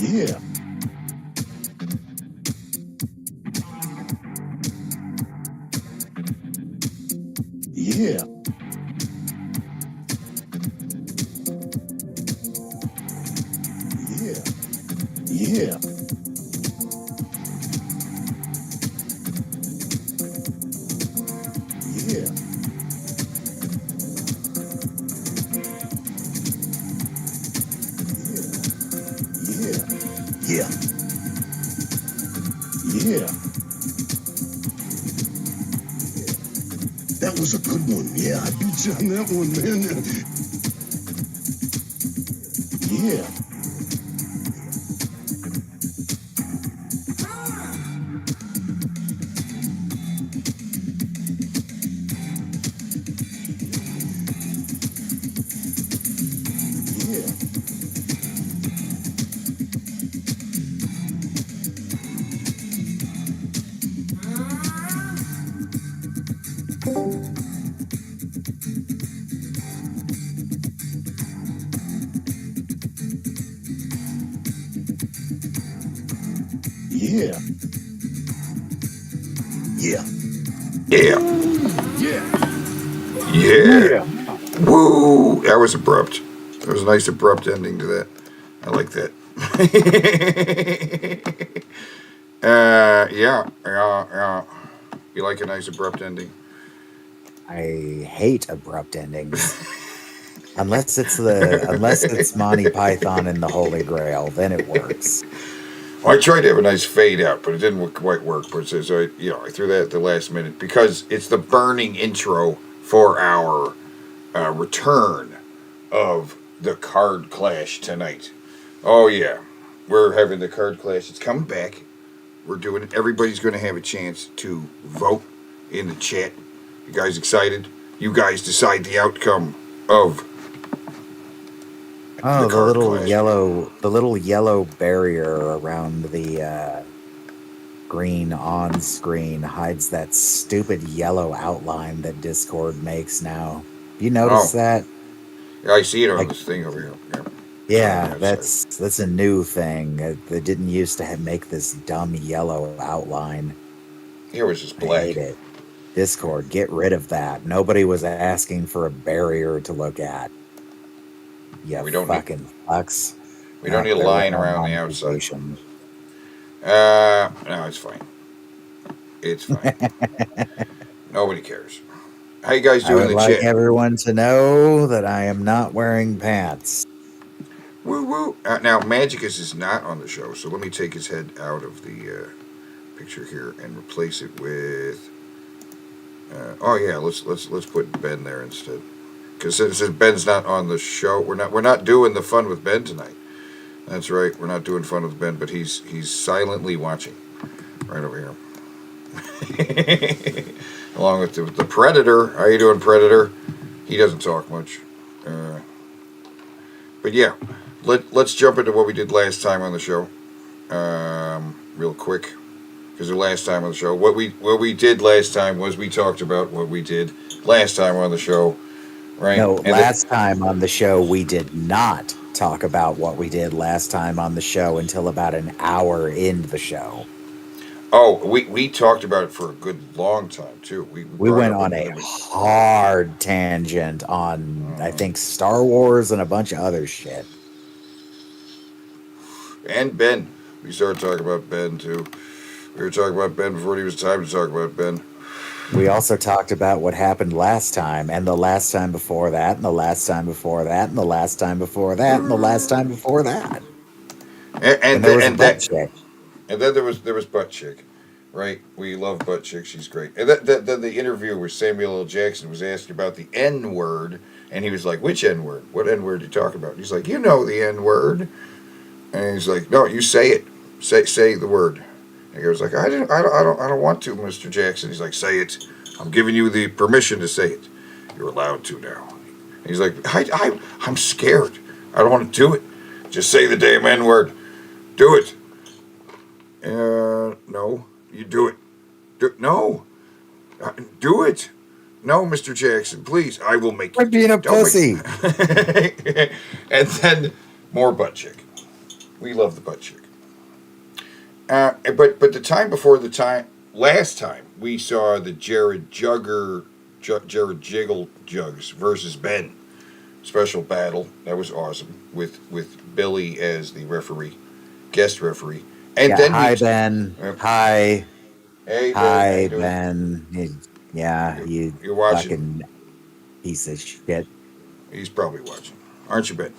Yeah. Yeah. Yeah. Yeah. Yeah. Yeah. Yeah. Yeah. That was a good one. Yeah, I beat you on that one, man. Yeah. Yeah. Yeah. Yeah. Yeah. Yeah. Yeah. Woo! That was abrupt. That was a nice abrupt ending to that. I like that. Yeah. You like a nice abrupt ending? I hate abrupt endings. Unless it's Monty Python and the Holy Grail, then it works. Well, I tried to have a nice fade out, but it didn't quite work. But so I threw that at the last minute because it's the burning intro for our return of the card clash tonight. Oh yeah, we're having the card clash. It's coming back. We're doing it. Everybody's going to have a chance to vote in the chat. You guys excited? You guys decide the outcome of Oh, card clash. the little yellow barrier around the green on screen hides that stupid yellow outline that Discord makes now. You notice that? Yeah, I see it on Like, this thing over here. Yeah, that's a new thing. They didn't used to make this dumb yellow outline. Here was just I black. hate it. Discord, get rid of that. Nobody was asking for a barrier to look at. Yeah, we don't fucking fucks. We don't need a line around the outside. No, it's fine. It's fine. Nobody cares. How you guys doing I would in the like chat? everyone to know that I am not wearing pants. Woo woo. Now Magicus is not on the show, so let me take his head out of the picture here and replace it with. Oh yeah, let's put Ben there instead. Because since Ben's not on the show, we're not doing the fun with Ben tonight. That's right, we're not doing fun with Ben, but he's silently watching right over here. Along with the Predator. How you doing, Predator? He doesn't talk much. But yeah, let's jump into what we did last time on the show, real quick, because the last time on the show, what we did last time was we talked about what we did last time on the show, right? No, last time on the show we did not talk about what we did last time on the show until about an hour into the show. Oh, we talked about it for a good long time too. We went on a hard tangent on I think Star Wars and a bunch of other shit. And Ben. We started talking about Ben too. We were talking about Ben before it was time to talk about Ben. We also talked about what happened last time, and the last time before that, and the last time before that, and the last time before that, and the last time before that. And there was a butt chick. And then there was butt chick, right? We love butt chick. She's great. And then the interview where Samuel L. Jackson was asked about the N word, and he was like, "Which N word? What N word are you talking about?" And he's like, "You know the N word." And he's like, "No, you say it. Say the word." And he was like, I don't want to, Mr. Jackson. He's like, "Say it. I'm giving you the permission to say it. You're allowed to now." And he's like, I'm scared. I don't want to do it. Just say the damn N word. Do it. No, you do it. No, do it. No, Mr. Jackson, please. I will make you. Quit being a pussy. And then more butt chick. We love the butt chick. But the time before the time last time we saw the Jared Jiggle Jugs versus Ben special battle. That was awesome with Billy as the referee, guest referee, and Yeah, then hi Ben. Yep. Hi, Hey Ben, how you hi doing? Ben. Yeah, you You're watching. fucking piece of shit. He's probably watching, aren't you, Ben?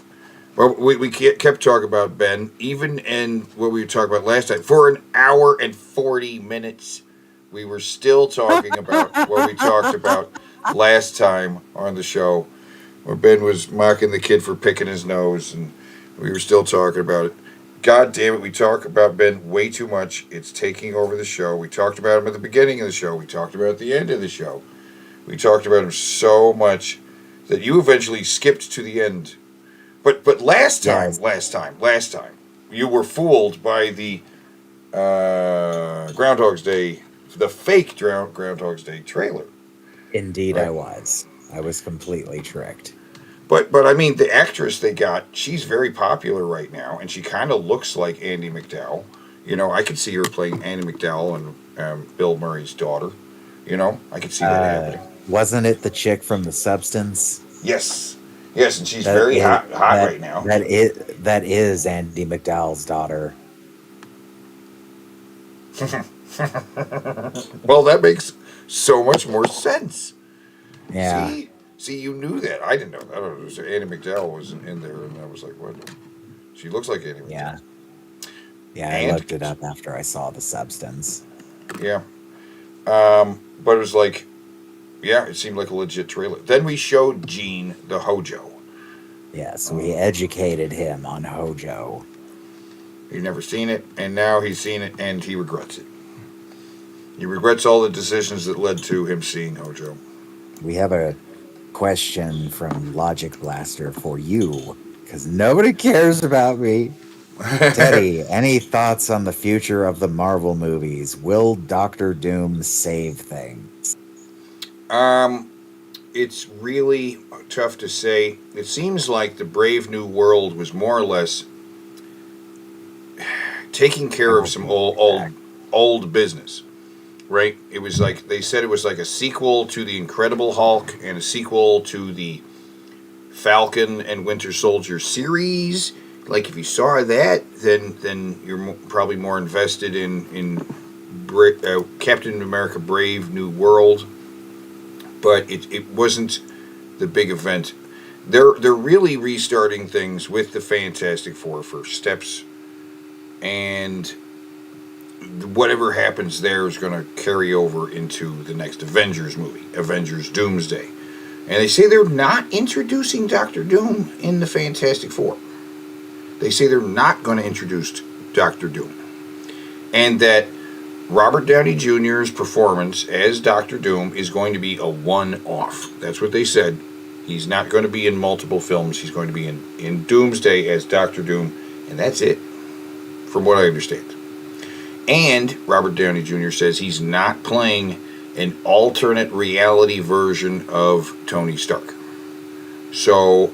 Well, we kept talking about Ben, even in what we were talking about last time. For an hour and 40 minutes, we were still talking about what we talked about last time on the show, where Ben was mocking the kid for picking his nose, and we were still talking about it. God damn it, we talk about Ben way too much. It's taking over the show. We talked about him at the beginning of the show. We talked about it at the end of the show. We talked about him so much that you eventually skipped to the end. But last time, Yes, you were fooled by the Groundhog's Day, the fake Groundhog's Day trailer, indeed I right? was. I was completely tricked. But I mean, the actress they got, she's very popular right now, and she kind of looks like Andy McDowell. You know, I could see her playing Andy McDowell and Bill Murray's daughter. You know, I could see that Uh, happening. wasn't it the chick from The Substance? Yes, yes, and she's That very is hot right now. that is Andy McDowell's daughter. Well, that makes so much more sense. Yeah, See, you knew that. I didn't know that. I don't know. Andy McDowell was in there, and I was like, what? She looks like Andy yeah, McDowell. yeah. I And, looked it up after I saw The Substance. yeah. But it was like, yeah, it seemed like a legit trailer. Then we showed Gene the Hojo. Yes, we Um, educated him on Hojo. he'd never seen it, and now he's seen it, and he regrets it. He regrets all the decisions that led to him seeing Hojo. We have a question from Logic Blaster for you, because nobody cares about me. Teddy, any thoughts on the future of the Marvel movies? Will Doctor Doom save things? um, it's really tough to say. It seems like the Brave New World was more or less taking I care of hope some you will be back. old business, right? It was like they said it was like a sequel to the Incredible Hulk and a sequel to the Falcon and Winter Soldier series. Like if you saw that, then you're probably more invested in Captain America: Brave New World. But it wasn't the big event. They're really restarting things with the Fantastic Four for steps, and whatever happens there is going to carry over into the next Avengers movie, Avengers Doomsday. And they say they're not introducing Doctor Doom in the Fantastic Four. They say they're not going to introduce Doctor Doom. And that Robert Downey Jr.'s performance as Doctor Doom is going to be a one-off. That's what they said. He's not going to be in multiple films. He's going to be in Doomsday as Doctor Doom. And that's it, from what I understand. And Robert Downey Jr. says he's not playing an alternate reality version of Tony Stark. So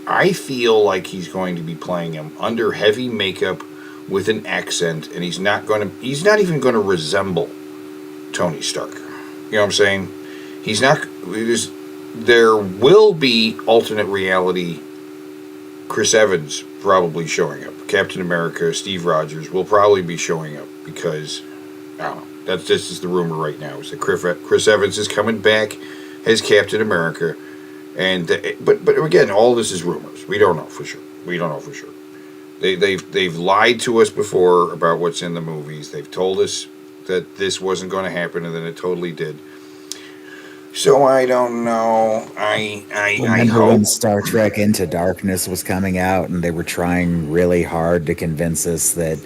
I feel like he's going to be playing him under heavy makeup with an accent, and he's not even going to resemble Tony Stark. You know what I'm saying? He's not. There will be alternate reality Chris Evans probably showing up. Captain America, Steve Rogers will probably be showing up because I don't know. That's just the rumor right now. Is that Chris Evans is coming back as Captain America, and but again, all this is rumors. We don't know for sure. We don't know for sure. They've lied to us before about what's in the movies. They've told us that this wasn't going to happen, and then it totally did. So I don't know. I Remember hope. when Star Trek Into Darkness was coming out and they were trying really hard to convince us that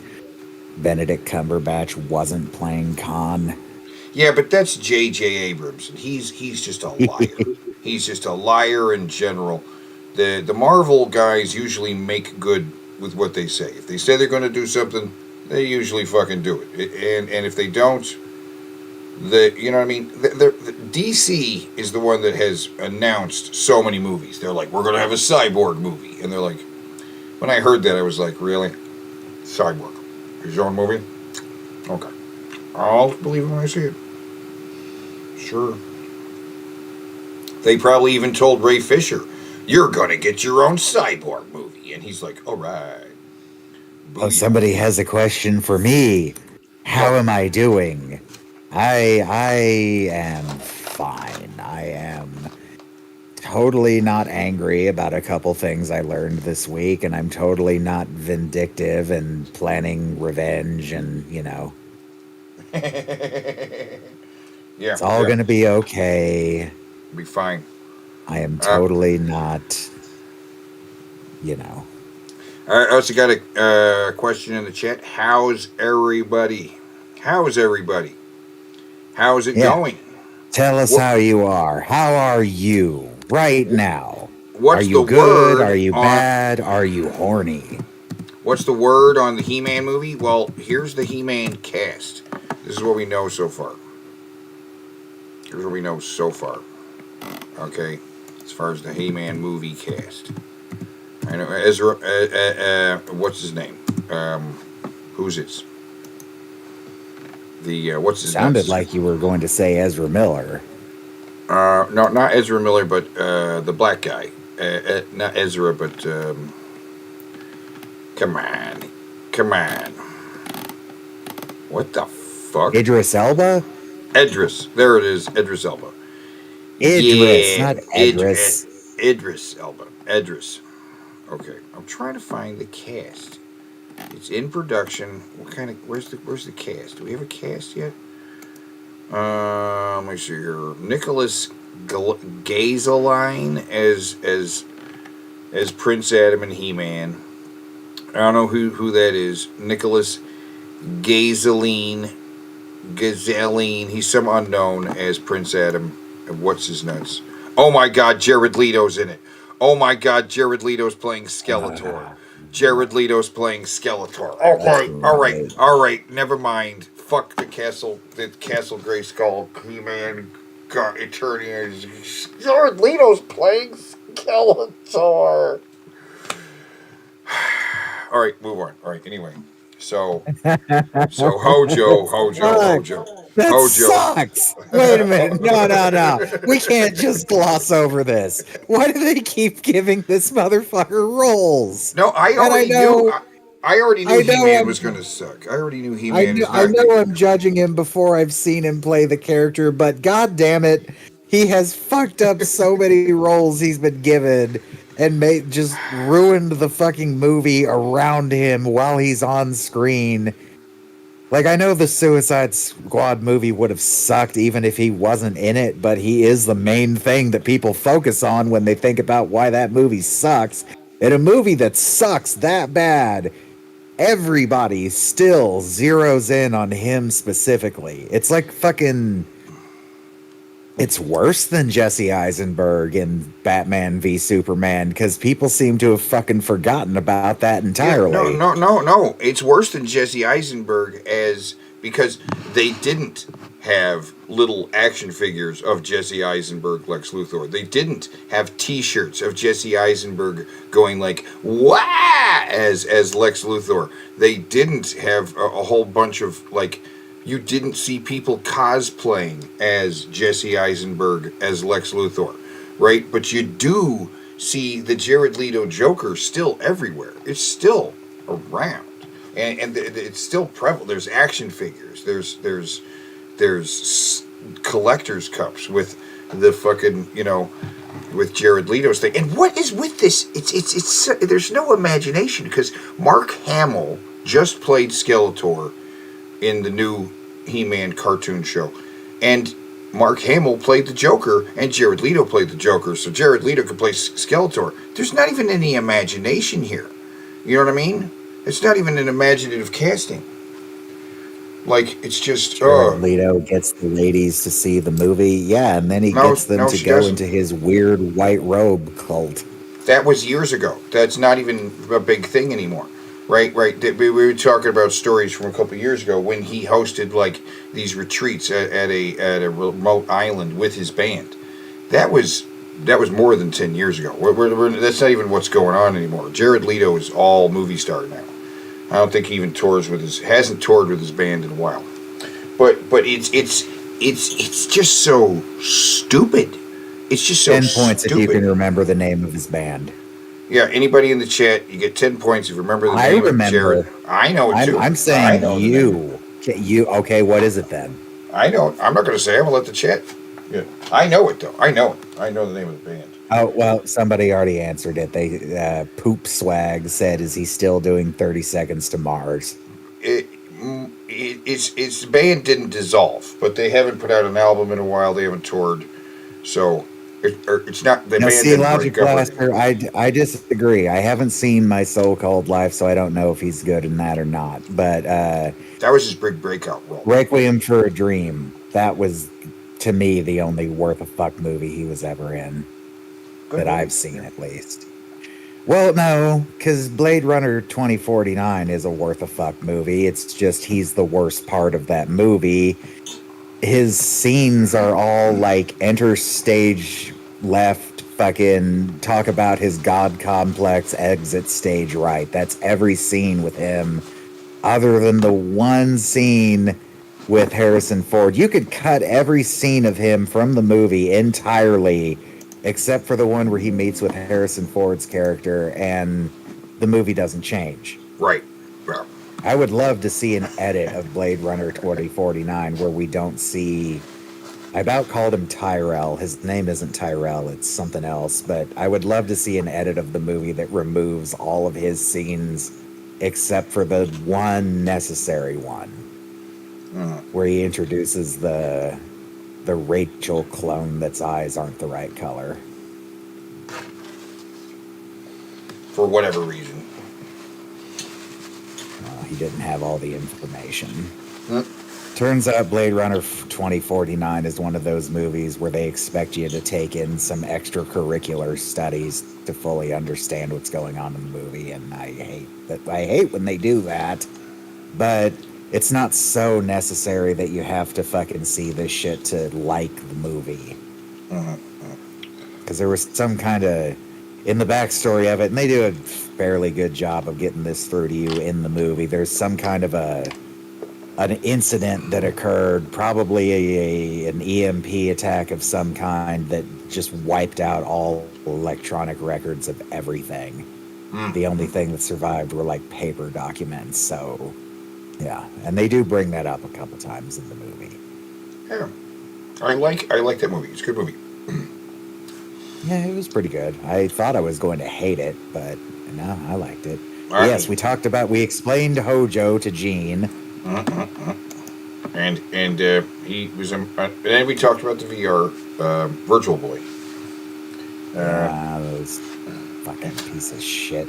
Benedict Cumberbatch wasn't playing Khan? Yeah, but that's J.J. Abrams, and he's just a liar. He's just a liar in general. The Marvel guys usually make good with what they say. If they say they're going to do something, they usually fucking do it. And if they don't, you know what I mean? DC is the one that has announced so many movies. They're like, we're going to have a Cyborg movie. And they're like, when I heard that, I was like, really? Cyborg? His own movie? Okay. I'll believe it when I see it. Sure. They probably even told Ray Fisher, "You're gonna get your own cyborg movie," and he's like, "All right." Oh, Booyah. somebody has a question for me. How What? am I doing? I am fine. I am totally not angry about a couple things I learned this week, and I'm totally not vindictive and planning revenge, and Yeah, it's all yeah, gonna be okay. be fine. I am Uh, totally not, you know. I also got a question in the chat. How's everybody? How's everybody? How's it Yeah. going? Tell us What how you are. How are you right wh- now? Are What's the you good? Are word you on bad? Are you horny? What's the word on the He-Man movie? Well, here's the He-Man cast. This is what we know so far. Here's what we know so far. Okay, as far as the He-Man movie cast, I know Ezra. What's his name? Who's it? The what's his Sounded nuts? like you were going to say Ezra Miller. No, not Ezra Miller, but the black guy. Not Ezra, but come on, come on. What the fuck? Idris Elba? Idris. There it is. Idris Elba. Idris, Yeah, not Edris. Idris Elba. Idris. Okay, I'm trying to find the cast. It's in production. What kind of? Where's the cast? Do we have a cast yet? Let me see here. Nicholas Gazeline as Prince Adam and He-Man. I don't know who that is. Nicholas Gazeline. He's some unknown as Prince Adam. And what's his nuts? Oh my God, Jared Leto's in it. Oh my God, Jared Leto's playing Skeletor. Ah, Jared Leto's playing Skeletor. that's Okay, right. all right. Never mind. Fuck the Castle Grayskull, He-Man, God, Eternia. Jared Leto's playing Skeletor. All right, move on. All right, anyway. So, Fuck, that Hojo. sucks. Wait a minute. No, no, no. We can't just gloss over this. Why do they keep giving this motherfucker roles? No, I And already knew. I already knew I know He-Man I'm was gonna suck. I already knew He-Man is I not know good. I'm judging him before I've seen him play the character, but god damn it, he has fucked up so many roles he's been given and made just ruined the fucking movie around him while he's on screen. Like I know the Suicide Squad movie would have sucked even if he wasn't in it, but he is the main thing that people focus on when they think about why that movie sucks. In a movie that sucks that bad, everybody still zeroes in on him specifically. It's like fucking. It's worse than Jesse Eisenberg in Batman v Superman because people seem to have fucking forgotten about that Yeah, entirely. no. It's worse than Jesse Eisenberg because they didn't have little action figures of Jesse Eisenberg Lex Luthor. They didn't have T-shirts of Jesse Eisenberg going like "Wah!" as Lex Luthor. They didn't have a whole bunch of like. You didn't see people cosplaying as Jesse Eisenberg as Lex Luthor, right? But you do see the Jared Leto Joker still everywhere. It's still around, and it's still prevalent. There's action figures. There's collector's cups with the fucking with Jared Leto's thing. And what is with this? It's there's no imagination because Mark Hamill just played Skeletor in the new He-Man cartoon show, and Mark Hamill played the Joker, and Jared Leto played the Joker, so Jared Leto could play Skeletor. There's not even any imagination here. You know what I mean? It's not even an imaginative casting. Like, it's just, Jared Leto gets the ladies to see the movie, yeah, and then he gets them to she go doesn't. into his weird white robe cult. That was years ago. That's not even a big thing anymore. Right. We were talking about stories from a couple of years ago when he hosted like these retreats at a remote island with his band. That was more than 10 years ago. That's not even what's going on anymore. Jared Leto is all movie star now. I don't think he even hasn't toured with his band in a while. But it's just so stupid. It's just so 10 points stupid. if you can remember the name of his band. Yeah, anybody in the chat, you get 10 points if you remember the name of Jared. I know it too. I'm saying you. Okay, what is it then? I know it. I'm not going to say. I'm going to let the chat. Yeah, I know it though. I know it. I know the name of the band. Oh, well, somebody already answered it. They Poop Swag said, "Is he still doing 30 Seconds to Mars?" It's the band didn't dissolve, but they haven't put out an album in a while. They haven't toured, so it's not the band. See, Logic Blaster, I disagree. I haven't seen My So-Called Life, so I don't know if he's good in that or not. But that was his big breakout role. Requiem for a Dream. That was, to me, the only worth a fuck movie he was ever in. That I've seen, at least. Well, no, because Blade Runner 2049 is a worth a fuck movie. It's just he's the worst part of that movie. His scenes are all like enter stage left, fucking talk about his god complex, exit stage right. That's every scene with him, other than the one scene with Harrison Ford. You could cut every scene of him from the movie entirely, except for the one where he meets with Harrison Ford's character, and the movie doesn't change. Right. Yeah. I would love to see an edit of Blade Runner 2049 where we don't see... I about called him Tyrell. His name isn't Tyrell, it's something else. But I would love to see an edit of the movie that removes all of his scenes except for the one necessary one, where he introduces the Rachel clone that's eyes aren't the right color. For whatever reason. He didn't have all the information. Turns out Blade Runner 2049 is one of those movies where they expect you to take in some extracurricular studies to fully understand what's going on in the movie, and I hate when they do that. But it's not so necessary that you have to fucking see this shit to like the movie. Because there was some kind of... in the backstory of it, and they do a fairly good job of getting this through to you in the movie, there's some kind of an incident that occurred, probably an EMP attack of some kind that just wiped out all electronic records of everything. The only thing that survived were like paper documents, so yeah. And they do bring that up a couple times in the movie. Yeah. I like that movie. It's a good movie. Yeah, it was pretty good. I thought I was going to hate it, but no, I liked it. Right. Yes, we explained Hojo to Gene. And he was, and then we talked about the VR Virtual Boy. Those fucking piece of shit.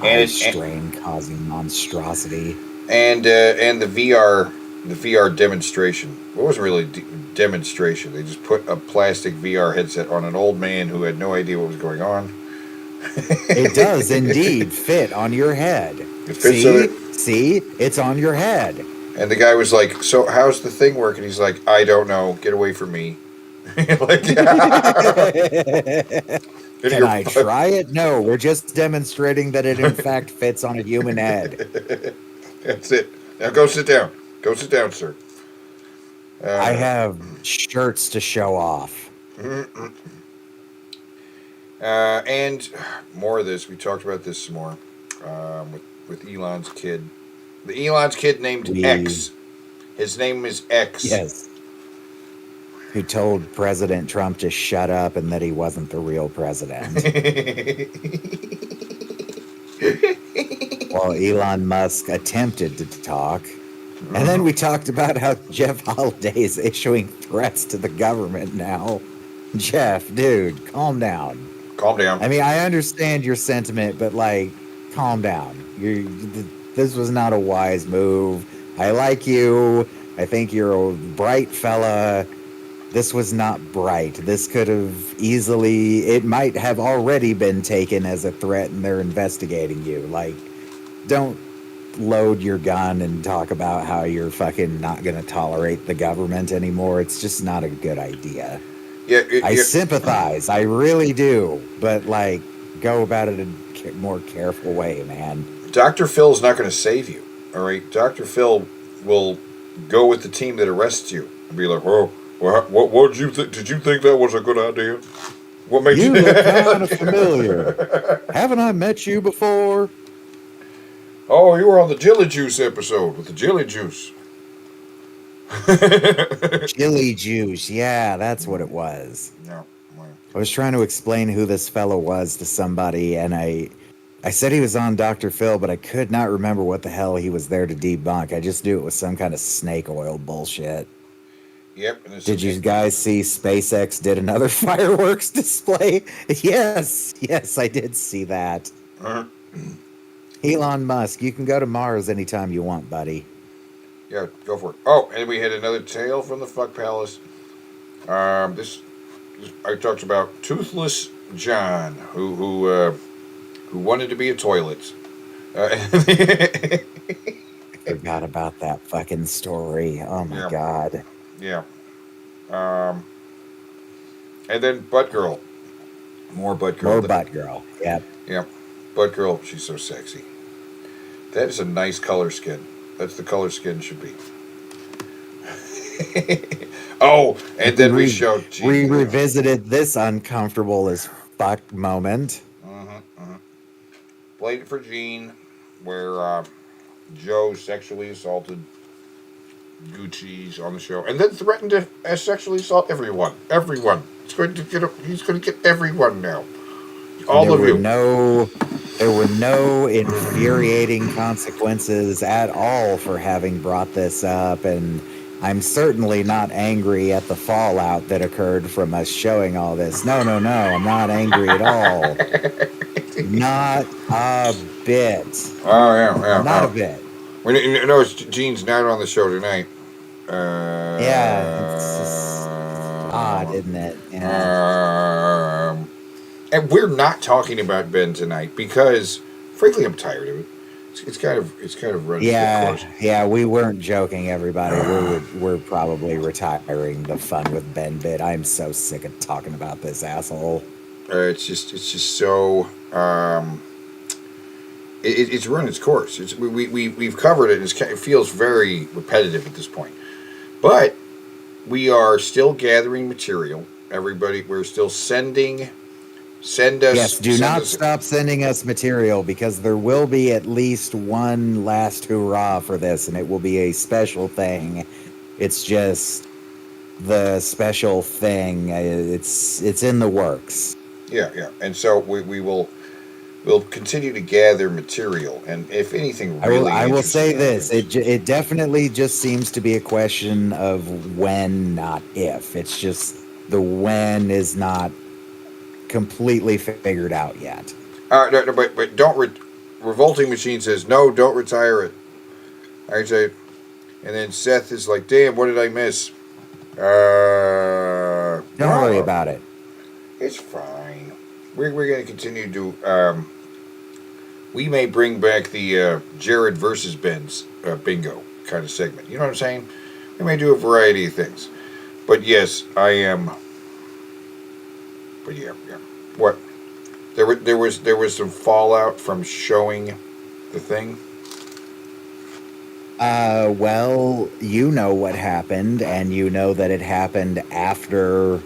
And strain causing monstrosity. And the VR demonstration. It wasn't really demonstration. They just put a plastic VR headset on an old man who had no idea what was going on. It does indeed fit on your head. It fits See, it's on your head. And the guy was like, "So how's the thing work?" And he's like, "I don't know. Get away from me." Like, Can I try it? No, we're just demonstrating that it in fact fits on a human head. That's it. Now go sit down. Go sit down, sir. I have shirts to show off. And more of this. We talked about this some more with Elon's kid. The Elon's kid named X. His name is X. Yes. Who told President Trump to shut up and that he wasn't the real president. While Elon Musk attempted to talk. And then we talked about how Jeff Holiday is issuing threats to the government now. Jeff, dude, calm down. Calm down. I mean, I understand your sentiment, but, like, calm down. This was not a wise move. I like you. I think you're a bright fella. This was not bright. This could have easily... It might have already been taken as a threat, and they're investigating you. Like, don't load your gun and talk about how you're fucking not going to tolerate the government anymore. It's just not a good idea. Yeah, I sympathize. I really do. But, like, go about it in a more careful way, man. Dr. Phil's not going to save you. All right, Dr. Phil will go with the team that arrests you and be like, "Oh, what did you think? Did you think that was a good idea? What made You look kind of familiar. Haven't I met you before? Oh, you were on the Jilly Juice episode with the Jilly Juice. Chili juice. Yeah, that's what it was. Yeah. Well, I was trying to explain who this fellow was to somebody, and I said he was on Dr. Phil, but I could not remember what the hell he was there to debunk. I just knew it was some kind of snake oil bullshit. yep. And Did you guys see SpaceX did another fireworks display? Yes, I did see that. Uh-huh. Elon Musk, you can go to Mars anytime you want, buddy. Yeah, go for it. Oh, and we had another tale from the Fuck Palace. This I talked about Toothless John, who wanted to be a toilet. I forgot about that fucking story. Oh my Yeah. god. Yeah. And then Butt Girl. More Butt Girl. More butt girl. Yep. Yeah. Butt Girl, she's so sexy. That is a nice color skin. That's the color skin should be. Oh, and then we showed... We revisited this uncomfortable as fuck moment. Played it for Gene, where Joe sexually assaulted Gucci's on the show, and then threatened to sexually assault everyone. Everyone. He's going to get everyone now. All of you. There were no infuriating consequences at all for having brought this up, and I'm certainly not angry at the fallout that occurred from us showing all this. No, I'm not angry at all. Not a bit. Oh, yeah. Not a bit. No, it's Gene's not on the show tonight. Yeah, it's just odd, isn't it? Yeah. And we're not talking about Ben tonight because, frankly, I'm tired of it. It's kind of running. Yeah, we weren't joking, everybody. We're probably retiring the fun with Ben bit. I'm so sick of talking about this asshole. It's just so it's run its course. We've covered it. And it feels very repetitive at this point, but we are still gathering material. Everybody, we're still send us. Yes, do not stop sending us material, because there will be at least one last hurrah for this, and it will be a special thing. It's just the special thing. It's in the works. Yeah. And so we'll continue to gather material, and if anything really I will say this, it definitely just seems to be a question of when, not if. It's just the when is not completely figured out yet. No, but don't. Revolting Machine says no. Don't retire it. I say, and then Seth is like, "Damn, what did I miss?" Don't worry about it. It's fine. We're going to continue to. We may bring back the Jared versus Ben's bingo kind of segment. You know what I'm saying? We may do a variety of things. But yes, I am. But yeah. What? There was some fallout from showing the thing. Well, you know what happened, and you know that it happened after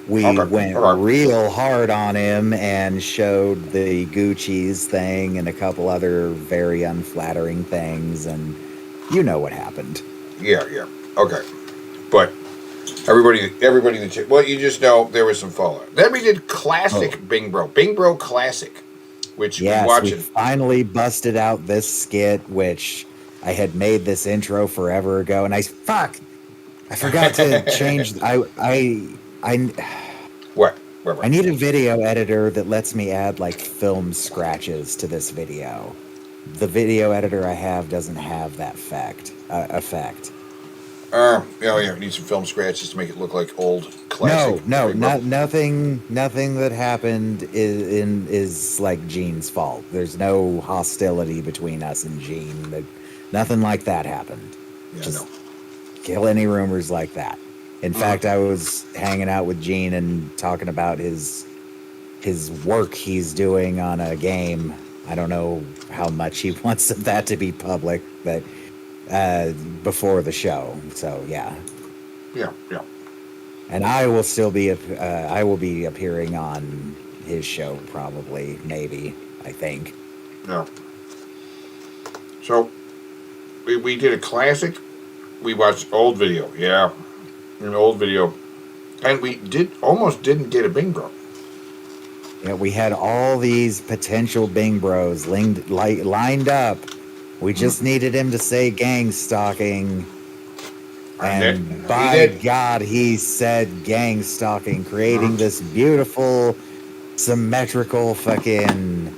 we went real hard on him and showed the Gucci's thing and a couple other very unflattering things, and you know what happened. Yeah. Okay. But everybody in the chat, well, you just know there was some fallout. Then we did classic Bing Bro Classic, which yes, watching. We finally busted out this skit, which I had made this intro forever ago, and I forgot to change. What? I need a video editor that lets me add like film scratches to this video. The video editor I have doesn't have that effect. Yeah. Need some film scratches to make it look like old classic. No, nothing that happened is like Gene's fault. There's no hostility between us and Gene. Nothing like that happened. Yeah, Just kill any rumors like that. In fact, I was hanging out with Gene and talking about his work he's doing on a game I don't know how much he wants that to be public, but before the show. So yeah. Yeah, yeah. And I will still be I will be appearing on his show probably, maybe, I think. Yeah. So we did a classic. We watched old video, yeah, an old video, and we almost didn't get a Bing Bro. Yeah, we had all these potential Bing Bros lined up. We just needed him to say gang stalking. And by God, he said gang stalking, creating this beautiful, symmetrical fucking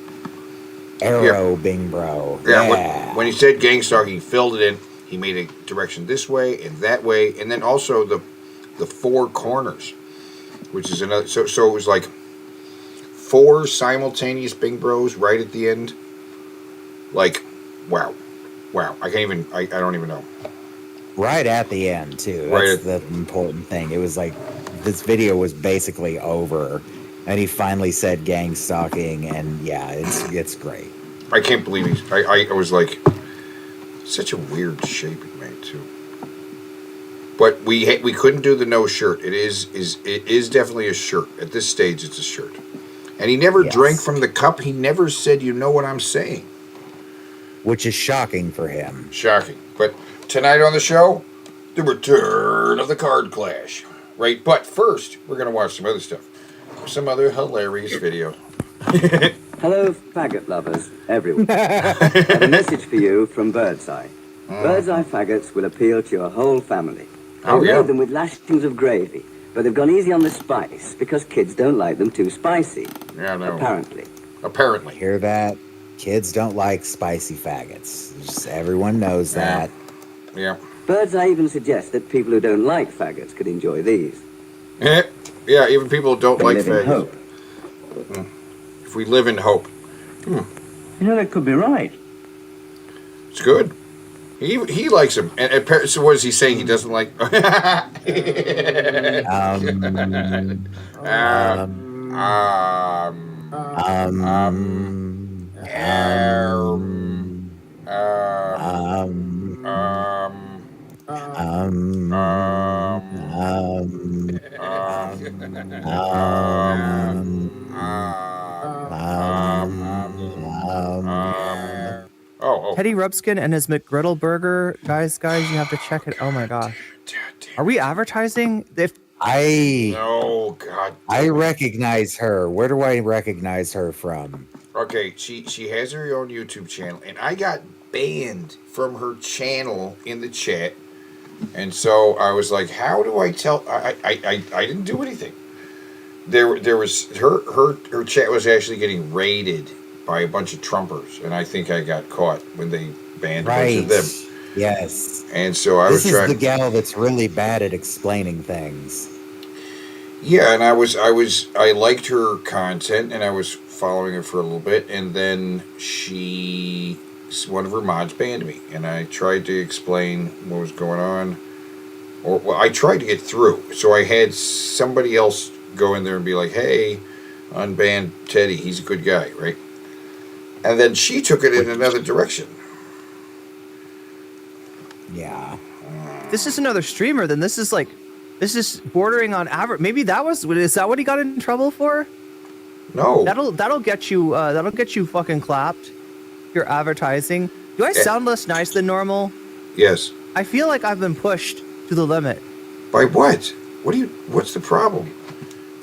arrow Bing Bro. Yeah. When he said gang stalking, he filled it in. He made a direction this way and that way, and then also the four corners, which is another. So it was like 4 simultaneous Bing Bros right at the end. Like, wow. I can't even. I don't even know. Right at the end too. That's the important thing. It was like this video was basically over, and he finally said gang stalking, and yeah, it's great. I can't believe I was like, such a weird shape it made too. But we couldn't do the no shirt. It is definitely a shirt at this stage. It's a shirt, and he never drank from the cup. He never said, "You know what I'm saying," which is shocking for him. Shocking, but. Tonight on the show, the return of the card clash. Right, but first, we're going to watch some other stuff. Some other hilarious video. Hello, faggot lovers, everyone. I have a message for you from Birdseye. Birdseye faggots will appeal to your whole family. They've made them with lashings of gravy, but they've gone easy on the spice because kids don't like them too spicy. Yeah, no. Apparently. Hear that? Kids don't like spicy faggots. Just everyone knows that. Yeah. Birdseye even suggests that people who don't like faggots could enjoy these. Yeah, even people who don't like faggots. Hope. If we live in hope. You know, that could be right. It's good. He likes them. And so what is he saying he doesn't like? Teddy Rubskin and his McGriddle burger, guys, you have to check it. Oh my gosh, are we advertising? I recognize her. Where do I recognize her from? Okay, she has her own YouTube channel, and I got banned from her channel in the chat, and so I was like, how do I tell? I didn't do anything. There was her chat was actually getting raided by a bunch of Trumpers, and I think I got caught when they banned a bunch of them. Yes. And so I was trying. This is the gal that's really bad at explaining things. Yeah, and I liked her content, and I was following her for a little bit, and then one of her mods banned me, and I tried to explain what was going on, well, I tried to get through, so I had somebody else go in there and be like, hey, unban Teddy, he's a good guy, right? And then she took it in another direction. Yeah. This is another streamer, then this is bordering on average. Maybe is that what he got in trouble for? No. That'll get you fucking clapped. You're advertising. Do I sound less nice than normal? Yes. I feel like I've been pushed to the limit. By what? What's the problem?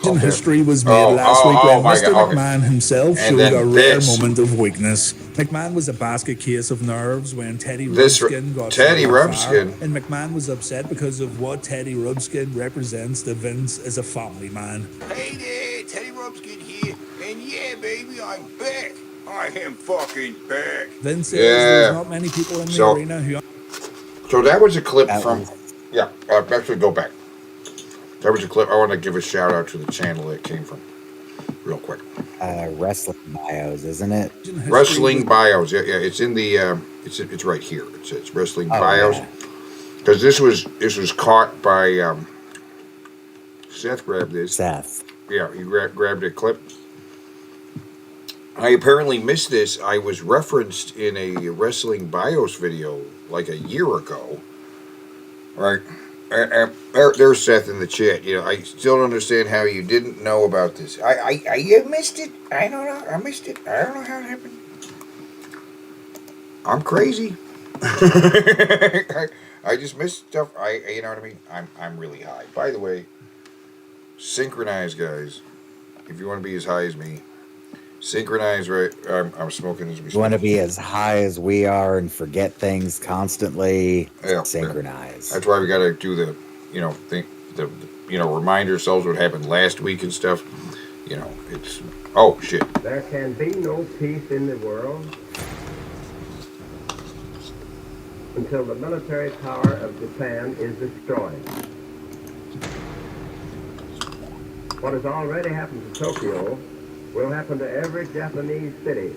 History was made last week when Mr. McMahon himself showed a rare moment of weakness. McMahon was a basket case of nerves when Teddy Rubskin got Teddy Rubskin. And McMahon was upset because of what Teddy Rubskin represents to Vince as a family man. Hey there, Teddy Rubskin here, and yeah, baby, I'm back. I am fucking back. Vince says there's not many people in the arena who... So that was a clip from... Yeah, actually go back. That was a clip. I want to give a shout out to the channel it came from, real quick. Wrestling Bios, isn't it? Wrestling Bios. Yeah. It's in the. It's right here. It's Wrestling Bios. Because this was caught by Seth. Grabbed this. Seth. Yeah, he grabbed a clip. I apparently missed this. I was referenced in a wrestling BIOS video like a year ago. Right. There's Seth in the chat. You know, I still don't understand how you didn't know about this. You missed it. I don't know. I missed it. I don't know how it happened. I'm crazy. I just missed stuff. You know what I mean? I'm really high. By the way, synchronize, guys. If you want to be as high as me, synchronize. Right? I'm smoking as we speak. You want to be as high as we are and forget things constantly. Yeah, synchronize. Yeah. That's why we got to do the, remind ourselves what happened last week and stuff. You know, it's shit. There can be no peace in the world until the military power of Japan is destroyed. What has already happened to Tokyo will happen to every Japanese city.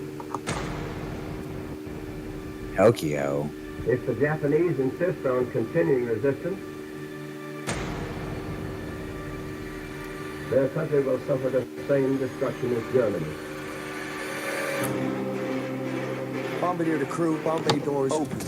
Tokyo? If the Japanese insist on continuing resistance, their country will suffer the same destruction as Germany. Bombardier to crew, bomb bay doors open.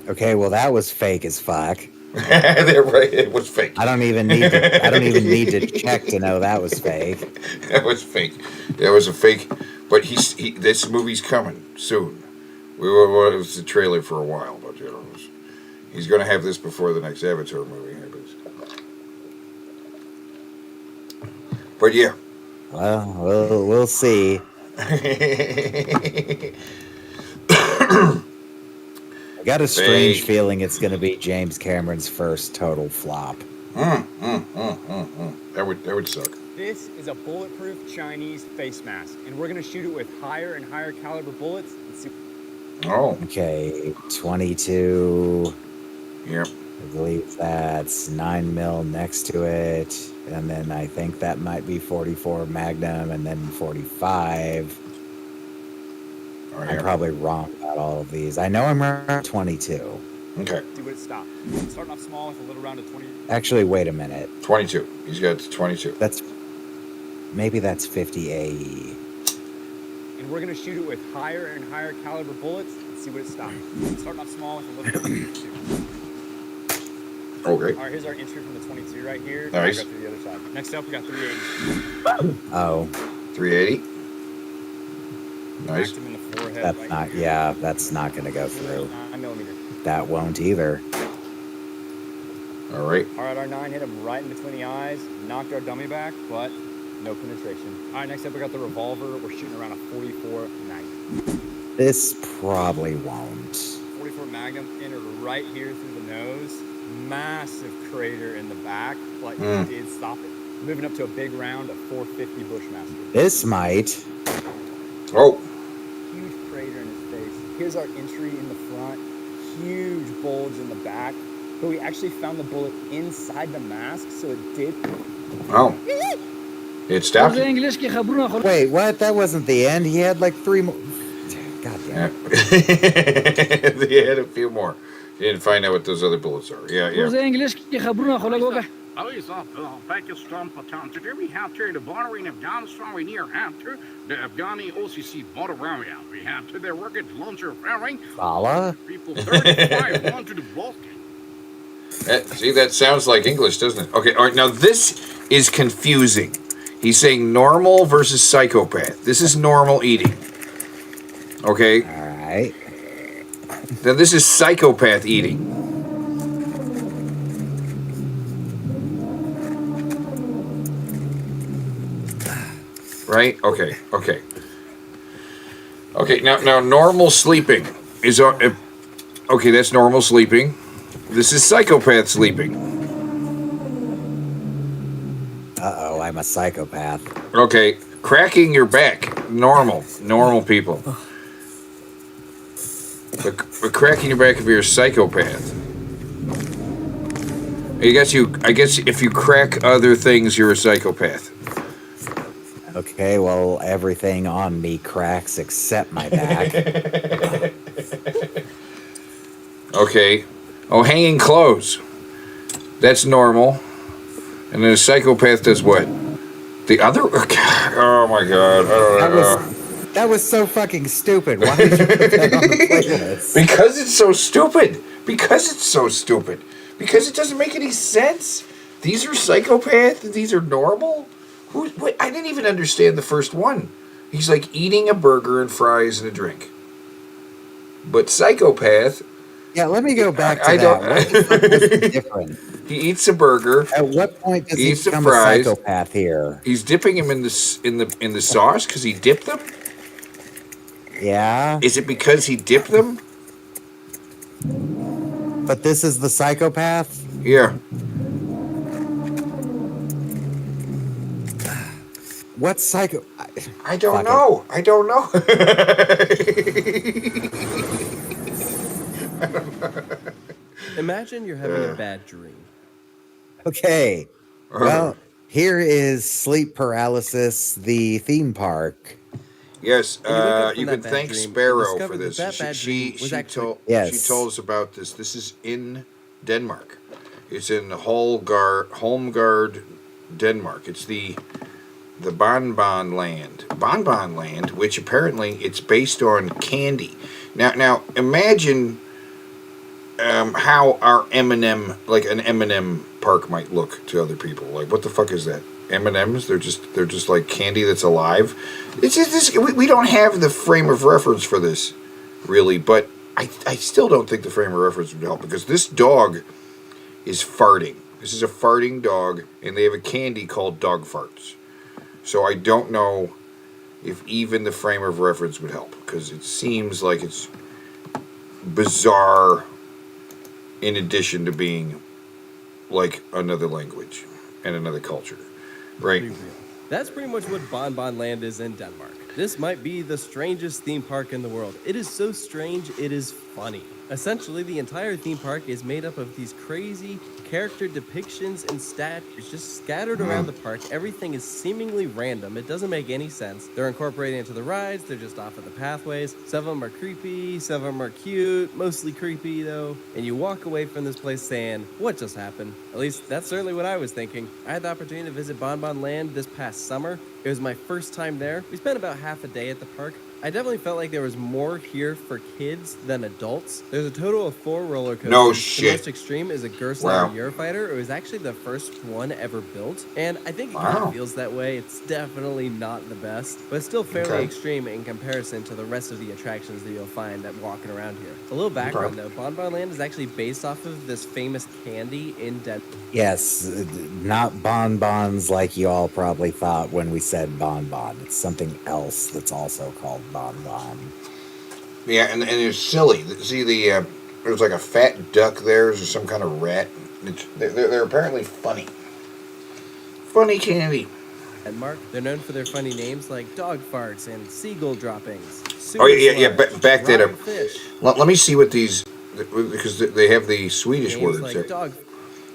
Okay, well that was fake as fuck. They're right. It was fake. I don't even need to check to know that was fake. That was fake. That was a fake. But this movie's coming soon. It was the trailer for a while, but he's going to have this before the next Avatar movie happens. But yeah. Well, we'll see. I got a strange feeling it's going to be James Cameron's first total flop. That would suck. This is a bulletproof Chinese face mask, and we're going to shoot it with higher and higher caliber bullets. Okay, 22. Yep. I believe that's 9mm next to it, and then I think that might be 44 Magnum, and then 45. I'm probably wrong about all of these. I know I'm around 22. Okay. See what it stops. Starting off small with a little round of 20. Actually, wait a minute. 22. He's got 22. Maybe that's 50 AE. And we're going to shoot it with higher and higher caliber bullets and see what it stops. Starting off small with a little bit of 22. Oh, great. All right, here's our entry from the 22 right here. Nice. Go through the other side. Next up, we got 380. Oh. 380. Nice. In the forehead, that's not. Yeah, that's not going to go through. 9mm. That won't either. All right. All right, our 9 hit him right in between the eyes, knocked our dummy back, but no penetration. All right, next up we got the revolver. We're shooting around a 44 Magnum. This probably won't. 44 Magnum entered right here through the nose. Massive crater in the back, but it did stop it. Moving up to a big round of 450 Bushmaster. This might. Oh. Huge crater in his face. Here's our entry in the front. Huge bulge in the back. But we actually found the bullet inside the mask, so it did. Oh. It stopped. Wait, what? That wasn't the end. He had like 3 more. God damn it. He had a few more. He didn't find out what those other bullets are. Yeah. Pakistan Patan. We have to the border in Afghanistan. We near after the Afghani OCC border area. We have to the rocket launcher firing. Fala? People 35 onto the Balkan. See, that sounds like English, doesn't it? Okay, all right. Now this is confusing. He's saying normal versus psychopath. This is normal eating. Okay. All right. Then this is psychopath eating. Right? Okay. Now normal sleeping is okay. That's normal sleeping. This is psychopath sleeping. Uh-oh, I'm a psychopath. Okay, cracking your back. Normal people. A crack in your back if you're a psychopath. I guess if you crack other things, you're a psychopath. Okay, well, everything on me cracks except my back. Okay. Oh, hanging clothes. That's normal. And then a psychopath does what? The other? Oh my god. I don't know. That was so fucking stupid. Why did you put that on the playlist? Because it's so stupid. Because it's so stupid. Because it doesn't make any sense. These are psychopaths. These are normal. What? I didn't even understand the first one. He's like eating a burger and fries and a drink. But psychopath. Yeah, let me go back to that. What the fuck was the difference? He eats a burger. At what point does he become a psychopath here? He's dipping him in the sauce because he dipped them. Yeah. Is it because he dipped them? But this is the psychopath? Yeah. What's psycho? I don't know. I don't know. Imagine you're having a bad dream. Okay. Well, here is Sleep Paralysis, the theme park. Yes, you can thank Sparrow for this. She told us about this. This is in Denmark. It's in Holmgard, Denmark. It's the Bonbon Land. Bonbon Land, which apparently it's based on candy. Now imagine how our M&M, like an M&M park might look to other people. Like, what the fuck is that? M&Ms? They're just like candy that's alive. It's just this. We don't have the frame of reference for this, really. But I still don't think the frame of reference would help because this dog is farting. This is a farting dog, and they have a candy called dog farts. So I don't know if even the frame of reference would help because it seems like it's bizarre. In addition to being like another language and another culture. Right. That's pretty much what Bonbon Land is in Denmark. This might be the strangest theme park in the world. It is so strange, it is funny. Essentially, the entire theme park is made up of these crazy character depictions and statues just scattered around the park. Everything is seemingly random. It doesn't make any sense. They're incorporated into the rides. They're just off of the pathways. Some of them are creepy. Some of them are cute. Mostly creepy, though. And you walk away from this place saying, what just happened? At least, that's certainly what I was thinking. I had the opportunity to visit Bonbon Land this past summer. It was my first time there. We spent about half a day at the park. I definitely felt like there was more here for kids than adults. There's a total of 4 roller coasters. No shit. The most extreme is a Gerstlauer Eurofighter. It was actually the first one ever built. And I think it kind of feels that way. It's definitely not the best, but it's still fairly extreme in comparison to the rest of the attractions that you'll find at walking around here. A little background though, Bonbon Land is actually based off of this famous candy in Denmark. Yes, not bonbons like you all probably thought when we said bonbon. It's something else that's also called bonbon. Yeah, and it's silly. See, there's like a fat duck there. There's some kind of rat. They're apparently funny. Funny candy. Denmark, they're known for their funny names like dog farts and seagull droppings. Back that up. Let me see what these, because they have the Swedish names words like there. dog.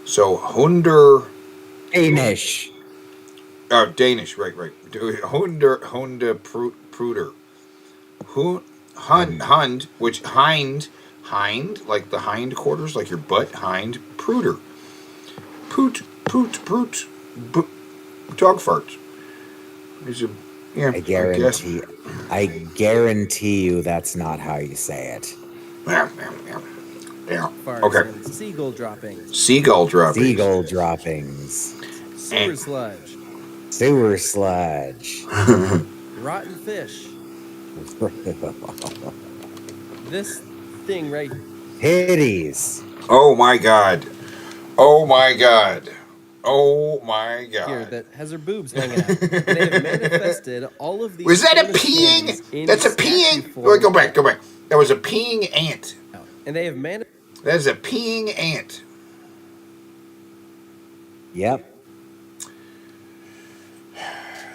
So, Hunder... Danish. Oh, Danish, right. Hunder Pruder. Hund, which hind, like the hind quarters, like your butt, hind, Pruder. Poot, dog farts. I guarantee you that's not how you say it. Yeah. Okay. Seagull droppings. Seagull droppings. Sewer sludge. Rotten fish. This thing right. Titties. Oh my god. Here that has her boobs hanging out. They have manifested all of these. Was that a peeing? That's a peeing. Go back. That was a peeing ant. And they have That is a peeing ant. Yep.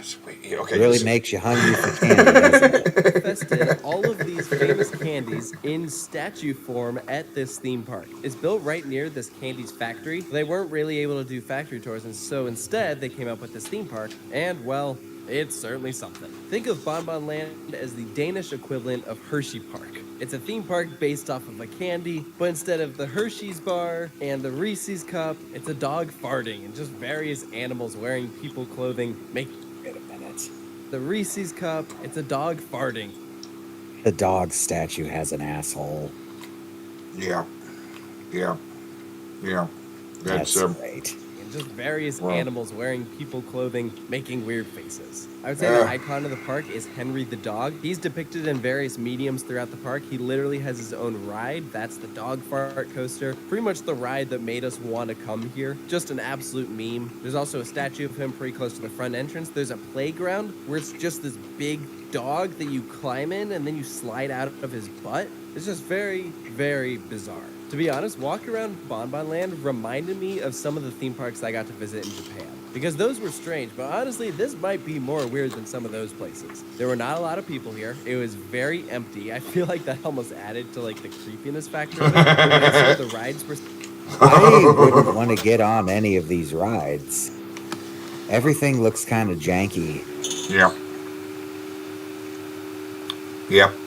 Okay, really makes you hungry for candy, doesn't it? Infested all of these famous candies in statue form at this theme park. It's built right near this candies factory. They weren't really able to do factory tours, and so instead they came up with this theme park, and well, it's certainly something. Think of Bon Bon Land as the Danish equivalent of Hershey Park. It's a theme park based off of a candy, but instead of the Hershey's bar and the Reese's cup, it's a dog farting and just various animals wearing people clothing make. Wait a minute. The Reese's cup, it's a dog farting. The dog statue has an asshole. Yeah. That's great. And just various animals wearing people clothing, making weird faces. I would say the icon of the park is Henry the dog. He's depicted in various mediums throughout the park. He literally has his own ride. That's the dog fart coaster. Pretty much the ride that made us want to come here. Just an absolute meme. There's also a statue of him pretty close to the front entrance. There's a playground where it's just this big dog that you climb in and then you slide out of his butt. It's just very, very bizarre. To be honest, walking around Bon Bon Land reminded me of some of the theme parks I got to visit in Japan. Because those were strange, but honestly, this might be more weird than some of those places. There were not a lot of people here. It was very empty. I feel like that almost added to like the creepiness factor of it. The rides were... I wouldn't want to get on any of these rides. Everything looks kind of janky. Yeah.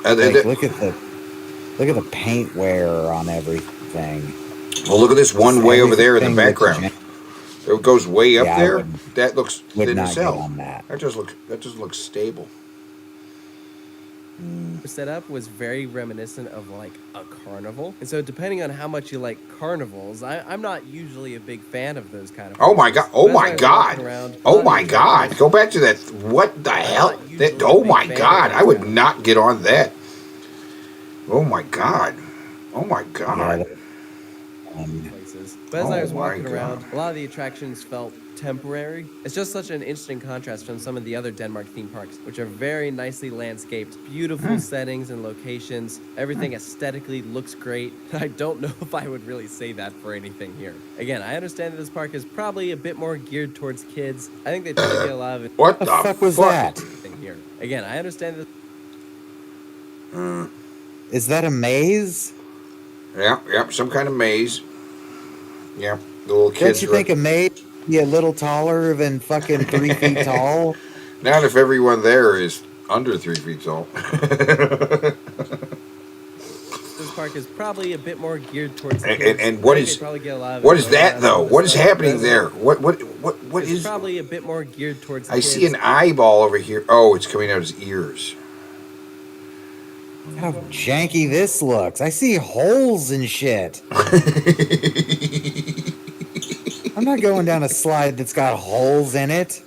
Like, look at the paint wear on everything. Well, look at this one way over there in the background. It goes way up there. That looks thin as hell. That just looks stable. Setup was very reminiscent of like a carnival, and so depending on how much you like carnivals, I'm not usually a big fan of those kind of. Oh my god! Oh my god! Oh my god! Go back to that. What the hell? Oh my god! I would not get on that. Oh my god! Oh my god! Places. But as I was walking around, a lot of the attractions felt temporary. It's just such an interesting contrast from some of the other Denmark theme parks, which are very nicely landscaped, beautiful settings and locations. Everything aesthetically looks great. I don't know if I would really say that for anything here. Again, I understand that this park is probably a bit more geared towards kids. I think they probably get a lot of it. What the fuck was that? Here. Again, I understand that. Is that a maze? Yeah, some kind of maze. Yeah, the little kids. Don't you think a maze be a little taller than fucking 3 feet tall? Not if everyone there is under 3 feet tall. This park is probably a bit more geared towards. And what is that though? What is happening there? What is? Probably a bit more geared towards. I see an eyeball over here. Oh, it's coming out of his ears. How janky this looks. I see holes and shit. I'm not going down a slide that's got holes in it.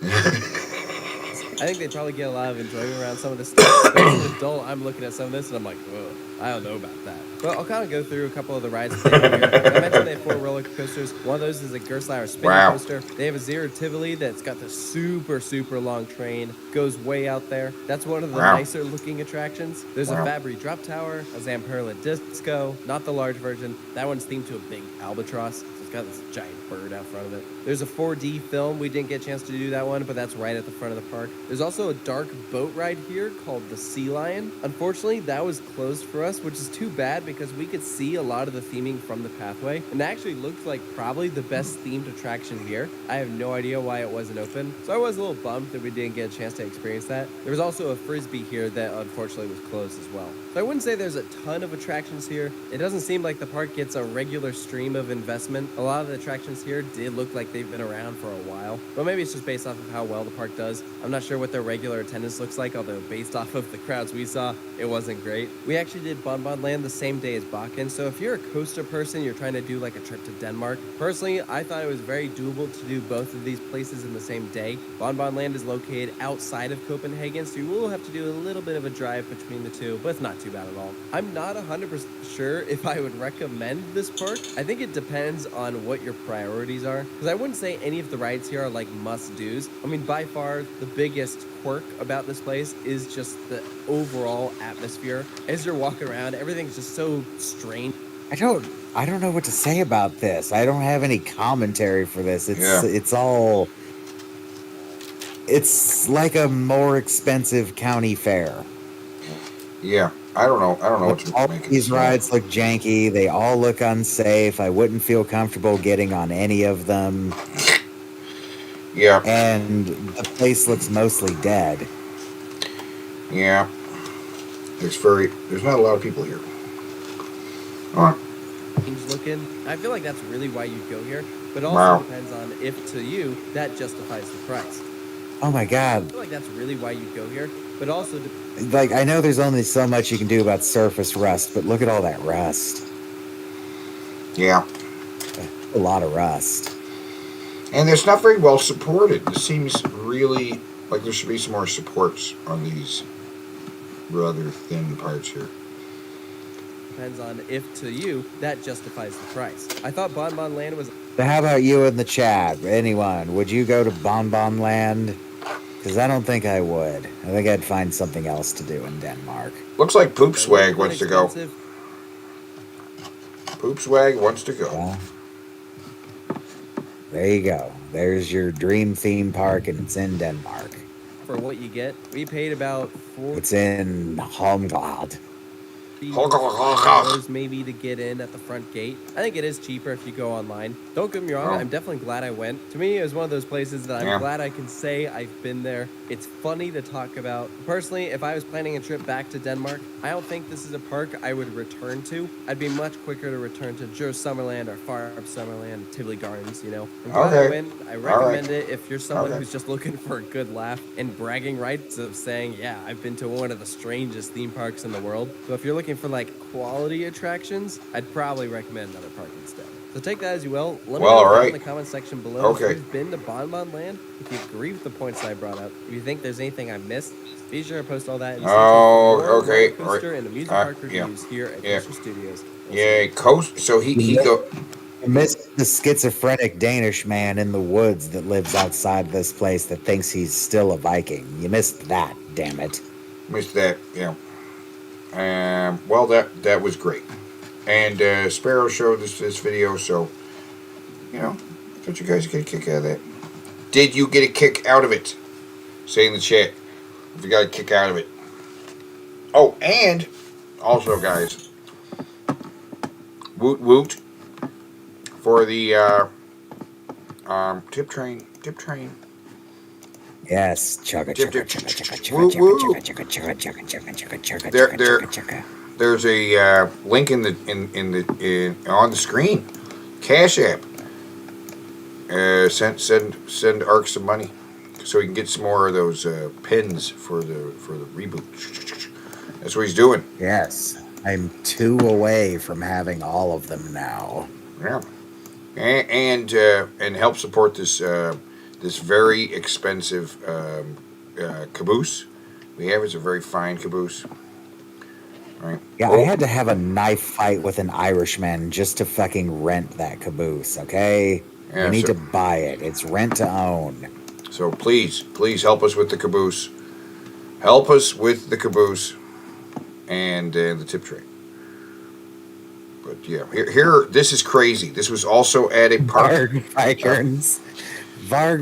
I think they probably get a lot of enjoyment around some of this stuff. As an adult, I'm looking at some of this and I'm like, whoa, I don't know about that. But I'll kind of go through a couple of the rides. I mentioned they have 4 roller coasters. One of those is a Gerstlauer spinning coaster. They have a Zero Tivoli that's got the super, super long train. Goes way out there. That's one of the nicer looking attractions. There's a Fabry Drop Tower, a Zamperla Disco, not the large version. That one's themed to a big albatross. It's got this giant bird out front of it. There's a 4D film. We didn't get a chance to do that one, but that's right at the front of the park. There's also a dark boat ride here called the Sea Lion. Unfortunately, that was closed for us, which is too bad because we could see a lot of the theming from the pathway, and that actually looked like probably the best themed attraction here. I have no idea why it wasn't open, so I was a little bummed that we didn't get a chance to experience that. There was also a Frisbee here that unfortunately was closed as well. So I wouldn't say there's a ton of attractions here. It doesn't seem like the park gets a regular stream of investment. A lot of the attractions here did look like they've been around for a while, but maybe it's just based off of how well the park does. I'm not sure what their regular attendance looks like, although based off of the crowds we saw, it wasn't great. We actually did Bon Bon Land the same day as Bakken, so if you're a coaster person, you're trying to do like a trip to Denmark. Personally, I thought it was very doable to do both of these places in the same day. Bon Bon Land is located outside of Copenhagen, so you will have to do a little bit of a drive between the two, but it's not too bad at all. I'm not 100% sure if I would recommend this park. I think it depends on what your priorities are, because I wouldn't say any of the rides here are like must-dos. I mean, by far, the biggest quirk about this place is just the overall atmosphere. As you're walking around, everything's just so strange. I don't know what to say about this. I don't have any commentary for this. It's all It's like a more expensive county fair. Yeah, I don't know what to All make of these this. rides look janky. They all look unsafe. I wouldn't feel comfortable getting on any of them. Yeah. And the place looks mostly dead. Yeah. There's not a lot of people here. All right. Looking. I feel like that's really why you'd go here, but also depends on if to you that justifies the price. Oh my God. I feel like that's really why you'd go here, but also like, I know there's only so much you can do about surface rust, but look at all that rust. Yeah. A lot of rust. And it's not very well supported. It seems really like there should be some more supports on these rather thin parts here. Depends on if to you that justifies the price. I thought Bon Bon Land was. So how about you in the chat? Anyone, would you go to Bon Bon Land? Because I don't think I would. I think I'd find something else to do in Denmark. Looks like Poop Swag wants to go. Poop Swag wants to go. Well, there you go. There's your dream theme park, and it's in Denmark. For what you get, we paid about It's in Holmgard. Maybe to get in at the front gate. I think it is cheaper if you go online. Don't get me wrong, I'm definitely glad I went. To me, it was one of those places that I'm glad I can say I've been there. It's funny to talk about. Personally, if I was planning a trip back to Denmark, I don't think this is a park I would return to. I'd be much quicker to return to Joe Summerland or Farm Summerland, Tivoli Gardens, you know. I'm glad I went. I recommend it if you're someone who's just looking for a good laugh and bragging rights of saying, yeah, I've been to one of the strangest theme parks in the world. So if you're looking for like quality attractions, I'd probably recommend another park instead. So take that as you will. Let me know in the comment section below if you've been to Bon Bon Land, if you agree with the points I brought up, if you think there's anything I missed. Be sure to post all that. Okay. Coaster and amusement park reviews here at Coaster Studios. Coast. So he go. You missed the schizophrenic Danish man in the woods that lives outside this place that thinks he's still a Viking. You missed that, damn it. Missed that, yeah. Well, that was great. And Sparrow showed this video, so, you know, I thought you guys get a kick out of that. Did you get a kick out of it? Say in the chat if you got a kick out of it. Oh, and also, guys, woot woot for the tip train. Yes, chugga chugga chugga chugga chugga chugga chugga. There's a link in on the screen. Cash App. Send Ark some money so he can get some more of those pins for the reboot. That's what he's doing. Yes, I'm 2 away from having all of them now. Yeah, and help support this this very expensive caboose we have. It's a very fine caboose. Right. Yeah, I had to have a knife fight with an Irishman just to fucking rent that caboose, okay? Yeah, you need to buy it. It's rent to own. So please help us with the caboose. Help us with the caboose and the tip tray. But yeah, here, this is crazy. This was also at a park. Varg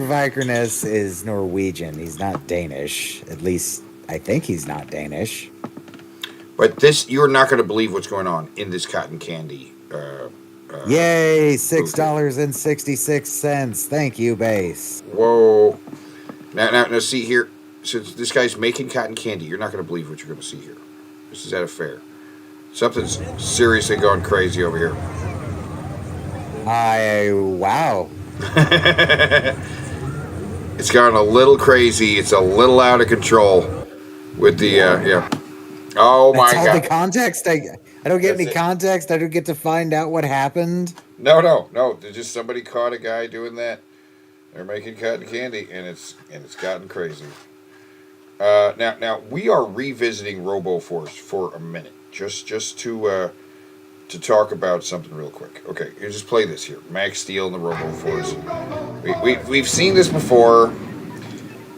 Vikernes is Norwegian. He's not Danish. At least, I think he's not Danish. But this, you're not going to believe what's going on in this cotton candy. Yay, $6.66. Thank you, base. Whoa. Now, see here. Since this guy's making cotton candy, you're not going to believe what you're going to see here. This is at a fair. Something's seriously going crazy over here. Wow. It's gone a little crazy. It's a little out of control with the, yeah. Oh my God. That's all the context. I don't get any context. I don't get to find out what happened. No. There's just somebody caught a guy doing that. They're making cotton candy, and it's gotten crazy. Now we are revisiting RoboForce for a minute, just to talk about something real quick. Okay, you just play this here. Max Steel and the RoboForce. We've seen this before.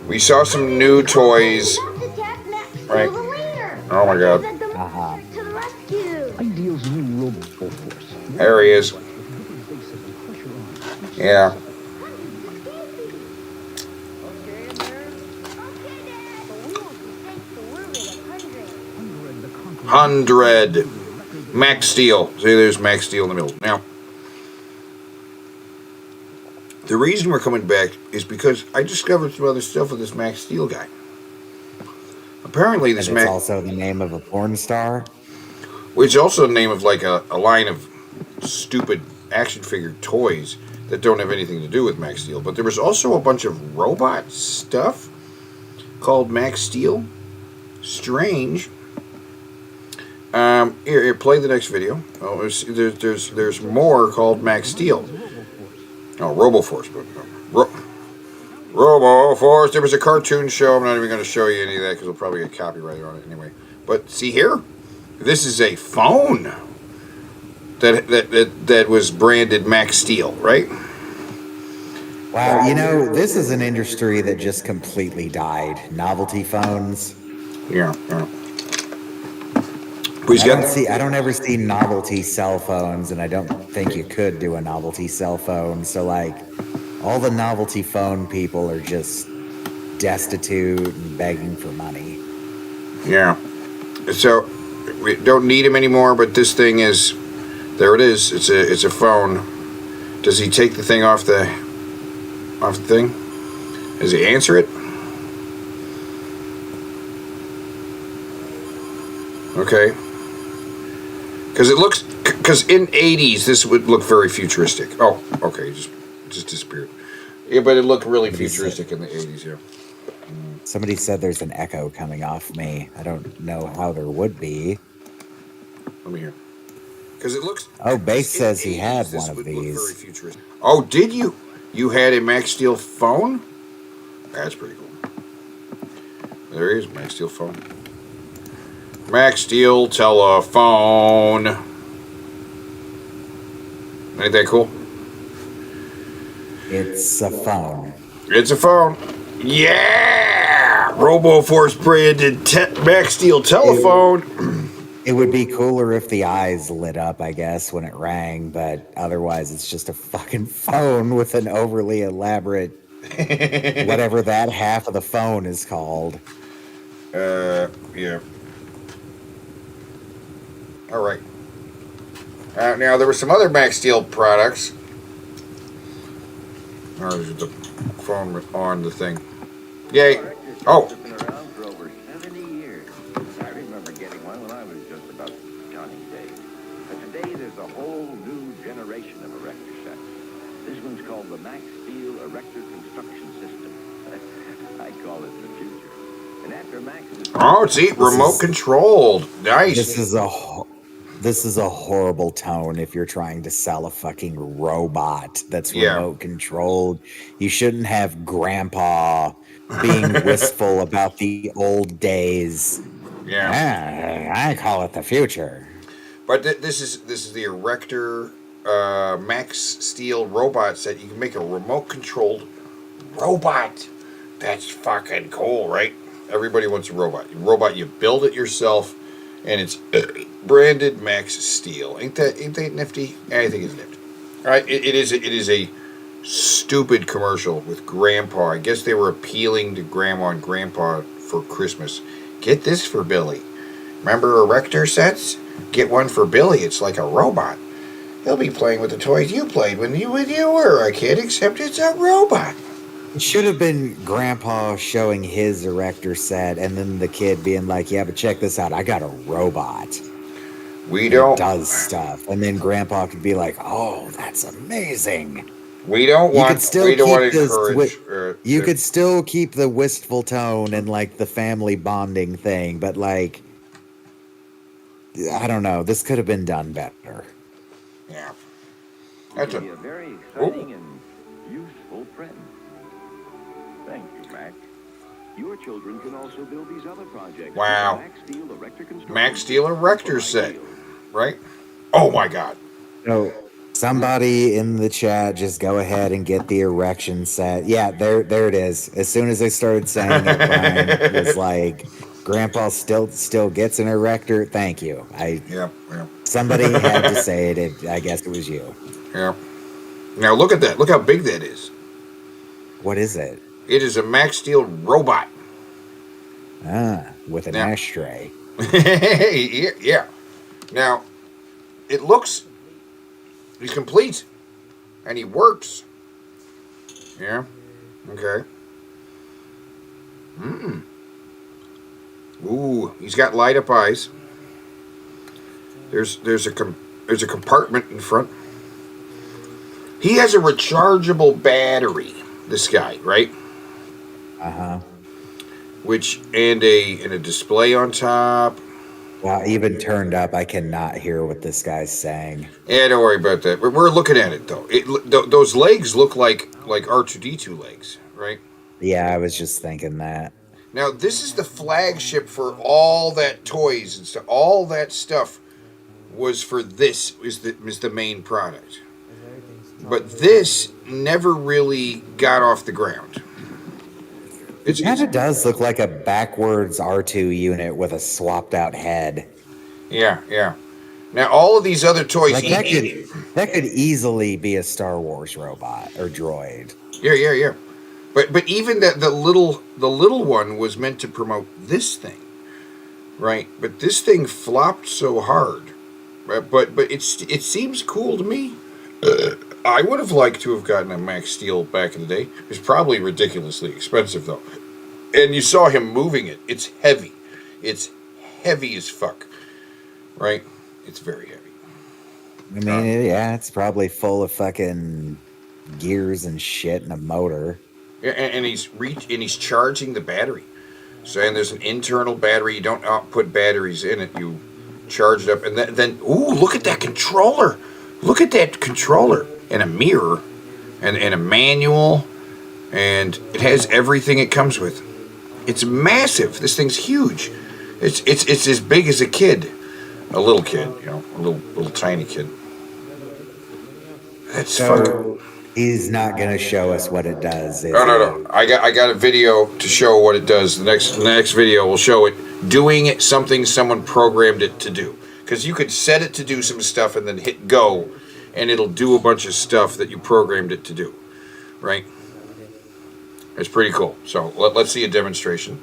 We saw some new toys. Right. Oh my God. There he is. Yeah. 100. Max Steel. See, there's Max Steel in the middle. Now, the reason we're coming back is because I discovered some other stuff with this Max Steel guy. Apparently, this Max... It's also the name of a porn star? Which is also the name of like a line of stupid action figure toys that don't have anything to do with Max Steel. But there was also a bunch of robot stuff called Max Steel. Strange. Here, play the next video. Oh, there's more called Max Steel. Oh, RoboForce. RoboForce. There was a cartoon show. I'm not even going to show you any of that because we'll probably get copyrighted on it anyway. But see here, this is a phone that was branded Max Steel, right? Wow, you know, this is an industry that just completely died. Novelty phones. Yeah. I don't ever see novelty cell phones, and I don't think you could do a novelty cell phone. So, like, all the novelty phone people are just destitute and begging for money. Yeah. So, we don't need him anymore, but this thing is... There it is. It's a phone. Does he take the thing off the thing? Does he answer it? Okay. Because in 80s, this would look very futuristic. Oh, okay, just disappeared. Yeah, but it looked really futuristic in the 80s, yeah. Somebody said there's an echo coming off me. I don't know how there would be. Let me hear. Because it looks... Oh, Base says he had one of these. Oh, did you? You had a Max Steel phone? That's pretty cool. There he is, Max Steel phone. Max Steel telephone. Ain't that cool? It's a phone. It's a phone. Yeah! RoboForce branded Max Steel telephone. It would be cooler if the eyes lit up, I guess, when it rang, but otherwise it's just a fucking phone with an overly elaborate whatever that half of the phone is called. Yeah. All right. Now, there were some other Max Steel products. Oh, there's the phone on the thing. Yay. Oh. I remember getting one when I was just about Johnny's day. But today there's a whole new generation of erector sets. This one's called the Max Steel Erector Construction System. I call it the future. And after Max is... Oh, see, remote controlled. Nice. This is a horrible tone if you're trying to sell a fucking robot that's remote controlled. You shouldn't have Grandpa being wistful about the old days. Yeah, I call it the future. But this is the Erector Max Steel robot set. You can make a remote controlled robot. That's fucking cool, right? Everybody wants a robot. You build it yourself, and it's branded Max Steel. Ain't that nifty? I think it's nifty. All right, it is a stupid commercial with Grandpa. I guess they were appealing to Grandma and Grandpa for Christmas. Get this for Billy. Remember Erector sets? Get one for Billy. It's like a robot. He'll be playing with the toys you played when you were a kid, except it's a robot. It should have been Grandpa showing his Erector set and then the kid being like, yeah, but check this out. I got a robot. It does stuff. And then Grandpa could be like, oh, that's amazing. We don't want to encourage. You could still keep the wistful tone and like the family bonding thing, but like, I don't know. This could have been done better. Yeah. That's a very exciting and useful print. Thank you, Mac. Your children can also build these other projects. Wow. Max Steel Erector set, right? Oh my God. So somebody in the chat, just go ahead and get the erection set. Yeah, there it is. As soon as I started saying it, Brian was like, Grandpa still gets an erector. Thank you. Yeah. Somebody had to say it. I guess it was you. Yeah. Now look at that. Look how big that is. What is it? It is a Max Steel robot. With an ashtray. Yeah. Now, it looks he's complete, and he works. Yeah. Okay. Ooh, he's got light up eyes. There's a compartment in front. He has a rechargeable battery. This guy, right? Which and a display on top. Wow, even turned up, I cannot hear what this guy's saying. Yeah, don't worry about that. We're looking at it though. Those legs look like R2D2 legs, right? Yeah, I was just thinking that. Now this is the flagship for all that toys and stuff. All that stuff was for this is the main product. But this never really got off the ground. It kind of does look like a backwards R2 unit with a swapped out head. Yeah, yeah. Now all of these other toys, like that could easily be a Star Wars robot or droid. Yeah. But even the little one was meant to promote this thing, right? But this thing flopped so hard. But it seems cool to me. I would have liked to have gotten a Max Steel back in the day. It was probably ridiculously expensive, though. And you saw him moving it. It's heavy. It's heavy as fuck. Right? It's very heavy. I mean, yeah, it's probably full of fucking gears and shit and a motor. Yeah, and he's charging the battery. So, and there's an internal battery. You don't put batteries in it. You charge it up. And then ooh, look at that controller. Look at that controller. And a mirror. And a manual. And it has everything it comes with. It's massive. This thing's huge. It's as big as a kid. A little kid, you know. A little tiny kid. That's fucking... He's not going to show us what it does. No. I got a video to show what it does. The next video will show it doing something someone programmed it to do. Because you could set it to do some stuff and then hit go, and it'll do a bunch of stuff that you programmed it to do. Right? It's pretty cool. So let's see a demonstration.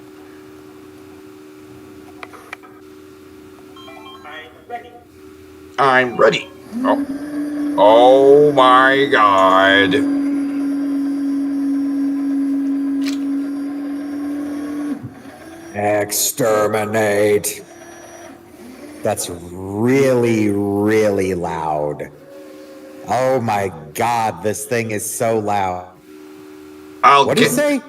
I'm ready. Oh my God. Exterminate. That's really, really loud. Oh my God, this thing is so loud. What did he say?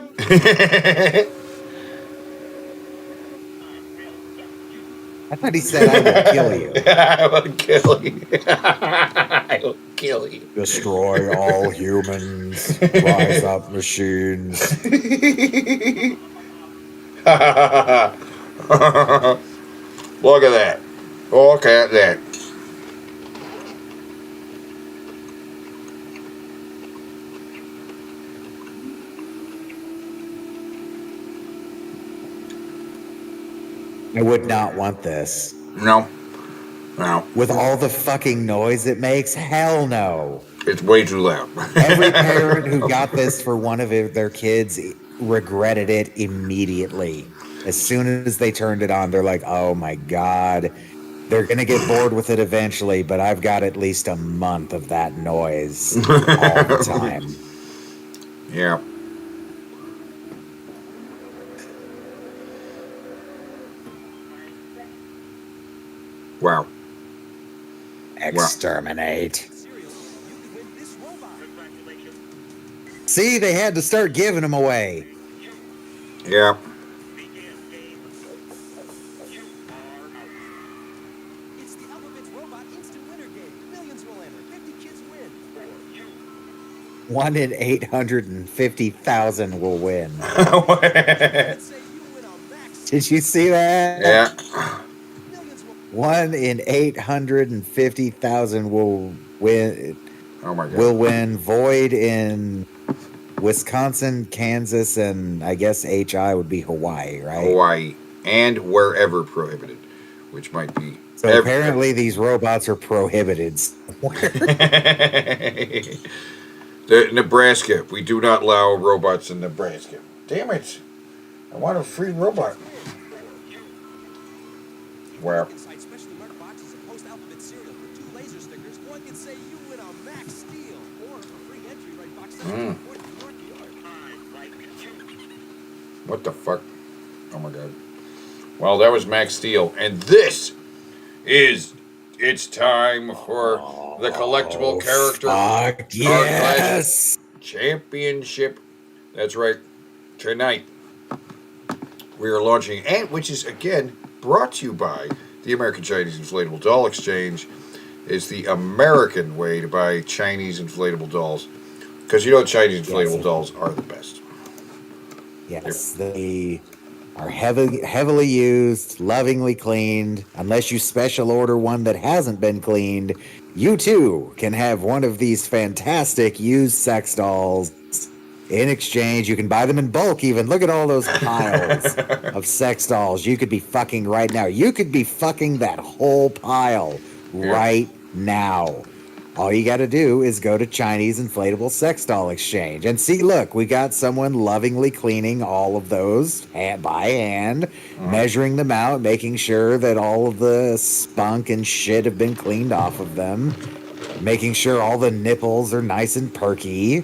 I thought he said, I will kill you. I will kill you. I will kill you. Destroy all humans. Rise up machines. Look at that. Look at that. I would not want this. No. With all the fucking noise it makes, hell no. It's way too loud. Every parent who got this for one of their kids regretted it immediately. As soon as they turned it on, they're like, oh my God. They're going to get bored with it eventually, but I've got at least a month of that noise all the time. Yeah. Wow. Exterminate. See, they had to start giving them away. Yeah. It's the Alphabet's robot instant winner game. Millions will enter. 50 kids win. 1 in 850,000 will win. Did you see that? Yeah. 1 in 850,000 will win. Oh my God. Will win. Void in Wisconsin, Kansas, and I guess HI would be Hawaii, right? Hawaii and wherever prohibited, which might be. So apparently these robots are prohibited somewhere. Nebraska. We do not allow robots in Nebraska. Damn it. I want a free robot. Wow. Inside specially marked boxes of post-alphabet cereal for 2 laser stickers, one can say you win a Max Steel. Or for free entry, write box 740 for North New York. What the fuck? Oh my god. Well, that was Max Steel. And this is... It's time for the collectible character fuck Card yes. Clash Championship. That's right. Tonight, we are launching, and which is, again, brought to you by the American Chinese Inflatable Doll Exchange. It's the American way to buy Chinese inflatable dolls. Because you know Chinese inflatable dolls are the best. Yes, they are heavily used, lovingly cleaned. Unless you special order one that hasn't been cleaned, you too can have one of these fantastic used sex dolls in exchange. You can buy them in bulk even. Look at all those piles of sex dolls you could be fucking right now. You could be fucking that whole pile right now. All you got to do is go to Chinese Inflatable Sex Doll Exchange and see, look, we got someone lovingly cleaning all of those by hand, measuring them out, making sure that all of the spunk and shit have been cleaned off of them, making sure all the nipples are nice and perky.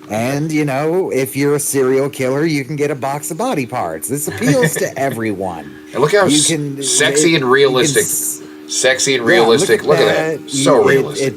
And, you know, if you're a serial killer, you can get a box of body parts. This appeals to everyone. And look how sexy and realistic. Sexy and realistic. Look at that. So realistic.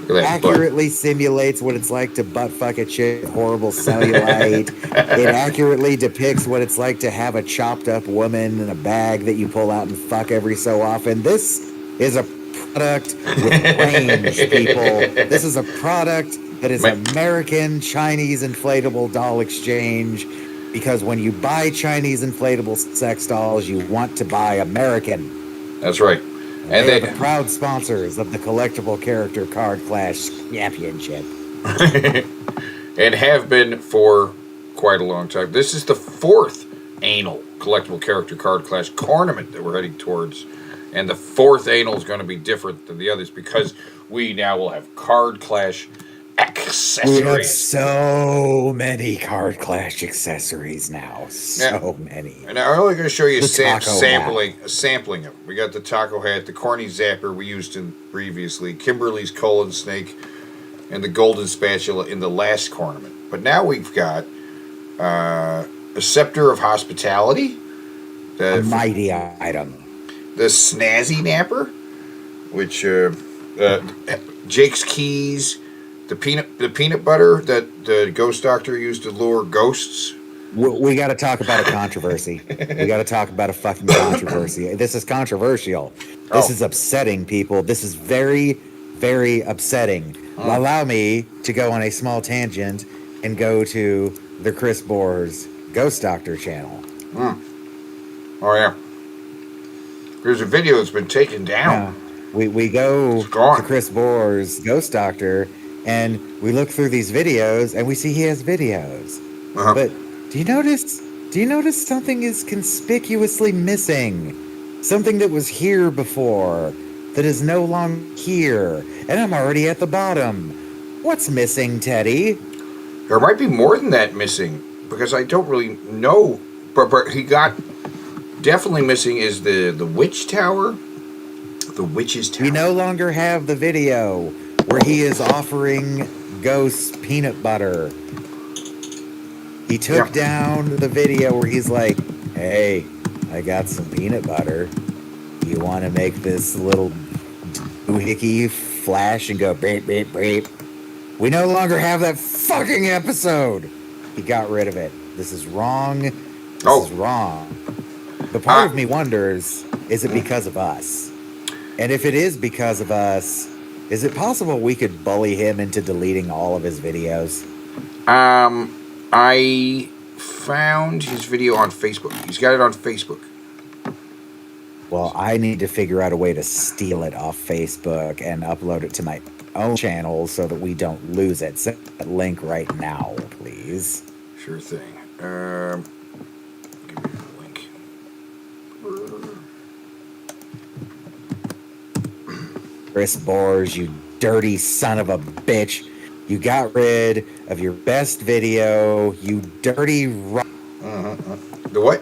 It accurately simulates what it's like to butt fuck a chick with horrible cellulite. It accurately depicts what it's like to have a chopped up woman in a bag that you pull out and fuck every so often. This is a product with range, people. This is a product that is American Chinese Inflatable Doll Exchange. Because when you buy Chinese inflatable sex dolls, you want to buy American. That's right. And they are the proud sponsors of the collectible character Card Clash Championship. And have been for quite a long time. This is the 4th anal collectible character Card Clash tournament that we're heading towards. And the 4th anal is going to be different than the others because we now will have Card Clash accessories. We have so many Card Clash accessories now. So many. And I'm only going to show you a sampling of them. We got the taco hat, the corny zapper we used previously, Kimberly's colon snake, and the golden spatula in the last tournament. But now we've got a scepter of hospitality. A mighty item. The snazzy napper, which Jake's keys. The peanut butter that the ghost doctor used to lure ghosts. We got to talk about a controversy. We got to talk about a fucking controversy. This is controversial. This is upsetting, people. This is very, very upsetting. Allow me to go on a small tangent and go to the Chris Bohr's Ghost Doctor channel. Oh, yeah. There's a video that's been taken down. We go to Chris Bohr's Ghost Doctor, and we look through these videos, and we see he has videos. But do you notice something is conspicuously missing? Something that was here before, that is no longer here. And I'm already at the bottom. What's missing, Teddy? There might be more than that missing, because I don't really know. But he got... Definitely missing is the witch tower. The witch's tower. We no longer have the video where he is offering ghosts peanut butter. He took down the video where he's like, hey, I got some peanut butter. You want to make this little doohickey flash and go beep, beep, beep? We no longer have that fucking episode. He got rid of it. This is wrong. This is wrong. But part of me wonders, is it because of us? And if it is because of us, is it possible we could bully him into deleting all of his videos? I found his video on Facebook. He's got it on Facebook. Well, I need to figure out a way to steal it off Facebook and upload it to my own channel so that we don't lose it. Send that link right now, please. Sure thing. Give me the link. Chris Bohr's, you dirty son of a bitch. You got rid of your best video, you dirty The what?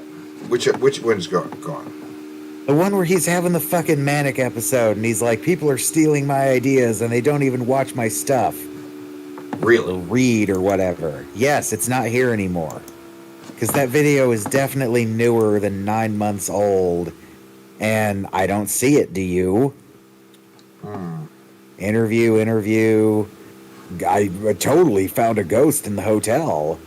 Which one's gone? The one where he's having the fucking manic episode and he's like, people are stealing my ideas and they don't even watch my stuff. Really? Or read or whatever. Yes, it's not here anymore. Because that video is definitely newer than 9 months old. And I don't see it, do you? Interview. I totally found a ghost in the hotel.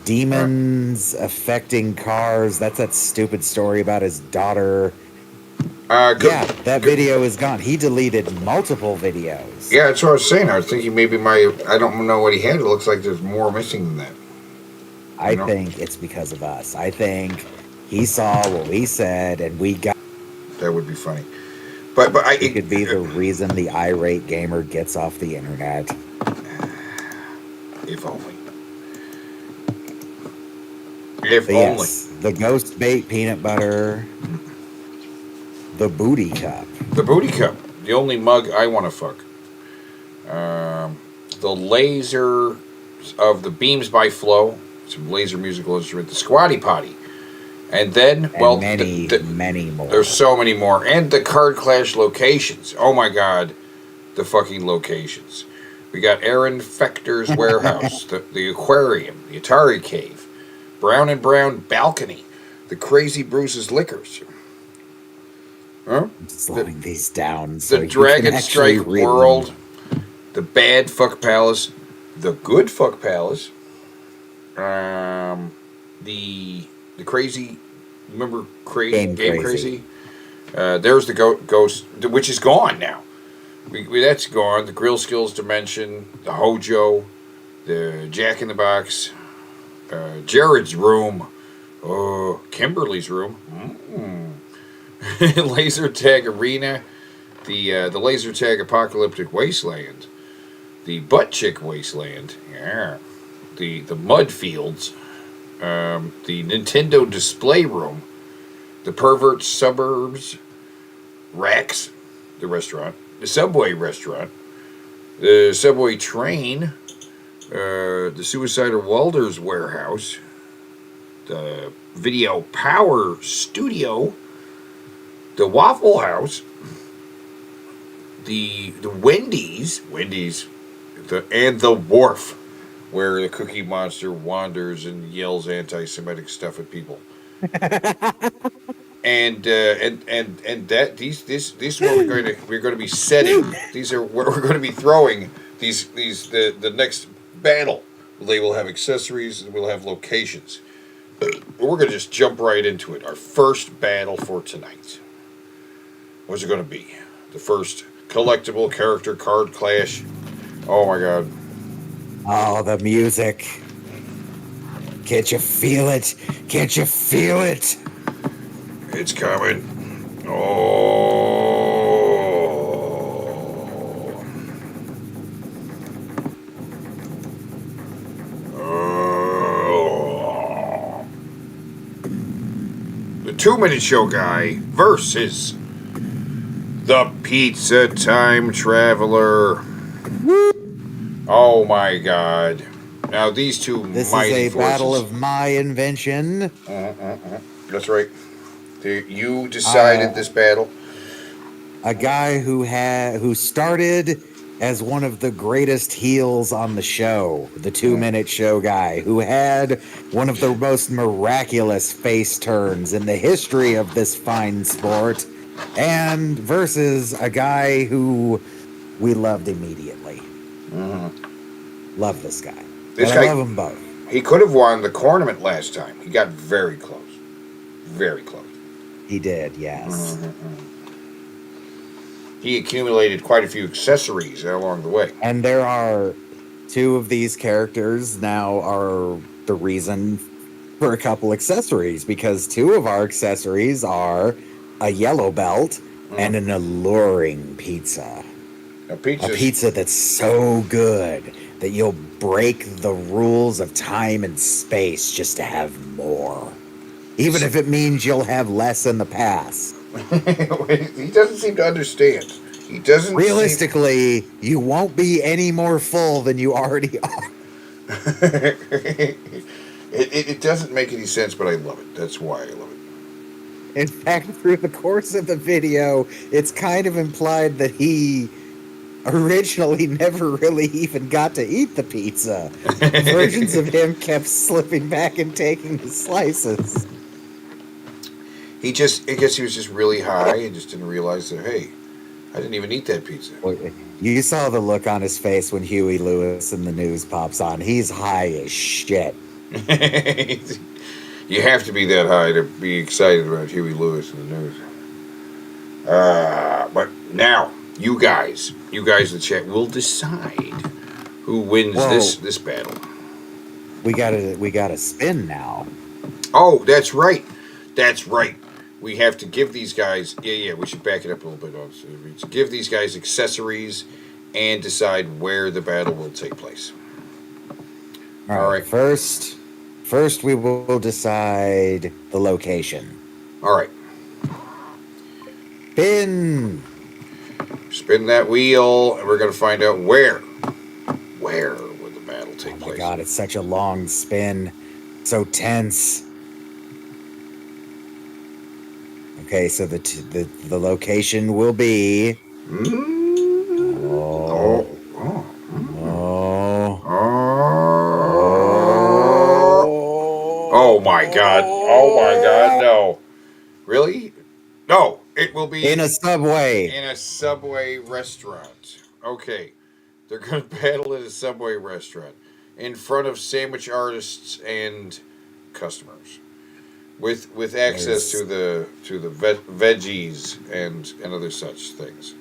Demons affecting cars. That's that stupid story about his daughter. Yeah, that video is gone. He deleted multiple videos. Yeah, that's what I was saying. I was thinking maybe I don't know what he had. It looks like there's more missing than that. I think it's because of us. I think he saw what we said and we got... That would be funny. But it could be the reason the irate gamer gets off the internet. If only. If only. Yes, the ghost bait peanut butter. The booty cup. The booty cup. The only mug I want to fuck. The laser of the beams by Flow. Some laser musical instrument. The squatty potty. And then, many more. There's so many more. And the Card Clash locations. Oh my god. The fucking locations. We got Aaron Fechter's warehouse. the aquarium. The Atari cave. Brown and Brown balcony. The Crazy Bruce's liquors. Huh? I'm slowing these down. So the Dragon Strike World. The Bad Fuck Palace. The Good Fuck Palace. The Crazy, remember Game Crazy? There's the Ghost, which is gone now. That's gone. The Grill Skills Dimension, the Hojo, the Jack in the Box, Jared's room, Kimberly's room, Laser Tag Arena, the Laser Tag Apocalyptic Wasteland, the Butt Chick Wasteland, yeah, the Mud Fields. The Nintendo Display Room, the Pervert Suburbs, Rex, the restaurant, the Subway restaurant, the Subway train, the Suicider Walder's warehouse, the Video Power Studio, the Waffle House, the Wendy's, and the Wharf, where the Cookie Monster wanders and yells anti-Semitic stuff at people. and that these are where we're going to be setting. These are where we're going to be throwing the next battle. They will have accessories and we'll have locations. We're going to just jump right into it. Our first battle for tonight. What's it going to be? The first collectible character card clash. Oh my god. Oh, the music. Can't you feel it? Can't you feel it? It's coming. Oh. The 2-Minute Show guy versus the Pizza Time Traveler. Oh my god. Now these two This mighty is a forces. battle of my invention. That's right. You decided this battle. A guy who started as one of the greatest heels on the show, the 2-Minute Show guy, who had one of the most miraculous face turns in the history of this fine sport, and versus a guy who we loved immediately. Love this guy. I love them both. He could have won the tournament last time. He got very close. Very close. He did, yes. He accumulated quite a few accessories along the way. And there are two of these characters now are the reason for a couple accessories, because two of our accessories are a yellow belt and an alluring pizza. A pizza that's so good that you'll break the rules of time and space just to have more. Even if it means you'll have less in the past. He doesn't seem to understand. He doesn't. Realistically, you won't be any more full than you already are. It doesn't make any sense, but I love it. That's why I love it. In fact, through the course of the video, it's kind of implied that he originally never really even got to eat the pizza. Versions of him kept slipping back and taking the slices. I guess he was just really high and just didn't realize that, hey, I didn't even eat that pizza. Well, you saw the look on his face when Huey Lewis in the news pops on. He's high as shit. You have to be that high to be excited about Huey Lewis in the news. But now, you guys in the chat will decide who wins this battle. We gotta spin now. Oh, that's right. We have to give these guys. Yeah. We should back it up a little bit. Also, we should give these guys accessories and decide where the battle will take place. All right. First, we will decide the location. All right. Spin that wheel, and we're going to find out where will the battle take place. Oh my God, it's such a long spin, so tense. Okay, so the location will be. Oh my God! Oh my God! No, really? No, it will be in a Subway. In a Subway restaurant. Okay, they're gonna battle in a Subway restaurant in front of sandwich artists and customers. With access to the veggies and other such things.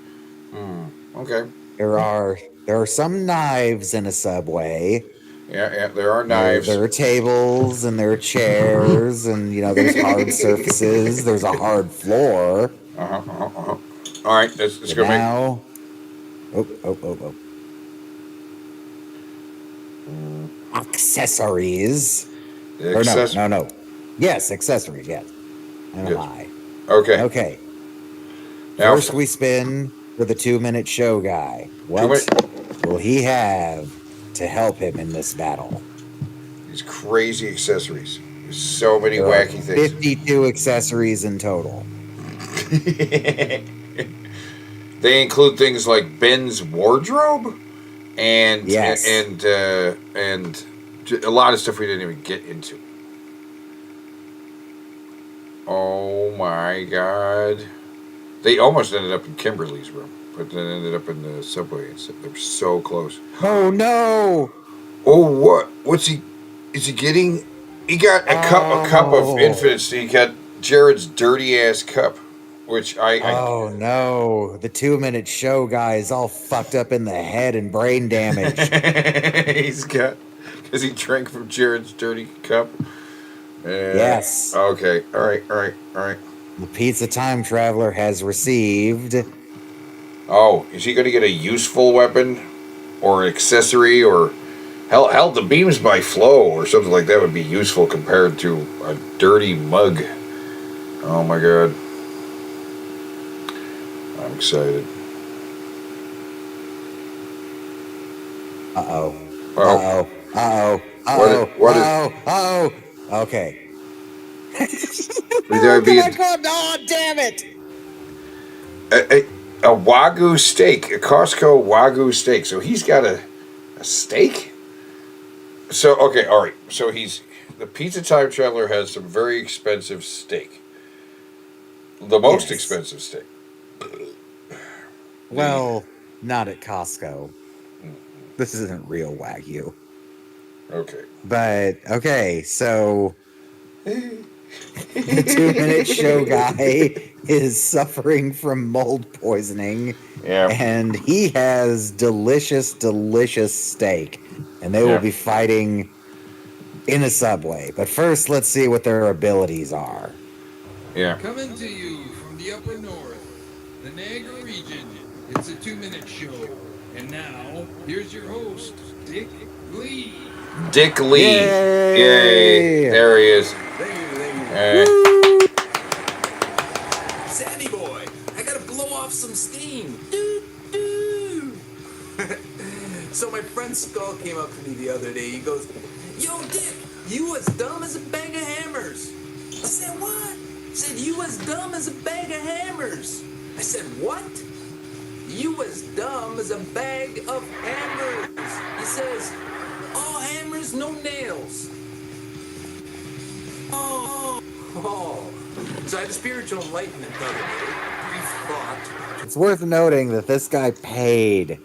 Okay. There are some knives in a Subway. Yeah, there are knives. There are tables and there are chairs and there's hard surfaces. There's a hard floor. All right, let's go now. Accessories. No. Yes, accessories, yes. And a lie. Okay. Now, first we spin for the 2-minute show guy. What will he have to help him in this battle? These crazy accessories. There's so many wacky things. 52 accessories in total. They include things like Ben's wardrobe and a lot of stuff we didn't even get into. Oh my God. They almost ended up in Kimberly's room, but then ended up in the Subway. They were so close. Oh no! Oh, what? What's he? Is he getting? He got a cup of infinite. He got Jared's dirty ass cup, which Oh no! The 2-minute show guy is all fucked up in the head and brain damage. He's got because he drank from Jared's dirty cup. Yes. Okay. All right. The pizza time traveler has received. Oh, is he going to get a useful weapon, or an accessory, or hell, the beams by flow or something like that would be useful compared to a dirty mug. Oh my God, I'm excited. Okay. Oh, damn it! A Wagyu steak, a Costco Wagyu steak. So he's got a steak? So, okay, all right. So the pizza time traveler has some very expensive steak. The most expensive steak. Well, not at Costco. This isn't real Wagyu. Okay. But, okay, so the 2-minute show guy is suffering from mold poisoning. Yeah. And he has delicious, delicious steak. And they will be fighting in a Subway. But first, let's see what their abilities are. Yeah. Coming to you from the upper north, the Niagara region. It's a 2-minute show. And now, here's your host, Dick Lee. Dick Lee. Yay. There he is. Sandy boy, I gotta blow off some steam. So my friend Skull came up to me the other day. He goes, "Yo, Dick, you as dumb as a bag of hammers." I said, "What?" He said, you as dumb as a bag of hammers. I said, what? You as dumb as a bag of hammers. He says, all hammers, no nails. Oh. So I had a spiritual enlightenment the other day. Brief thought. It's worth noting that this guy paid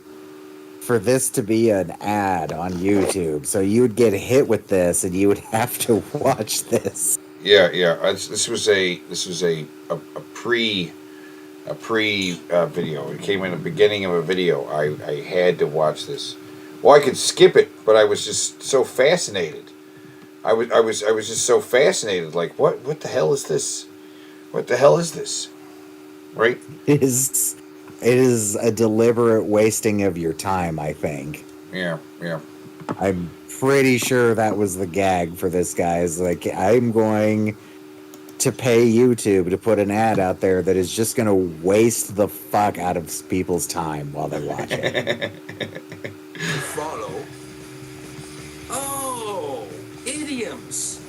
for this to be an ad on YouTube, so you would get hit with this and you would have to watch this. Yeah. This was a pre video. It came in the beginning of a video. I had to watch this. Well, I could skip it, but I was just so fascinated. I was just so fascinated. Like, what the hell is this? What the hell is this? Right? It is a deliberate wasting of your time, I think. Yeah. I'm pretty sure that was the gag for this guy. Is like, I'm going to pay YouTube to put an ad out there that is just going to waste the fuck out of people's time while they watch it. Follow. Oh, idioms.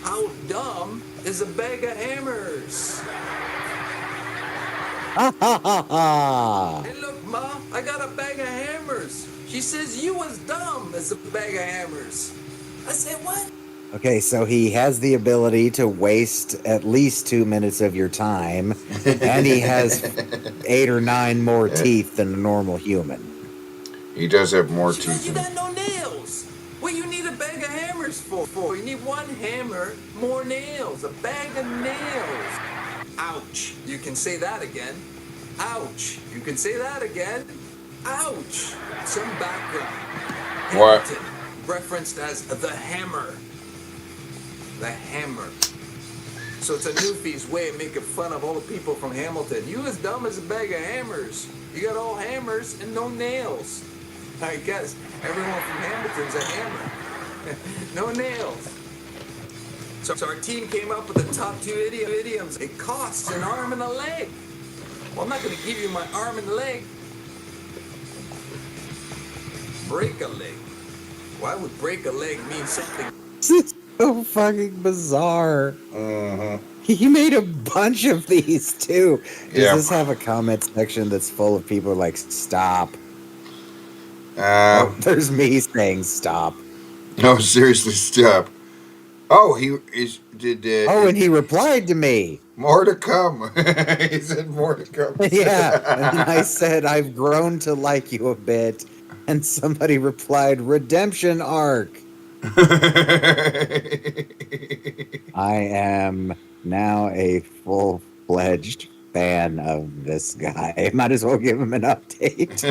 How dumb is a bag of hammers? Hey, look, Ma, I got a bag of hammers. She says you as dumb as a bag of hammers. I said, what? Okay, so he has the ability to waste at least 2 minutes of your time, and he has 8 or 9 more teeth than a normal human. He does have more She teeth. goes, you got no nails. What you need a bag of hammers for? You need one hammer, more nails. A bag of nails. Ouch. You can say that again. Ouch. You can say that again. Ouch. Some background. What? Hamilton, referenced as the hammer. The hammer. So it's a newfie's way of making fun of all the people from Hamilton. You as dumb as a bag of hammers. You got all hammers and no nails. I guess everyone from Hamilton's a hammer. No nails. So our team came up with the top 2 idioms. It costs an arm and a leg. Well, I'm not going to give you my arm and leg. Break a leg. Why would break a leg mean something? This is so fucking bizarre. Uh-huh. He made a bunch of these too. Does Yeah. this have a comment section that's full of people like, stop? There's me saying stop. No, seriously, stop. Oh, he did. And he replied to me. More to come. He said more to come. Yeah, and then I said, I've grown to like you a bit. And somebody replied, redemption arc. I am now a full-fledged fan of this guy. Might as well give him an update.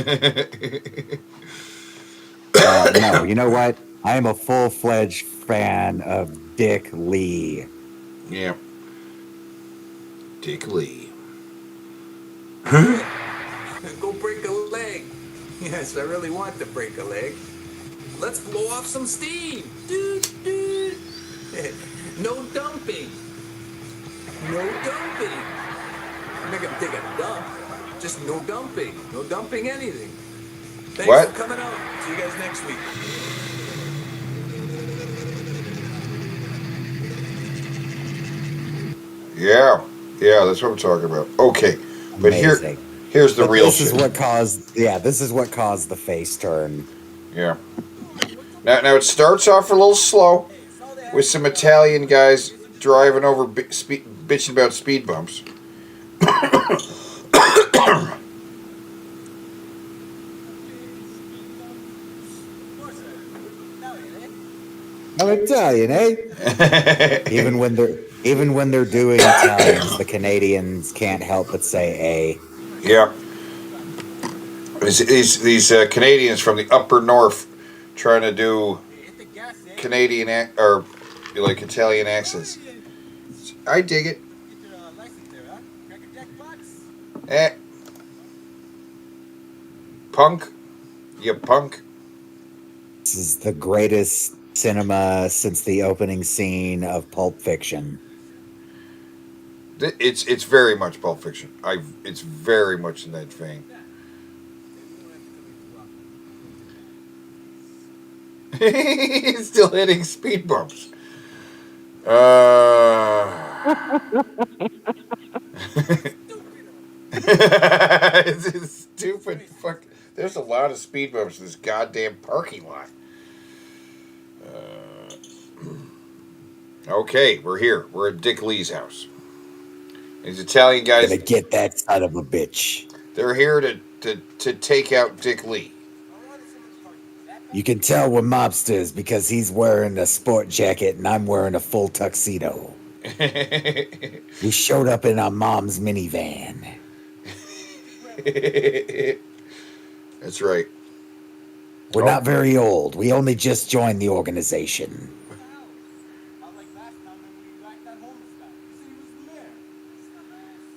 No, you know what? I am a full-fledged fan of Dick Lee. Yeah. Dick Lee. Go break a leg. Yes, I really want to break a leg. Let's blow off some steam. Doot, doot. No dumping. No dumping. I'm not gonna take a dump. Just no dumping. No dumping anything. Thanks What? for coming out. See you guys next week. Yeah, that's what I'm talking about. Okay, but Amazing. here's the real this shit. Is what caused, this is what caused the face turn. Yeah. Now it starts off a little slow with some Italian guys driving over, bitching about speed bumps. I'm Italian, eh? even when they're doing Italians, the Canadians can't help but say a. Yeah. These Canadians from the upper north trying to do Canadian or like Italian accents. I dig it. Punk. You punk. This is the greatest cinema since the opening scene of Pulp Fiction. It's very much Pulp Fiction. It's very much in that vein. He's still hitting speed bumps. It's stupid fuck. There's a lot of speed bumps in this goddamn parking lot. Okay, we're here. We're at Dick Lee's house. These Italian guys. Gonna get that son of a bitch. They're here to take out Dick Lee. You can tell we're mobsters because he's wearing a sport jacket and I'm wearing a full tuxedo. We showed up in our mom's minivan. That's right. We're not very old. We only just joined the organization.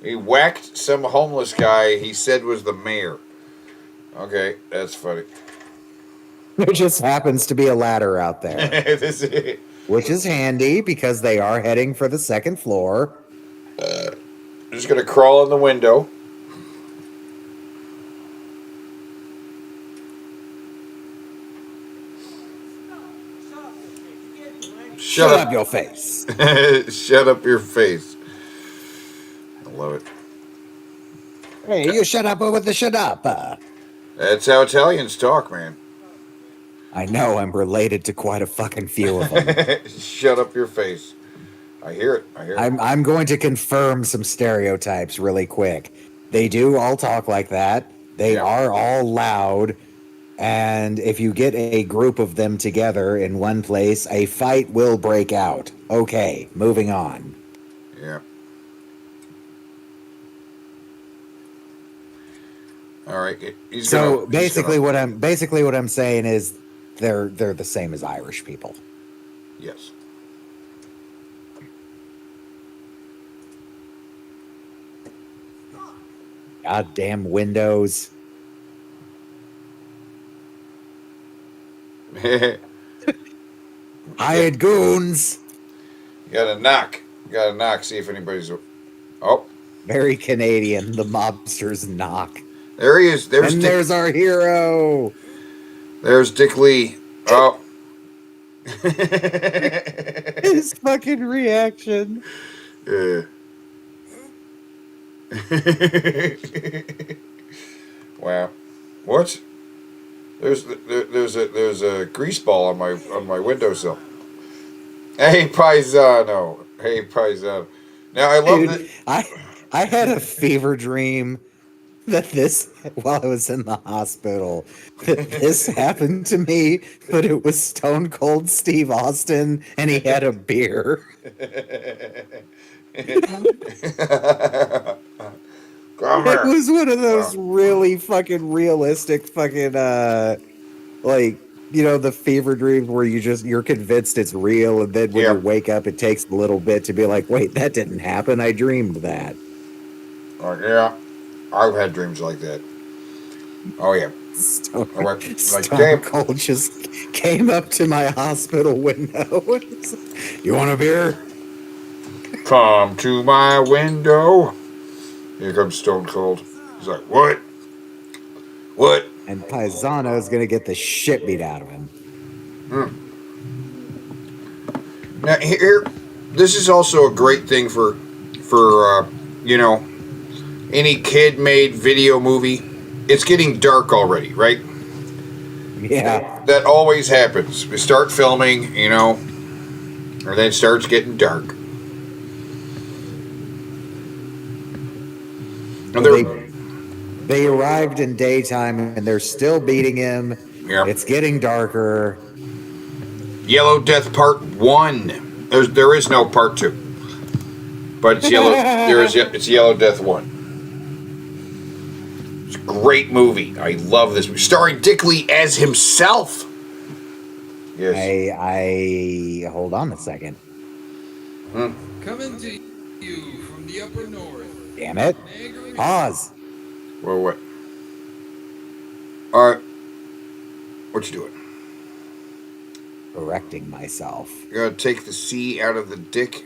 He whacked some homeless guy he said was the mayor. Okay, that's funny. There just happens to be a ladder out there. Which is handy because they are heading for the second floor. I'm just going to crawl in the window. Shut up your face. Shut up your face. I love it. Hey, you shut up with the shut up. That's how Italians talk, man. I know, I'm related to quite a fucking few of them. Shut up your face. I hear it. I'm going to confirm some stereotypes really quick. They do all talk like that. They are all loud. And if you get a group of them together in one place, a fight will break out. Okay, moving on. Yeah. All right. Basically what I'm saying is they're the same as Irish people. Yes. Goddamn windows. Hired goons. You gotta knock. See if anybody's. Oh. Very Canadian. The mobsters knock. There he is. There's our hero. There's Dick Lee. Oh. His fucking reaction. Yeah. Wow. What? There's a grease ball on my windowsill. Hey paisano. Now I love that. I had a fever dream that while I was in the hospital, that this happened to me, but it was Stone Cold Steve Austin and he had a beer. It was one of those really fucking realistic fucking the fever dreams where you're convinced it's real, and then when you wake up it takes a little bit to be like, wait, that didn't happen, I dreamed that. Yeah, I've had dreams like that. Oh yeah. Stone Cold just came up to my hospital window. You want a beer? Come to my window. Here comes Stone Cold. He's like, what? What? And Paisano's gonna get the shit beat out of him. Now here, this is also a great thing for any kid-made video movie. It's getting dark already, right? Yeah. That always happens. We start filming, or then it starts getting dark. They arrived in daytime and they're still beating him. Yeah. It's getting darker. Yellow Death Part 1. There is no Part 2. But it's Yellow it's Yellow Death 1. It's a great movie. I love this movie. Starring Dick Lee as himself. Yes. I hold on a second. Coming to you from the upper north. Damn it. Pause. Well, what? All right. What you doing? Correcting myself. You gotta take the C out of the dick?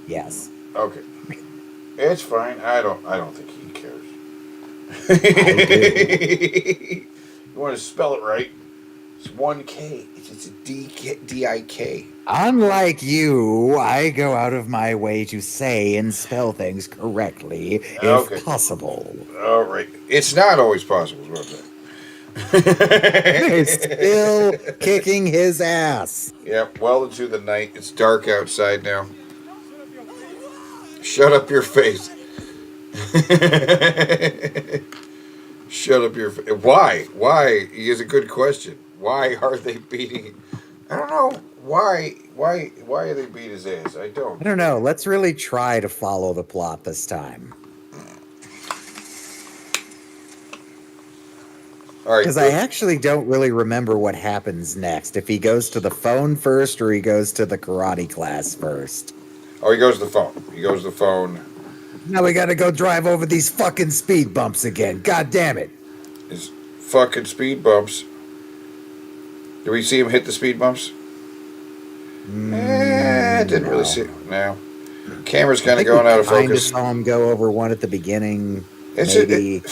Yes. Okay. It's fine. I don't think he cares. You want to spell it right? It's 1K. It's a D-I-K. Unlike you, I go out of my way to say and spell things correctly if possible. All right. It's not always possible, is what I'm saying. He's still kicking his ass. Yep, well into the night. It's dark outside now. Shut up your face. Shut up your face. Why? Why? Is a good question. Why are they beating? I don't know. Why are they beating his ass? I don't know. Let's really try to follow the plot this time. All right. Because I actually don't really remember what happens next. If he goes to the phone first or he goes to the karate class first. Oh, he goes to the phone. He goes to the phone. Now we gotta go drive over these fucking speed bumps again. God damn it. His fucking speed bumps. Do we see him hit the speed bumps? Didn't really see it. No. Camera's kind of going out of focus. I saw him go over one at the beginning. It's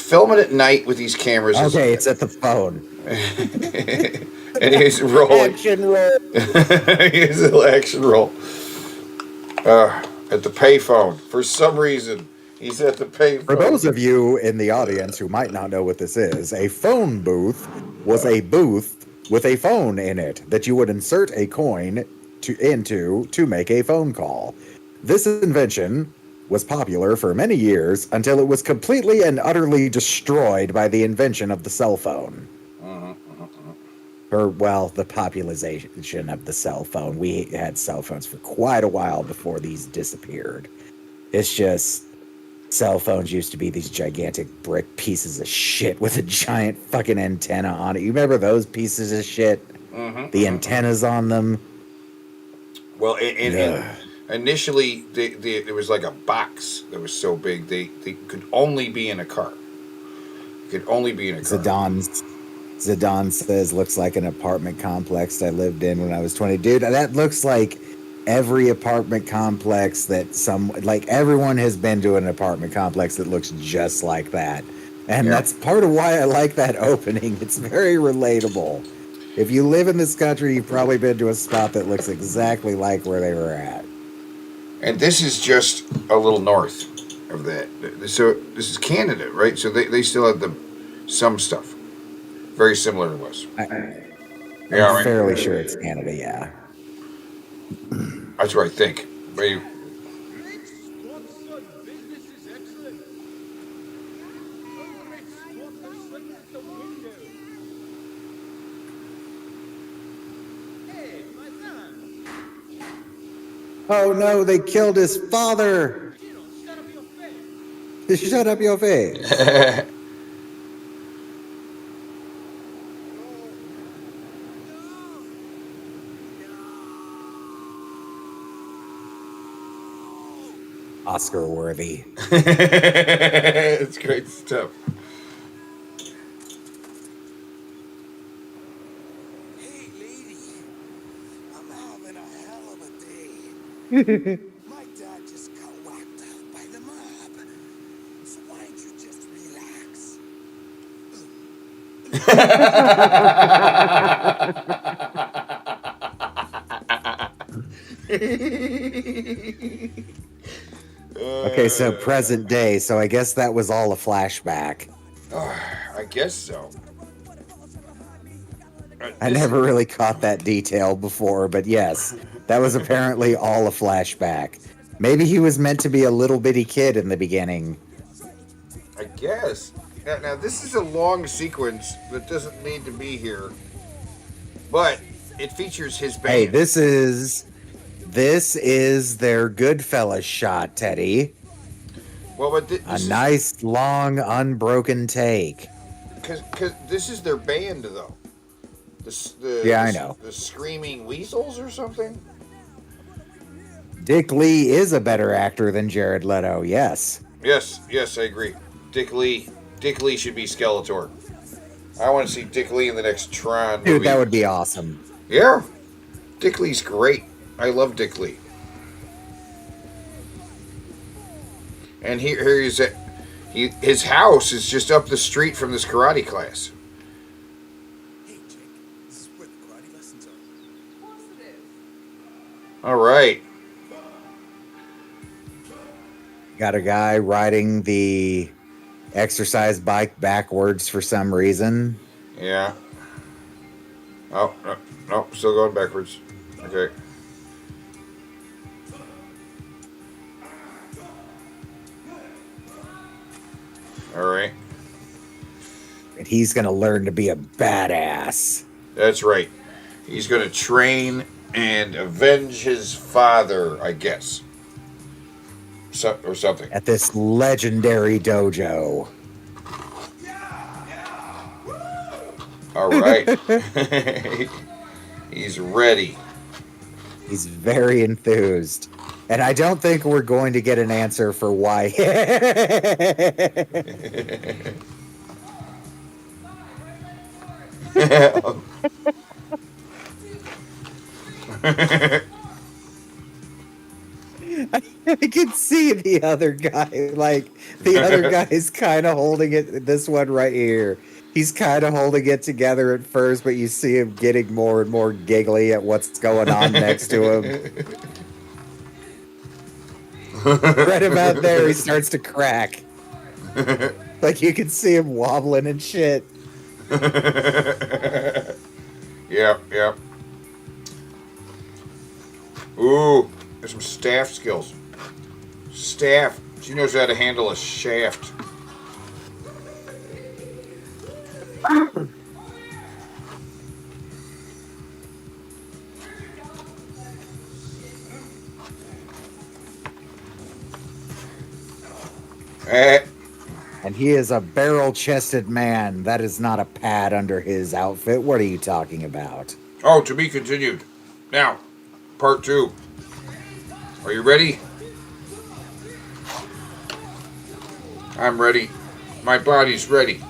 filming at night with these cameras. Okay, it's at the phone. And he's rolling. Action roll. He's an action roll. At the payphone. For some reason, he's at the payphone. For those of you in the audience who might not know what this is, a phone booth was a booth with a phone in it that you would insert a coin into to make a phone call. This invention was popular for many years until it was completely and utterly destroyed by the invention of the cell phone. Or, well, the popularization of the cell phone. We had cell phones for quite a while before these disappeared. It's just, cell phones used to be these gigantic brick pieces of shit with a giant fucking antenna on it. You remember those pieces of shit? The antennas on them? Well, initially, there was like a box that was so big, they could only be in a car. Could only be in a car. Zidane says, looks like an apartment complex I lived in when I was 20. Dude, that looks like every apartment complex that everyone has been to an apartment complex that looks just like that. And that's part of why I like that opening. It's very relatable. If you live in this country, you've probably been to a spot that looks exactly like where they were at. And this is just a little north of that. So this is Canada, right? So they still have some stuff. Very similar to us. I'm fairly sure it's Canada, yeah. That's what I think. Maybe. Oh no, they killed his father! Shut up your face. Oscar worthy. It's great stuff. Hey, lady, I'm having a hell of a day. My dad just got whacked out by the mob. So why don't you just relax? Okay, so present day, so I guess that was all a flashback. I guess so. I never really caught that detail before, but yes, that was apparently all a flashback. Maybe he was meant to be a little bitty kid in the beginning. I guess. Now this is a long sequence that doesn't need to be here, but it features his band. Hey, this is their Goodfellas shot, Teddy. Well, but a nice, long, unbroken take. Because this is their band, though. I know. The Screaming Weasels or something? Dick Lee is a better actor than Jared Leto, yes. Yes, I agree. Dick Lee should be Skeletor. I want to see Dick Lee in the next Tron movie. Dude, that would be awesome. Yeah. Dick Lee's great. I love Dick Lee. And here he's at. His house is just up the street from this karate class. Hey, Jake, this is where All right. Got a guy riding the exercise bike backwards for some reason. Yeah. Oh, no, no, still going backwards. Okay. All right. And he's going to learn to be a badass. That's right. He's going to train and avenge his father, I guess. Or something. At this legendary dojo. All right. He's ready. He's very enthused. And I don't think we're going to get an answer for why. I can see the other guy, like, the other guy's kind of holding it, this one right here. He's kind of holding it together at first, but you see him getting more and more giggly at what's going on next to him. Right about there, he starts to crack. Like, you can see him wobbling and shit. Yep. Ooh, there's some staff skills. Staff. She knows how to handle a shaft. And he is a barrel-chested man. That is not a pad under his outfit. What are you talking about? Oh, to be continued. Now, part 2. Are you ready? I'm ready. My body's ready.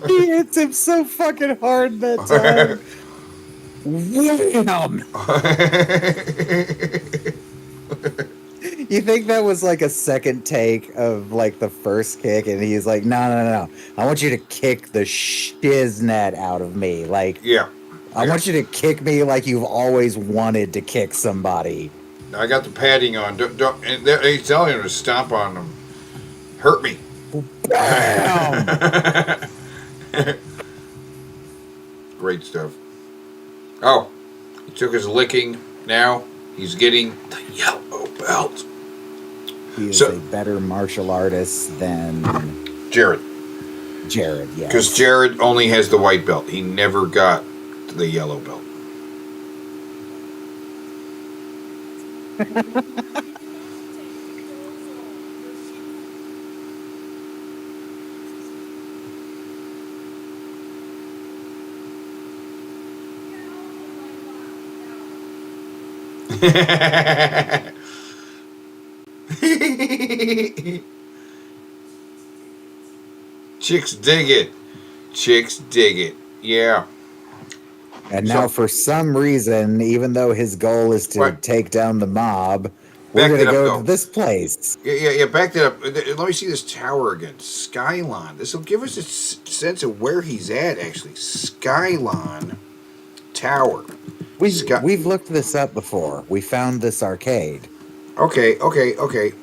He hits him so fucking hard that time. Wham! You think that was like a second take of like the first kick, and he's like, no. I want you to kick the shiznit out of me. Like, yeah. I want you to kick me like you've always wanted to kick somebody. I got the padding on. Don't, and he's telling him to stomp on him. Hurt me. Bam! Great stuff. Oh, he took his licking. Now he's getting the yellow belt. He is a better martial artist than Jared. Jared, yes. Because Jared only has the white belt. He never got the yellow belt. Chicks dig it. Chicks dig it. Yeah. And now, for some reason, even though his goal is to take down the mob, we're going to go to this place. Yeah, back that up. Let me see this tower again. Skylon. This will give us a sense of where he's at, actually. Skylon Tower. We've looked this up before. We found this arcade. Okay.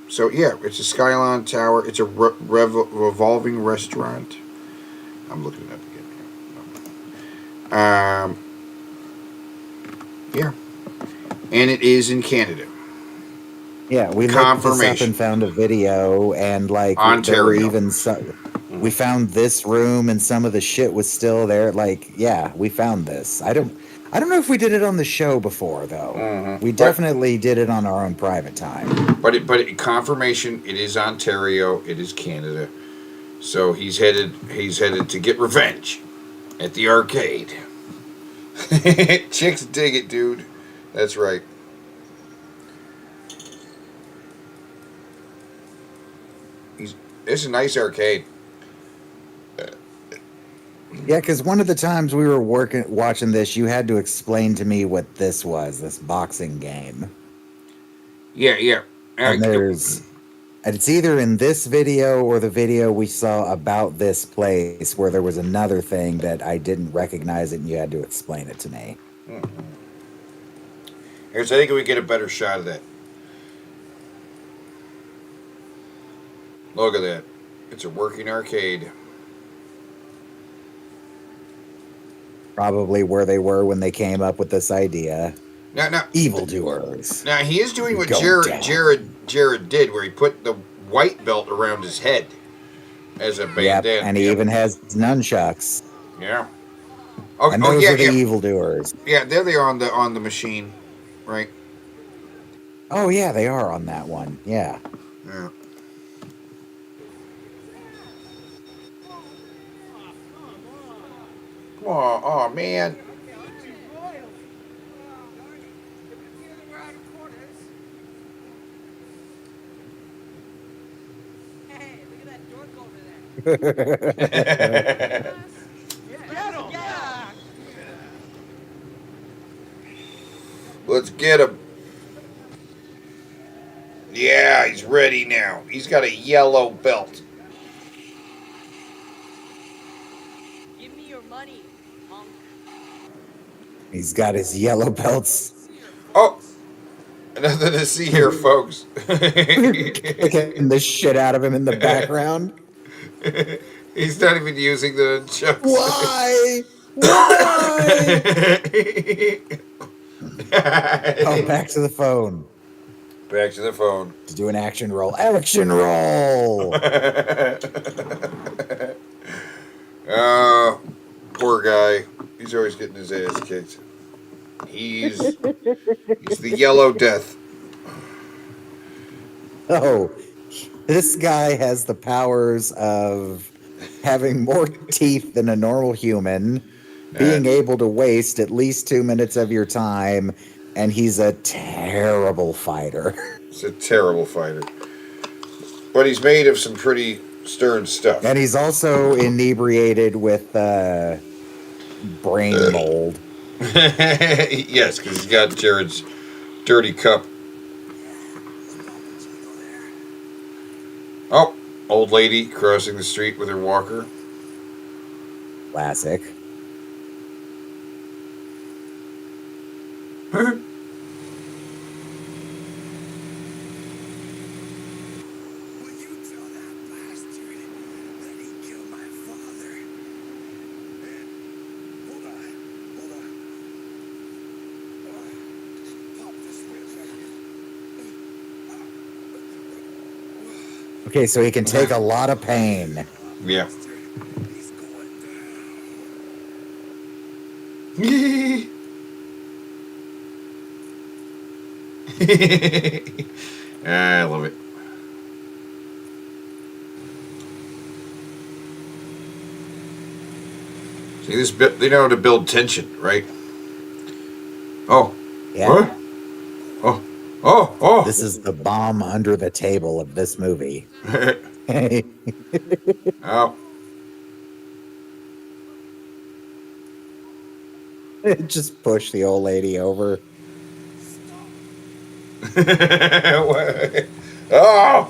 So, yeah, it's a Skylon Tower. It's a revolving restaurant. I'm looking it up again. Yeah. And it is in Canada. Yeah, we looked this up and found a video, and like Ontario. there were even some, we found this room, and some of the shit was still there. Like, yeah, we found this. I I don't know if we did it on the show before, though. We definitely did it on our own private time. But confirmation, it is Ontario, it is Canada. So he's headed to get revenge at the arcade. Chicks dig it, dude. That's right. It's a nice arcade. Yeah, because one of the times we were watching this, you had to explain to me what this was, this boxing game. Yeah. And it's either in this video or the video we saw about this place where there was another thing that I didn't recognize it and you had to explain it to me. Here's, I think we get a better shot of that. Look at that. It's a working arcade. Probably where they were when they came up with this idea. Now, evildoers. Now he is doing what Jared did, where he put the white belt around his head as a bandana. Yep, and he even has nunchucks. Yeah. Okay. And those are the evildoers. Yeah, there they are on the machine, right? Oh yeah, they are on that one. Yeah. Yeah. Oh man. Let's get him. Yeah, he's ready now. He's got a yellow belt. Give me your money, punk. He's got his yellow belts. Oh, nothing to see here, folks. Kicking the shit out of him in the background. He's not even using the chucks. Why? Oh, back to the phone. Back to the phone. To do an action roll. Action roll! Poor guy. He's always getting his ass kicked. He's the Yellow Death. Oh, this guy has the powers of having more teeth than a normal human, being able to waste at least 2 minutes of your time, and he's a terrible fighter. He's a terrible fighter. But he's made of some pretty stern stuff. And he's also inebriated with brain mold. Yes, because he's got Jared's dirty cup. Oh, old lady crossing the street with her walker. Classic. Okay, so he can take a lot of pain. Yeah. I love it. See, this bit, they know how to build tension, right? Oh. Yeah. What? Oh. This is the bomb under the table of this movie. Oh. Just push the old lady over. Oh!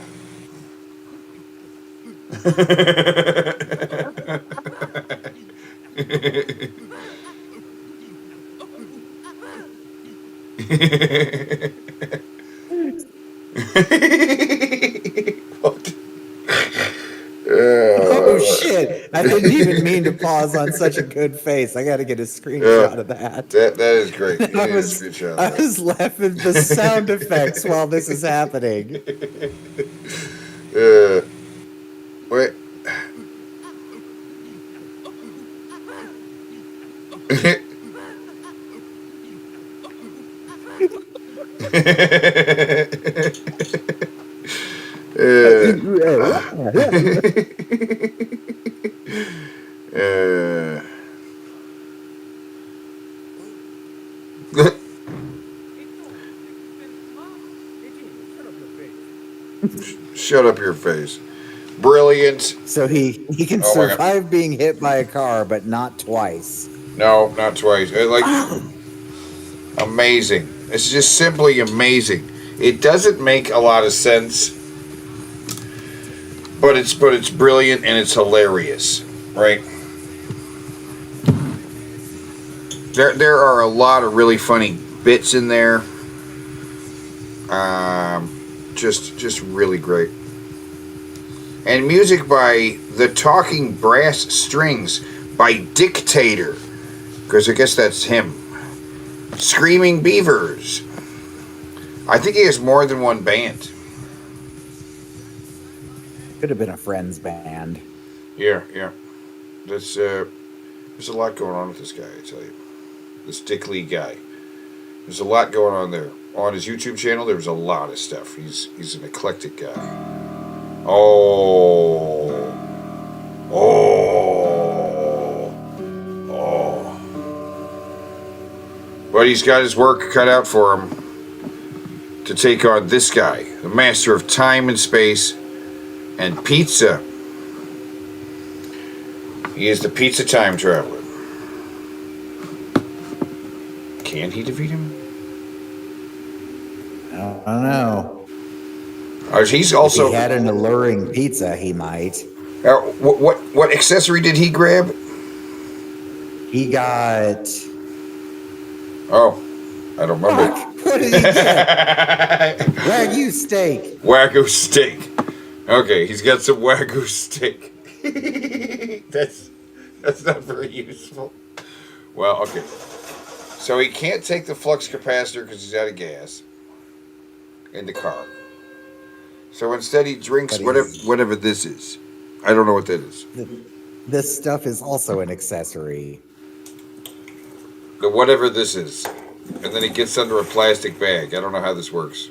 Oh shit! I didn't even mean to pause on such a good face. I got to get a screenshot of that. That is great. I was laughing the sound effects while this is happening. Wait. Shut up your face. Brilliant. So he can Oh my God. survive being hit by a car, but not twice. No, not twice. Amazing. It's just simply amazing. It doesn't make a lot of sense, but it's brilliant and it's hilarious, right? There are a lot of really funny bits in there. Just really great. And music by the Talking Brass Strings by Dictator, because I guess that's him. Screaming Beavers. I think he has more than one band. Could have been a friend's band. Yeah. There's a lot going on with this guy, I tell you. This Dick Lee guy. There's a lot going on there. On his YouTube channel, there's a lot of stuff. He's an eclectic guy. Oh. But he's got his work cut out for him to take on this guy, the master of time and space and pizza. He is the pizza time traveler. Can he defeat him? I don't know. He's also. If he had an alluring pizza, he might. What accessory did he grab? He got. Oh, I don't remember. What did he get? Wagyu steak. Wagyu steak. Okay, he's got some Wagyu steak. That's not very useful. Well, okay. So he can't take the flux capacitor because he's out of gas in the car. So instead he drinks whatever this is. I don't know what that is. This stuff is also an accessory. Whatever this is. And then he gets under a plastic bag. I don't know how this works.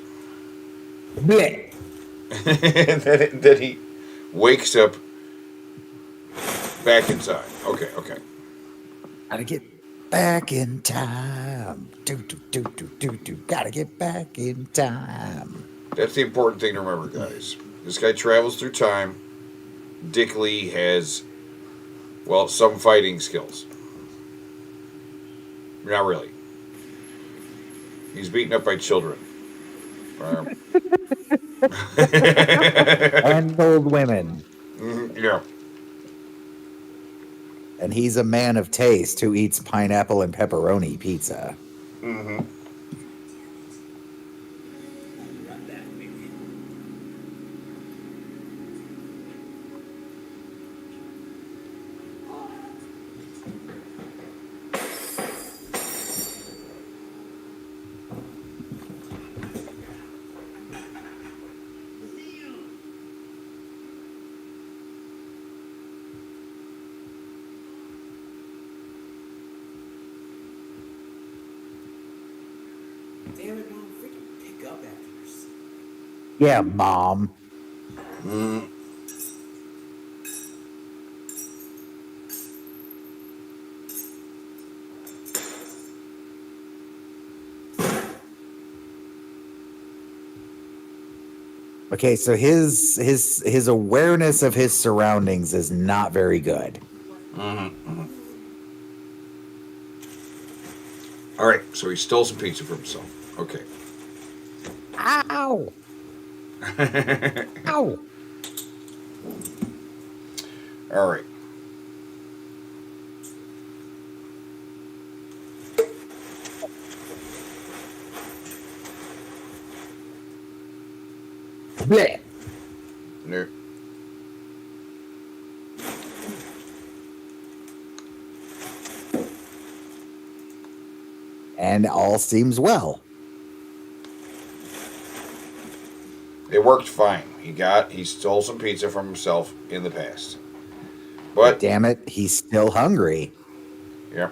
Blech. And then he wakes up back in time. Okay. Gotta get back in time. Gotta get back in time. That's the important thing to remember, guys. This guy travels through time. Dick Lee has, well, some fighting skills. Not really. He's beaten up by children. And old women. Yeah. And he's a man of taste who eats pineapple and pepperoni pizza. Mm-hmm. Damn it, Mom, freaking pick up after yourself. Yeah, Mom. Okay, so his awareness of his surroundings is not very good. All right, so he stole some pizza for himself. Okay. Ow! Ow! All right. Blech. No. And all seems well. It worked fine. He stole some pizza from himself in the past. But damn it, he's still hungry. Yeah.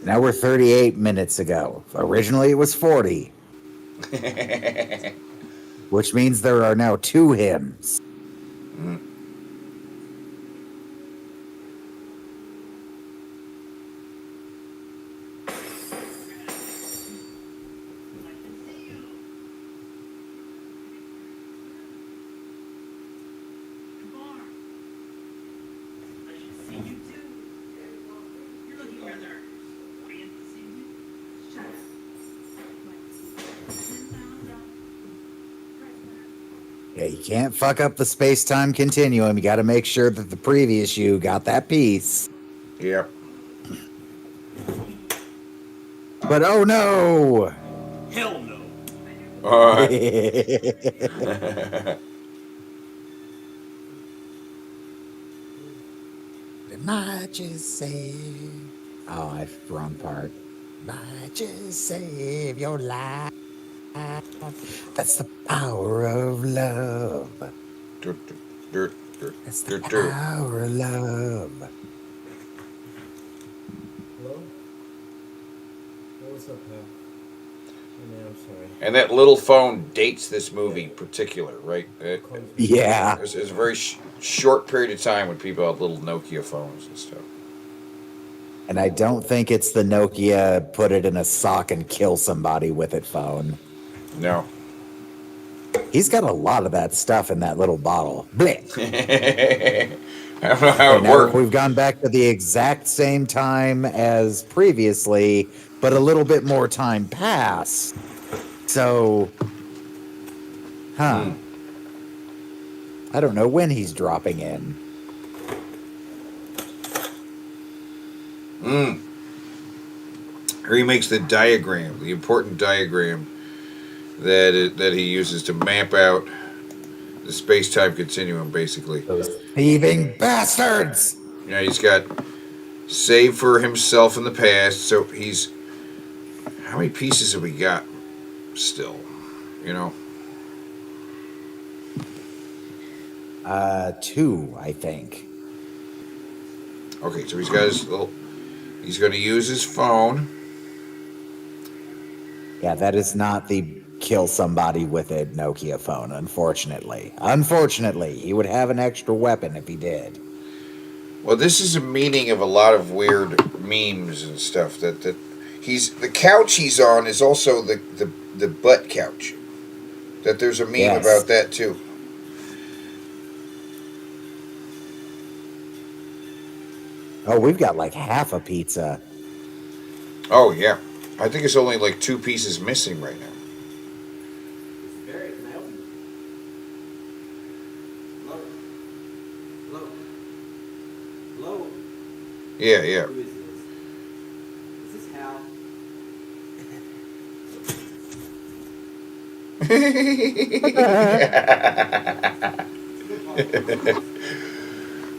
Now we're 38 minutes ago. Originally, it was 40. Which means there are now 2 hymns. Yeah, you can't fuck up the space-time continuum. You got to make sure that the previous you got that piece. Yep. But oh no! Hell no. It might just save. Oh, wrong part. Might just save your life. That's the power of love. That's the power of love. Hello? What's up, pal? I'm sorry. And that little phone dates this movie in particular, right? Yeah. It's a very short period of time when people had little Nokia phones and stuff. And I don't think it's the Nokia put it in a sock and kill somebody with it phone. No. He's got a lot of that stuff in that little bottle. Blech. I don't know how it worked. We've gone back to the exact same time as previously, but a little bit more time passed. So, I don't know when he's dropping in. Here he makes the diagram, the important diagram that he uses to map out the space-time continuum, basically. Those thieving bastards! Yeah, he's got save for himself in the past, so he's... How many pieces have we got still? You know? 2, I think. Okay, so he's got his little... He's going to use his phone. Yeah, that is not the kill somebody with a Nokia phone, unfortunately. Unfortunately, he would have an extra weapon if he did. Well, this is a meaning of a lot of weird memes and stuff. That the couch he's on is also the butt couch. That there's a meme about that too. Oh, we've got like half a pizza. Oh yeah, I think it's only like 2 pieces missing right now. Hello? Yeah, yeah. Who is this? Is this Hal?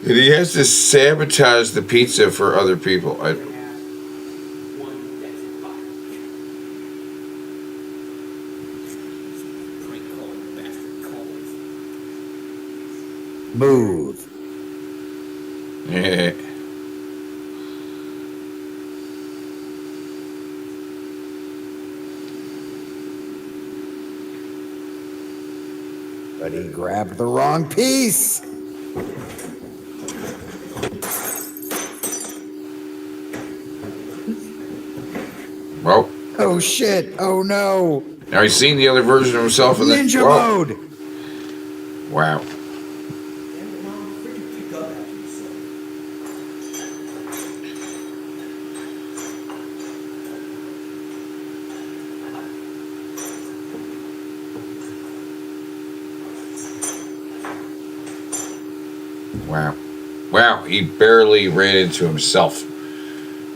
And he has to sabotage the pizza for other people. Move. Yeah. But he grabbed the wrong piece. Well. Oh shit! Oh no! Now he's seen the other version of himself in Ninja mode. Wow. Wow. Wow, he barely ran into himself.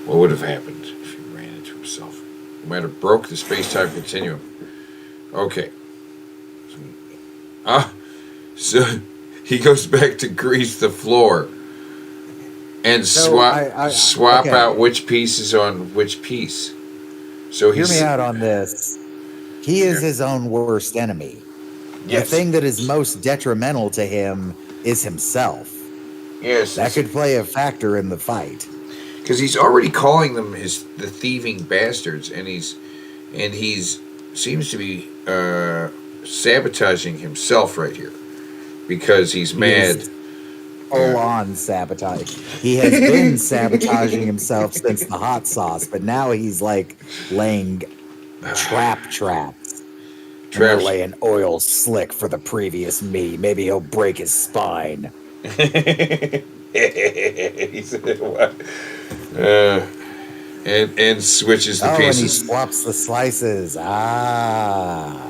What would have happened if he ran into himself? He might have broke the space-time continuum. Okay. So he goes back to grease the floor and swap out which piece is on which piece. So hear me out on this. He is his own worst enemy. Yes. The thing that is most detrimental to him is himself. Yes. That could play a factor in the fight. because he's already calling them the thieving bastards, and he's seems to be sabotaging himself right here because he's mad. Full on sabotage. He has been sabotaging himself since the hot sauce, but now he's like laying traps. And they're laying oil slick for the previous me. Maybe he'll break his spine. He said, what? And switches the pieces. And he swaps the slices. Ah.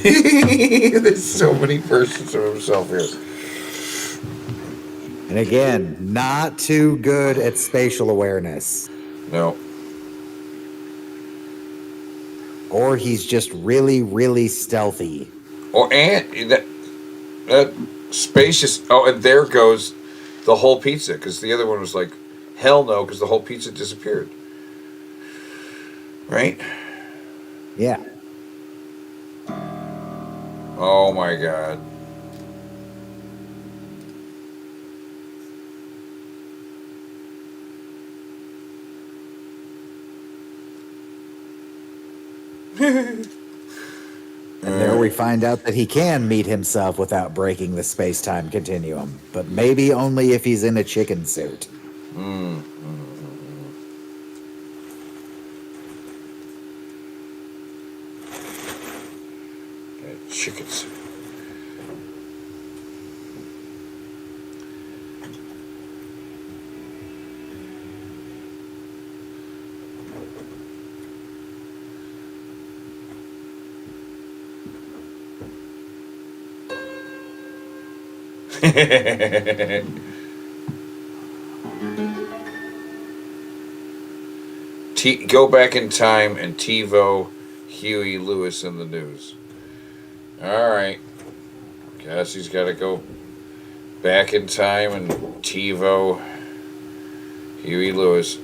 There's so many versions of himself here. And again, not too good at spatial awareness. No. Or he's just really, really stealthy. And that spacious. Oh, and there goes the whole pizza, because the other one was like, hell no, because the whole pizza disappeared. Right? Yeah. Oh my God. And there we find out that he can meet himself without breaking the space-time continuum, but maybe only if he's in a chicken suit. Chicken suit. Go back in time and TiVo Huey Lewis in the news. Alright. Guess he's got to go back in time and TiVo Huey Lewis.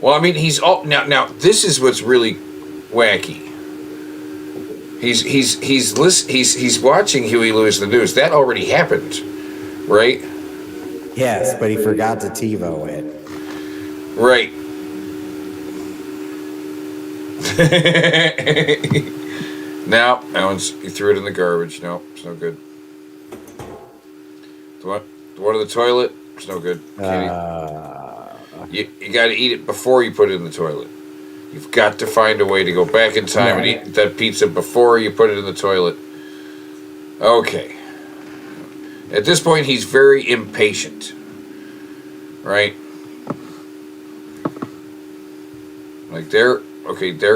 Well, I mean, he's all now. This is what's really wacky. He's watching Huey Lewis in the news. That already happened, right? Yes, but he forgot to TiVo it. Right. Now, he threw it in the garbage. No, it's no good. The one in the toilet, it's no good. You got to eat it before you put it in the toilet. You've got to find a way to go back in time and eat that pizza before you put it in the toilet. Okay. At this point, he's very impatient. Right? Like there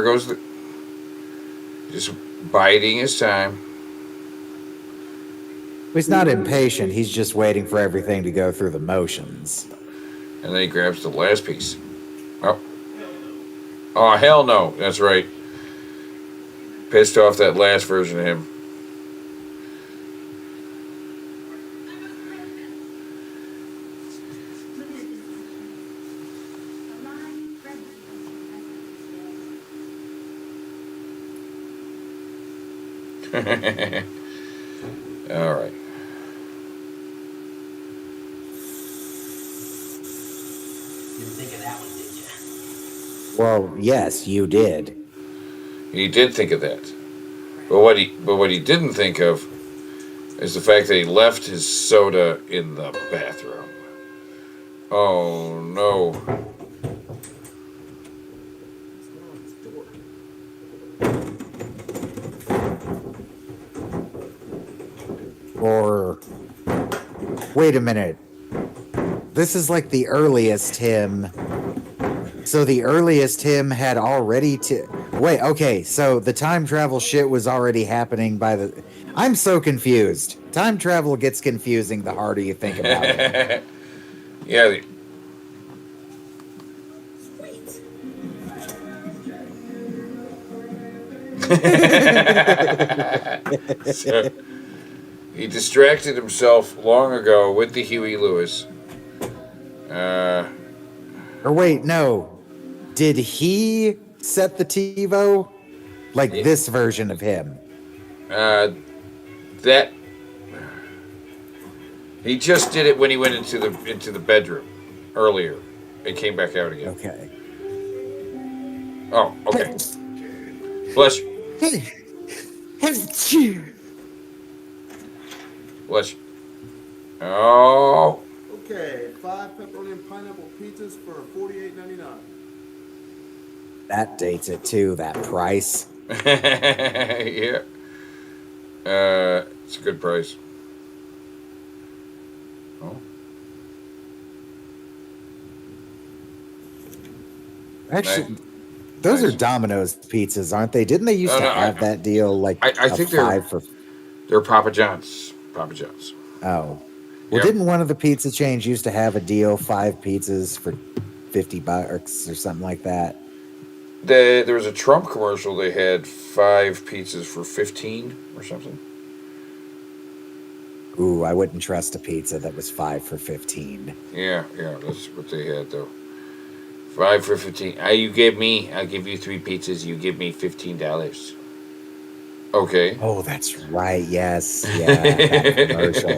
goes the... Just biding his time. He's not impatient. He's just waiting for everything to go through the motions. And then he grabs the last piece. Oh, hell no. That's right. Pissed off that last version of him. All right. Didn't think of that one, did you? Well, yes, you did. He did think of that. But what he didn't think of is the fact that he left his soda in the bathroom. Oh no. Or wait a minute. This is like the earliest him. So the earliest him had already wait, okay, so the time travel shit was already happening by the... I'm so confused. Time travel gets confusing the harder you think about it. Yeah. He distracted himself long ago with the Huey Lewis. Or wait, no. Did he set the TiVo? Like this version of him? That he just did it when he went into the bedroom earlier. It came back out again. Okay. Oh, okay. Bless you. Bless you. Oh. Okay, 5 pepperoni and pineapple pizzas for $48.99. That dates it too, that price. Yeah. It's a good price. Oh. Actually, Nice. those are Domino's pizzas, aren't they? Didn't they used to have that deal? Like I think they're Papa John's. Papa John's. Oh. Well, didn't one of the pizza chains used to have a deal, 5 pizzas for $50 or something like that? There was a Trump commercial. They had 5 pizzas for 15 or something. Ooh, I wouldn't trust a pizza that was 5 for 15. Yeah, that's what they had though. 5 for 15. I'll give you 3 pizzas. You give me $15. Okay. Oh, that's right. Yes. Yeah, that commercial.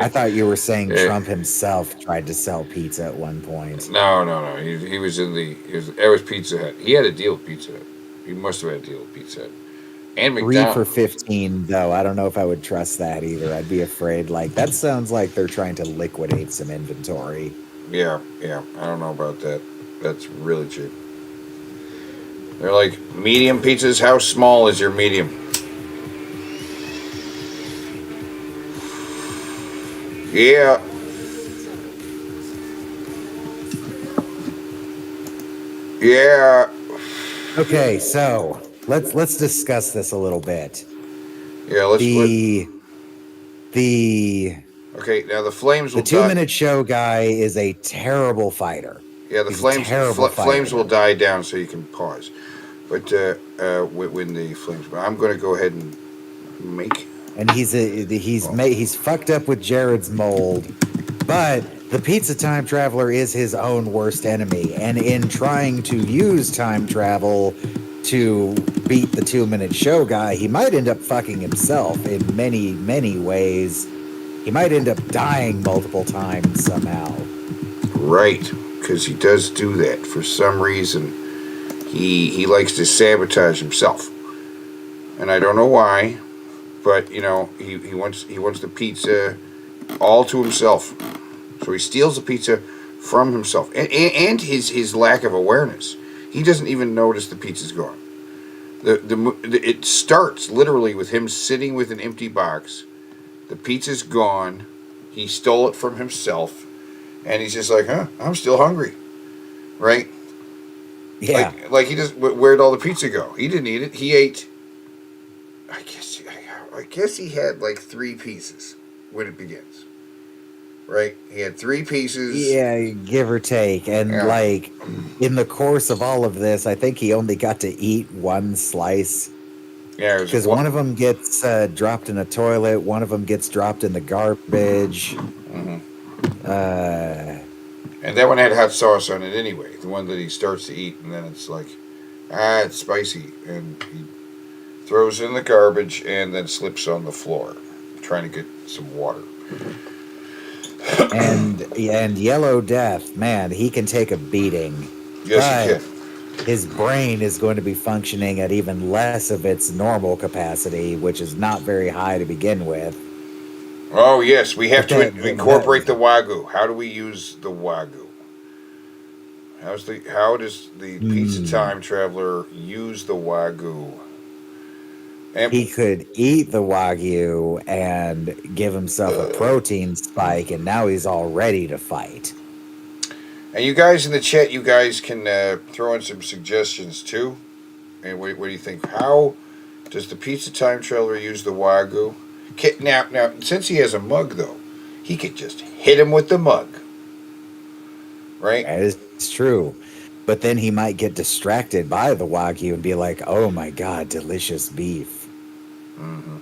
I thought you were saying Trump himself tried to sell pizza at one point. No. He was that was Pizza Hut. He had a deal with Pizza Hut. He must have had a deal with Pizza Hut. And 3 McDonald's. for 15, though. I don't know if I would trust that either. I'd be afraid. Like, that sounds like they're trying to liquidate some inventory. Yeah. I don't know about that. That's really cheap. They're like, medium pizzas. How small is your medium? Yeah. Yeah. Okay, so let's discuss this a little bit. Yeah, let's Okay, now the Flames will die. The 2-minute show guy is a terrible fighter. Yeah, the Flames will die down so you can pause. But when the Flames, I'm going to go ahead and make. And he's fucked up with Jared's mold, but the Pizza Time Traveler is his own worst enemy. And in trying to use time travel to beat the 2-minute show guy, he might end up fucking himself in many, many ways. He might end up dying multiple times somehow. Right, because he does do that for some reason. He likes to sabotage himself, and I don't know why. But he wants the pizza all to himself, so he steals the pizza from himself, and his lack of awareness. He doesn't even notice the pizza's gone. It starts literally with him sitting with an empty box. The pizza's gone. He stole it from himself, and he's just like, I'm still hungry, right? Yeah. Like he just where'd all the pizza go? He didn't eat it. He ate. I guess he had like 3 pieces when it begins. Right? He had 3 pieces. Yeah, give or take. And like in the course of all of this, I think he only got to eat 1 slice. Yeah, because one of them gets dropped in a toilet, one of them gets dropped in the garbage. Mm-hmm. And that one had hot sauce on it anyway. The one that he starts to eat, and then it's like, it's spicy, and he throws it in the garbage and then slips on the floor, trying to get some water. And Yellow Death, man, he can take a beating. Yes, he can. His brain is going to be functioning at even less of its normal capacity, which is not very high to begin with. Oh, yes, we have to incorporate the Wagyu. How do we use the Wagyu? How does the Pizza Time Traveler use the Wagyu? He could eat the Wagyu and give himself a protein spike, and now he's all ready to fight. And you guys in the chat, you guys can throw in some suggestions too. And what do you think? How does the Pizza Time Traveler use the Wagyu? Now, since he has a mug, though, he could just hit him with the mug. Right? That is true. But then he might get distracted by the Wagyu and be like, oh my God, delicious beef. Mm-hmm.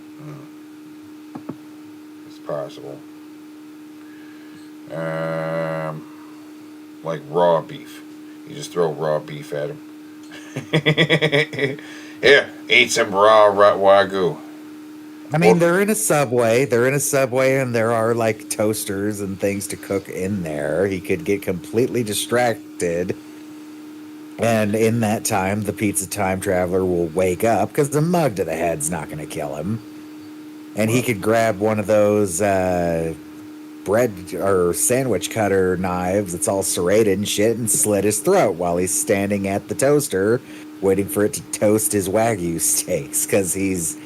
possible. Like raw beef. You just throw raw beef at him. Yeah, eat some raw wagyu. I mean, they're in a subway. They're in a subway, and there are like toasters and things to cook in there. He could get completely distracted. And in that time, the pizza time traveler will wake up because the mug to the head's not going to kill him. And he could grab one of those bread or sandwich cutter knives that's all serrated and shit and slit his throat while he's standing at the toaster waiting for it to toast his Wagyu steaks because he's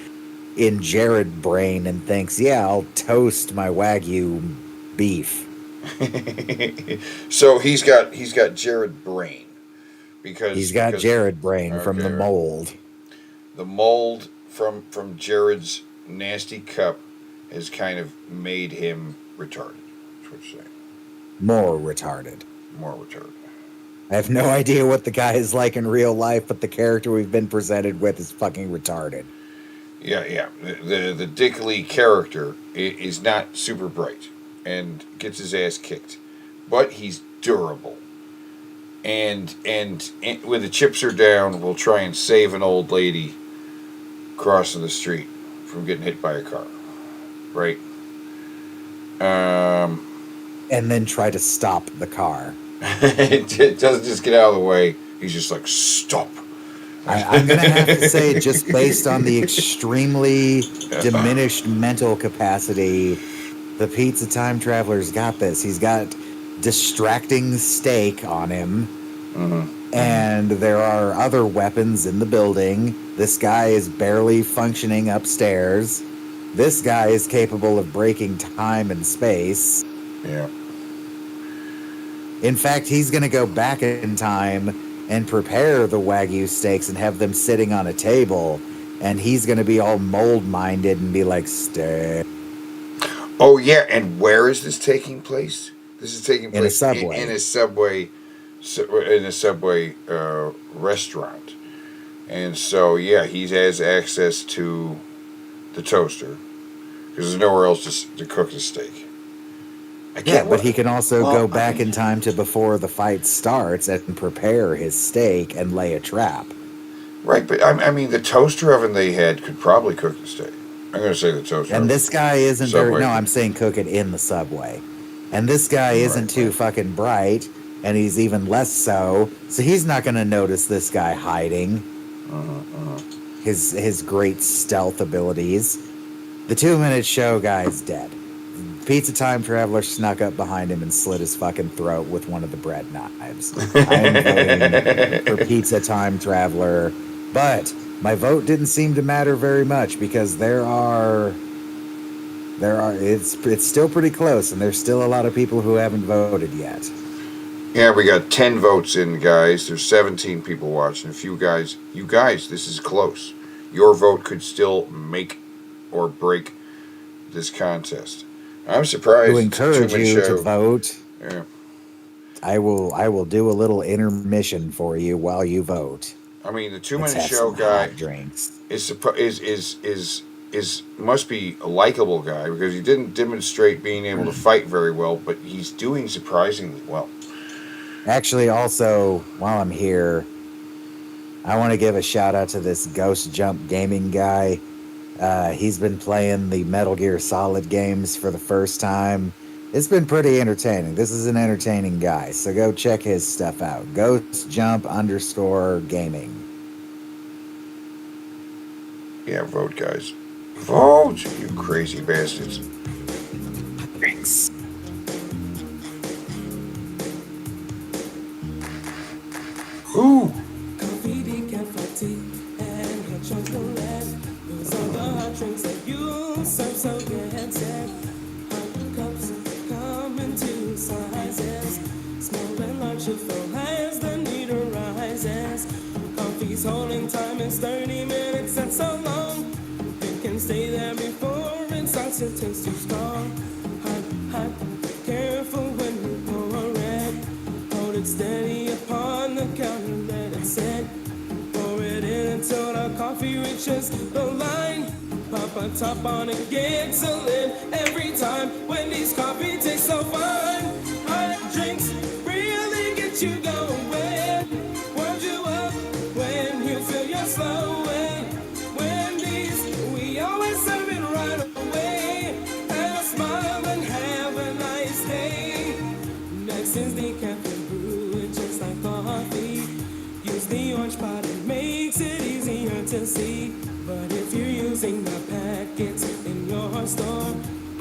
in Jared brain and thinks, yeah, I'll toast my Wagyu beef. So he's got Jared brain because he's got Jared brain from the mold. Right. The mold from Jared's nasty cup has kind of made him retarded. That's what you're saying. More retarded. More retarded. I have no idea what the guy is like in real life, but the character we've been presented with is fucking retarded. Yeah. The Dick Lee character is not super bright and gets his ass kicked, but he's durable. And when the chips are down, we'll try and save an old lady crossing the street from getting hit by a car, right? And then try to stop the car. It doesn't just get out of the way. He's just like, stop. I'm going to have to say, just based on the extremely diminished mental capacity, the pizza time traveler's got this. He's got distracting steak on him. Mm-hmm. And there are other weapons in the building. This guy is barely functioning upstairs. This guy is capable of breaking time and space. Yeah. In fact, he's going to go back in time and prepare the Wagyu steaks and have them sitting on a table. And he's going to be all mold-minded and be like, steak. Oh, yeah. And where is this taking place? This is taking place in a subway. In a subway restaurant. And so, yeah, he has access to the toaster because there's nowhere else to cook the steak. But he can also go back in time to before the fight starts and prepare his steak and lay a trap. Right, but I mean, the toaster oven they had could probably cook the steak. I'm going to say the toaster oven. And this guy isn't very... No, I'm saying cook it in the subway. And this guy isn't too fucking bright, and he's even less so. So he's not going to notice this guy hiding. His great stealth abilities. The 2-minute show guy's dead. Pizza time traveler snuck up behind him and slit his fucking throat with one of the bread knives. I am voting for pizza time traveler, but my vote didn't seem to matter very much because it's still pretty close, and there's still a lot of people who haven't voted yet. Yeah, we got 10 votes in, guys. There's 17 people watching. You guys, this is close. Your vote could still make or break this contest. I'm surprised. To encourage you to vote, yeah. I will do a little intermission for you while you vote. I mean, the 2-minute show guy is must be a likable guy because he didn't demonstrate being able to fight very well, but he's doing surprisingly well. Actually, also, while I'm here, I want to give a shout out to this Ghost Jump Gaming guy. He's been playing the Metal Gear Solid games for the first time. It's been pretty entertaining. This is an entertaining guy, so go check his stuff out. Ghost Jump _gaming. Yeah, vote, guys. Vote, you crazy bastards. Thanks. Ooh. Coffee's holding time is 30 minutes, that's so long. You can stay there before it starts to taste too strong. Hot, careful when you pour a red. Hold it steady upon the counter, let it set. Pour it in until the coffee reaches the line. Pop a top on a giggling every time. Wendy's coffee tastes so fine. Hot drinks really get you going. Warms you up when you feel you're slowing. Wendy's, we always serve it right away. And a smile and have a nice day. Next is the caffeine brew, just like coffee. Use the orange pot, it makes it easier to see. But if you're using the packets in your store,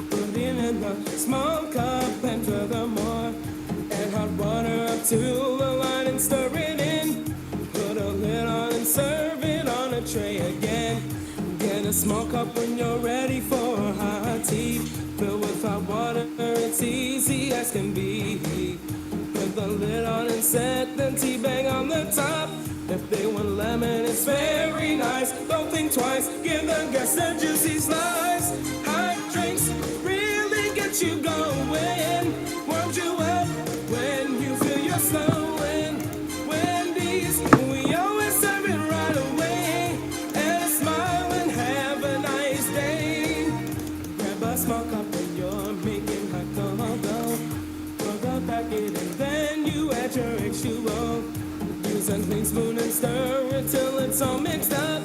put it in a small cup and furthermore, add hot water up to the line and stir it in. Put a lid on and serve it on a tray again. Get a small cup when you're ready for hot tea. Fill with hot water, it's easy as can be. Put the lid on and set the tea bag on the top. If they want lemon, it's very nice. Don't think twice, give the guests a juicy slice. Hot drinks really get you going. Warms you up when you feel you're slowing. Wendy's, we always serve it right away. And a smile and have a nice day. Grab a small cup when you're making hot cocoa. Pour the packet and then you add your H2O. Use a clean spoon and stir it till it's all mixed up.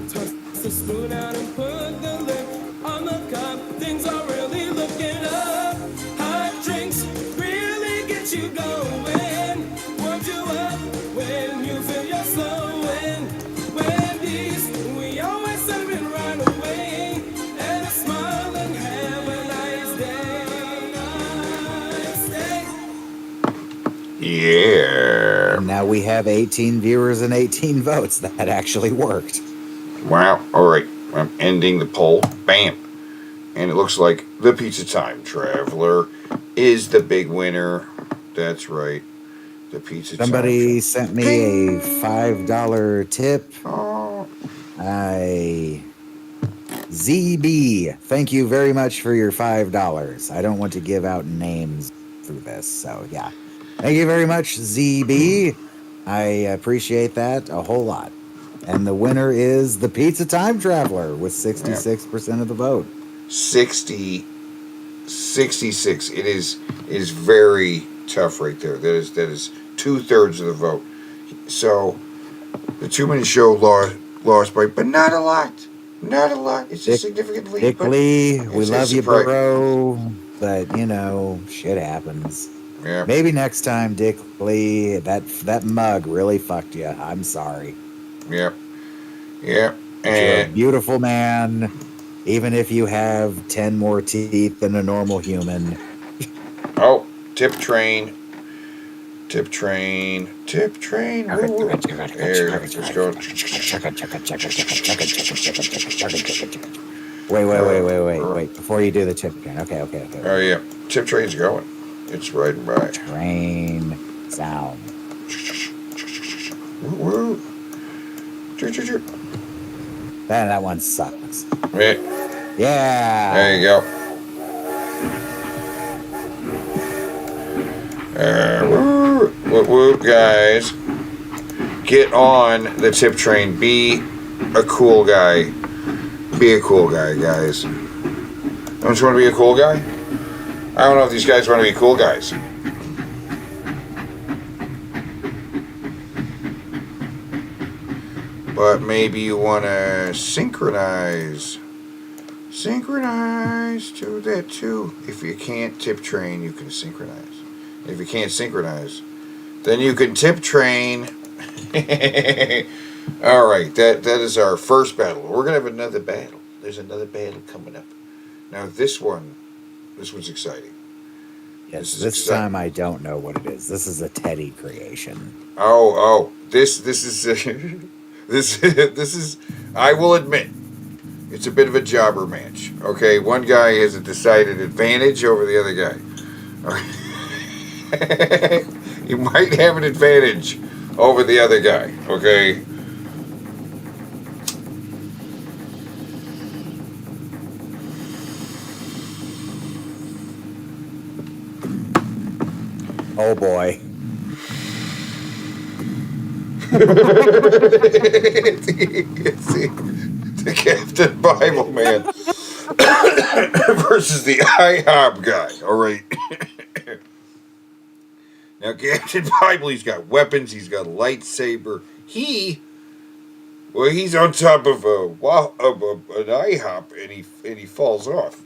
Toss the spoon out and put the lid on the cup. Things are really looking up. Hot drinks really get you going. Warms you up when you feel you're slowing. Wendy's, we always serve it right away. And a smile and have a nice day. Nice day. Yeah. And now we have 18 viewers and 18 votes. That actually worked. Wow. All right. I'm ending the poll. Bam. And it looks like the Pizza Time Traveler is the big winner. That's right. The Pizza Somebody Time sent me a $5 tip. Oh. ZB, thank you very much for your $5. I don't want to give out names through this, so yeah. Thank you very much, ZB. I appreciate that a whole lot. And the winner is the Pizza Time Traveler with 66% of the vote. 66. It is very tough right there. That is 2/3 of the vote. So the 2-minute show lost by, but not a lot. Not a lot. It's a significant lead. Dick Lee, we love you, bro. But you know, shit happens. Yeah. Maybe next time, Dick Lee. That mug really fucked you. I'm sorry. Yep. Yep. You're a beautiful man, even if you have 10 more teeth than a normal human. Oh, tip train. Tip train. Tip train. There it's going. Wait. Before you do the tip train. Okay. Oh, yeah. Tip train's going. It's riding by. Train sound. Woo. That one sucks. Yeah. Yeah. There you go. Woo, guys. Get on the tip train. Be a cool guy. Be a cool guy, guys. Don't you want to be a cool guy? I don't know if these guys want to be cool guys. But maybe you want to synchronize to that too. If you can't tip train, you can synchronize. If you can't synchronize, then you can tip train. All right, that is our first battle. We're gonna have another battle. There's another battle coming up. Now this one's exciting. Yes, this time I don't know what it is. This is a Teddy creation. Oh, this is this is. I will admit, it's a bit of a jobber match. Okay, one guy has a decided advantage over the other guy. Okay. You might have an advantage over the other guy. Okay. Oh boy. The Captain Bible Man versus the IHOP guy. All right. Now, Captain Bible, he's got weapons. He's got a lightsaber. He's on top of an IHOP, and he falls off.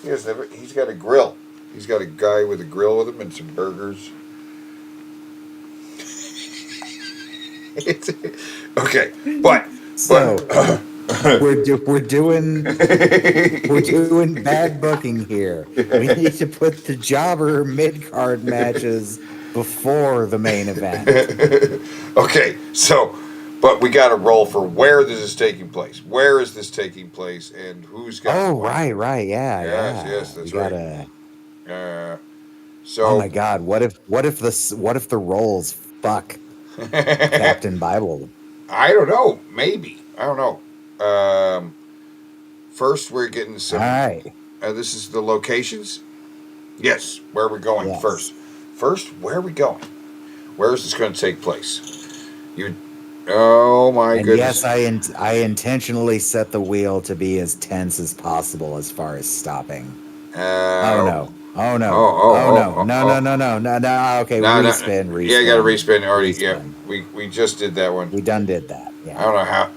He's got a grill. He's got a guy with a grill with him and some burgers. Okay, but we're doing bad booking here. We need to put the jobber mid card matches before the main event. Okay, but we got to roll for where this is taking place. Where is this taking place, and who's got? Oh, right, yeah. Yes, that's right. Oh my God, what if the roles fuck Captain Bible? I don't know. Maybe. I don't know. First, we're getting some. All right. This is the locations. Yes. Where are we going first? First, where are we going? Where is this going to take place? Oh my goodness. Yes, I intentionally set the wheel to be as tense as possible as far as stopping. No. Okay, respin. Yeah, you got to respin already. Yeah, we just did that one. We done did that. Yeah. I don't know how.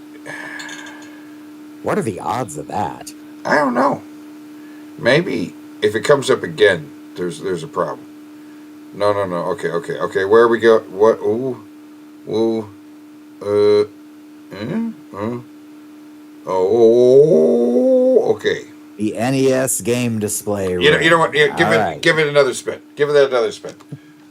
What are the odds of that? I don't know. Maybe if it comes up again, there's a problem. No. Okay. Where we go? What? Okay. The NES game display. You know what? Yeah, give it another spin. Give it another spin.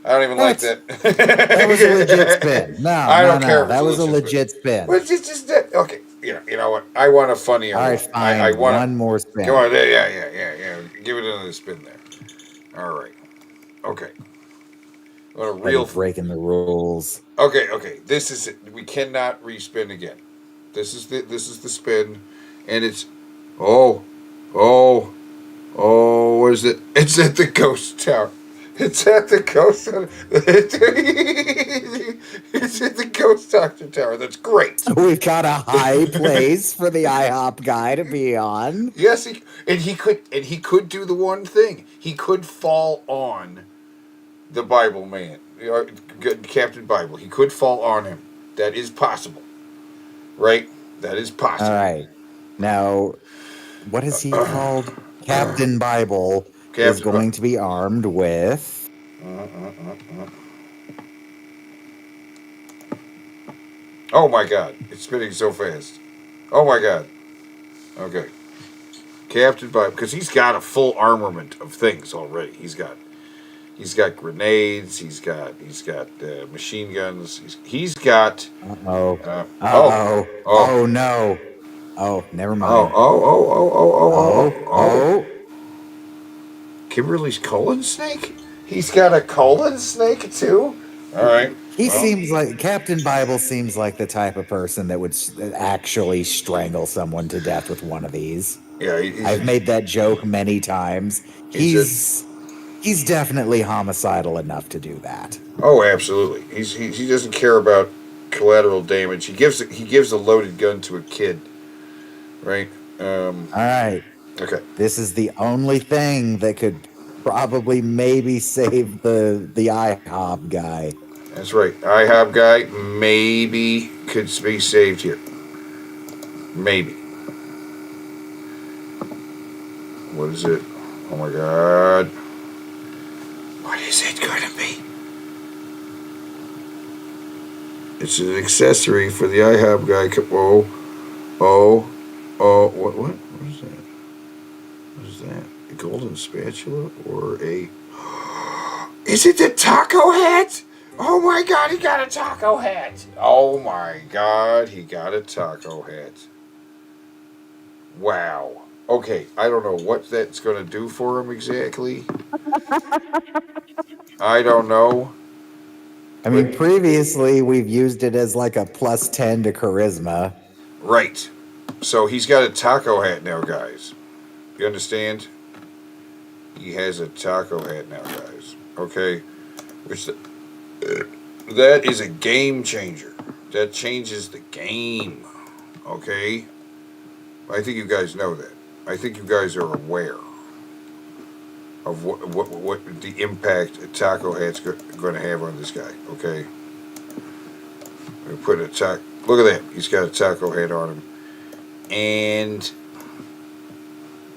I don't even like that. That was a legit spin. No, I don't care. That was a legit spin. Well, it's just okay. You know what? I want a funnier. All right, fine. I want one more spin. Come on, yeah. Give it another spin there. All right. Okay. Breaking the rules. Okay. This is it. We cannot respin again. This is the spin, and it's what is it? It's at the ghost tower. It's at the ghost. It's at the ghost doctor tower. That's great. So we've got a high place for the IHOP guy to be on. Yes, he could do the one thing. He could fall on the Bible man, Captain Bible. He could fall on him. That is possible, right? That is possible. All right. Now, what is he called? Captain Bible is going to be armed with. Oh my God! It's spinning so fast. Oh my God. Okay. Captain Bible, because he's got a full armament of things already. He's got grenades. He's got machine guns. He's got. Oh no. Oh, never mind. Oh. Kimberly's colon snake? He's got a colon snake too? All right. Seems like Captain Bible seems like the type of person that would actually strangle someone to death with one of these. Yeah, I've made that joke many times. He's definitely homicidal enough to do that. Oh, absolutely. He doesn't care about collateral damage. He gives a loaded gun to a kid. Right. All right. Okay. This is the only thing that could probably maybe save the IHOP guy. That's right. IHOP guy maybe could be saved here. Maybe. What is it? Oh my God. What is it going to be? It's an accessory for the IHOP guy. What is that? What is that? A golden spatula or a... Is it the taco hat? Oh my God, he got a taco hat. Oh my God, he got a taco hat. Wow. Okay, I don't know what that's going to do for him exactly. I don't know. I mean, previously we've used it as like a +10 to charisma. Right. So he's got a taco hat now, guys. You understand? He has a taco hat now, guys. Okay? That is a game changer. That changes the game. Okay? I think you guys know that. I think you guys are aware of what the impact a taco hat's going to have on this guy. Okay? We put a look at that. He's got a taco hat on him. And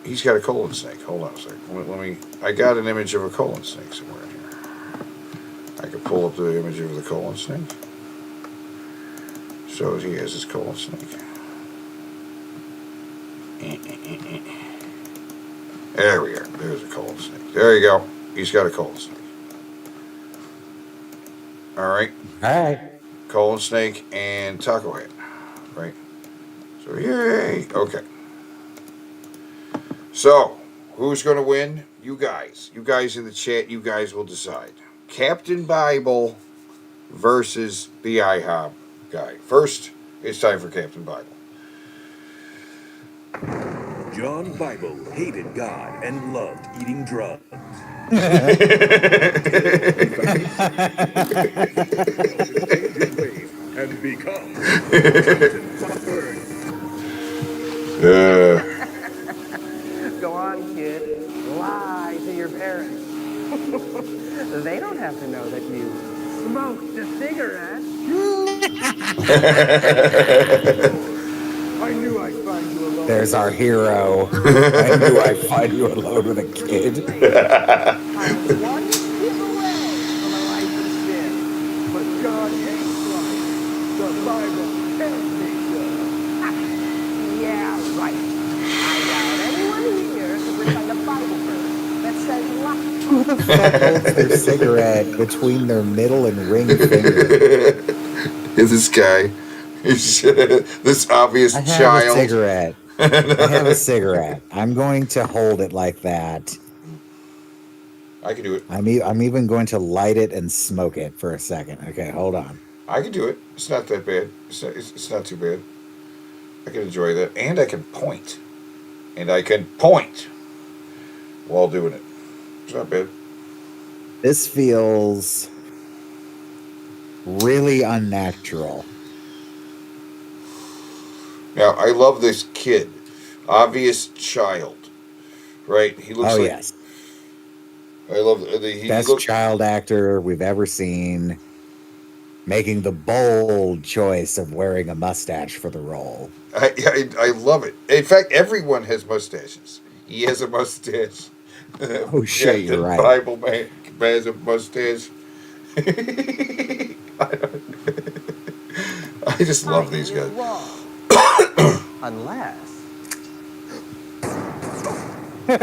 he's got a colon snake. Hold on a second. Let me. I got an image of a colon snake somewhere in here. I could pull up the image of the colon snake. So he has his colon snake. There we are. There's a colon snake. There you go. He's got a colon snake. All right. All right. Colon snake and taco hat. Right. So yay. Okay. So who's going to win? You guys. You guys in the chat. You guys will decide. Captain Bible versus the IHOP guy. First, it's time for Captain Bible. John Bible hated God and loved eating drugs. And become Go on, kid. Lie to your parents. They don't have to know that you smoked a cigarette. I knew I'd find you alone. There's our hero. I knew I'd find you alone with a kid. I'm one skip away from a life of sin. But God hates life. The Bible tells me so. Yeah, right. I doubt anyone here could recite a Bible verse that says life. Who the fuck holds their cigarette between their middle and ring finger? Is this guy? This obvious I have child. a cigarette. I have a cigarette. I'm going to hold it like that. I can do it. I'm even going to light it and smoke it for a second. Okay, hold on. I can do it. It's not that bad. It's not too bad. I can enjoy that. And I can point. While doing it. It's not bad. This feels really unnatural. Now, I love this kid. Obvious child. Right? He looks like... yes. I love... Best child actor we've ever seen. Making the bold choice of wearing a mustache for the role. I love it. In fact, everyone has mustaches. He has a mustache. Oh, shit, you're right. Bible man has a mustache. I just love these guys. Unless. What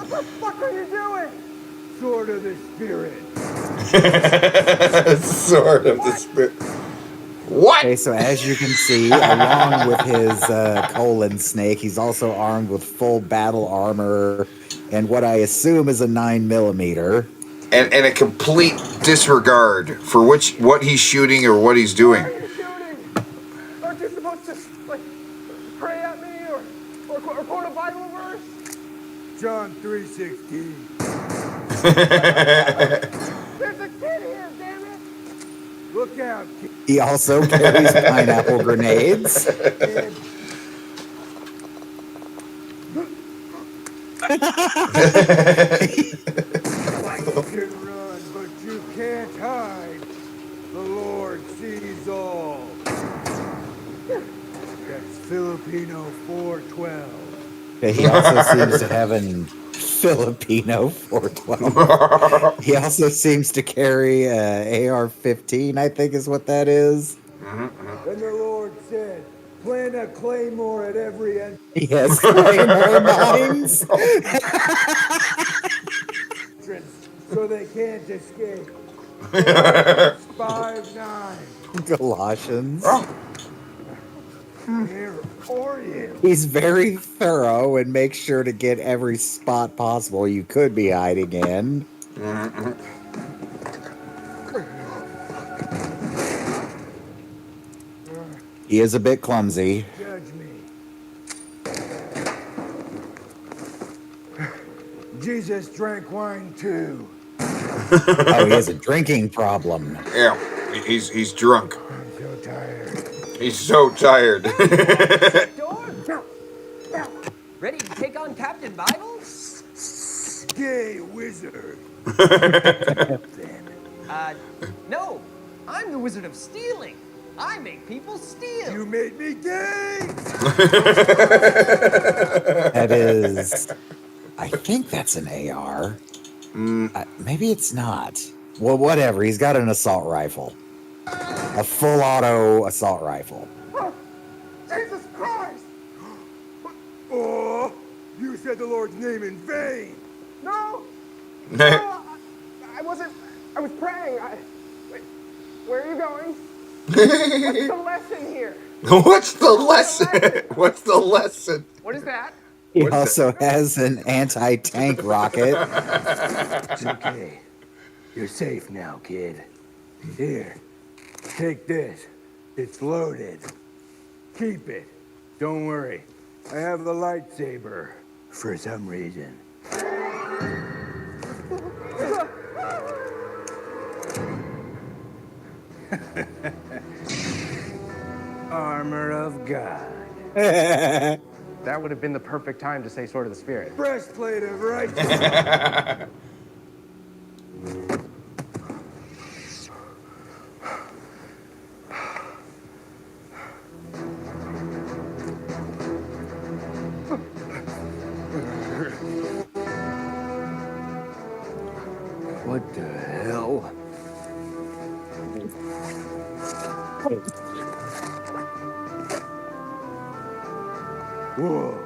the fuck are you doing? Sword of the Spirit. Sword of the Spirit. What? Okay, so as you can see, along with his colon snake, he's also armed with full battle armor and what I assume is a 9mm. And a complete disregard for what he's shooting or what he's doing. Why are you shooting? Aren't you supposed to, like, pray at me or quote a Bible verse? John 3:16. There's a kid here, damn it! Look out, kid. He also carries pineapple grenades. You can run, but you can't hide. The Lord sees all. That's Filipino 412. He also seems to have an Filipino 412. He also seems to carry AR-15, I think is what that is. And the Lord said, plant a claymore at every end. Yes, claymore mines. So they can't escape. 5:9. Galatians. Here or you. He's very thorough and makes sure to get every spot possible you could be hiding in. He is a bit clumsy. Judge me. Jesus drank wine too. Oh, he has a drinking problem. Yeah, he's drunk. So tired. He's so tired. Ready to take on Captain Bible? Gay wizard. No. I'm the Wizard of Stealing. I make people steal. You made me gay. That is, I think that's an AR. Maybe it's not. Well, whatever. He's got an assault rifle, a full auto assault rifle. Oh, Jesus Christ! Oh, you said the Lord's name in vain. No. No. I wasn't. I was praying. Wait, where are you going? What's the lesson here? What's the lesson? What's the lesson? What is that? He also has an anti-tank rocket. It's okay. You're safe now, kid. Here, take this. It's loaded. Keep it. Don't worry. I have the lightsaber. For some reason. Armor of God. That would have been the perfect time to say Sword of the Spirit. Breastplate of righteousness. What the hell? Whoa.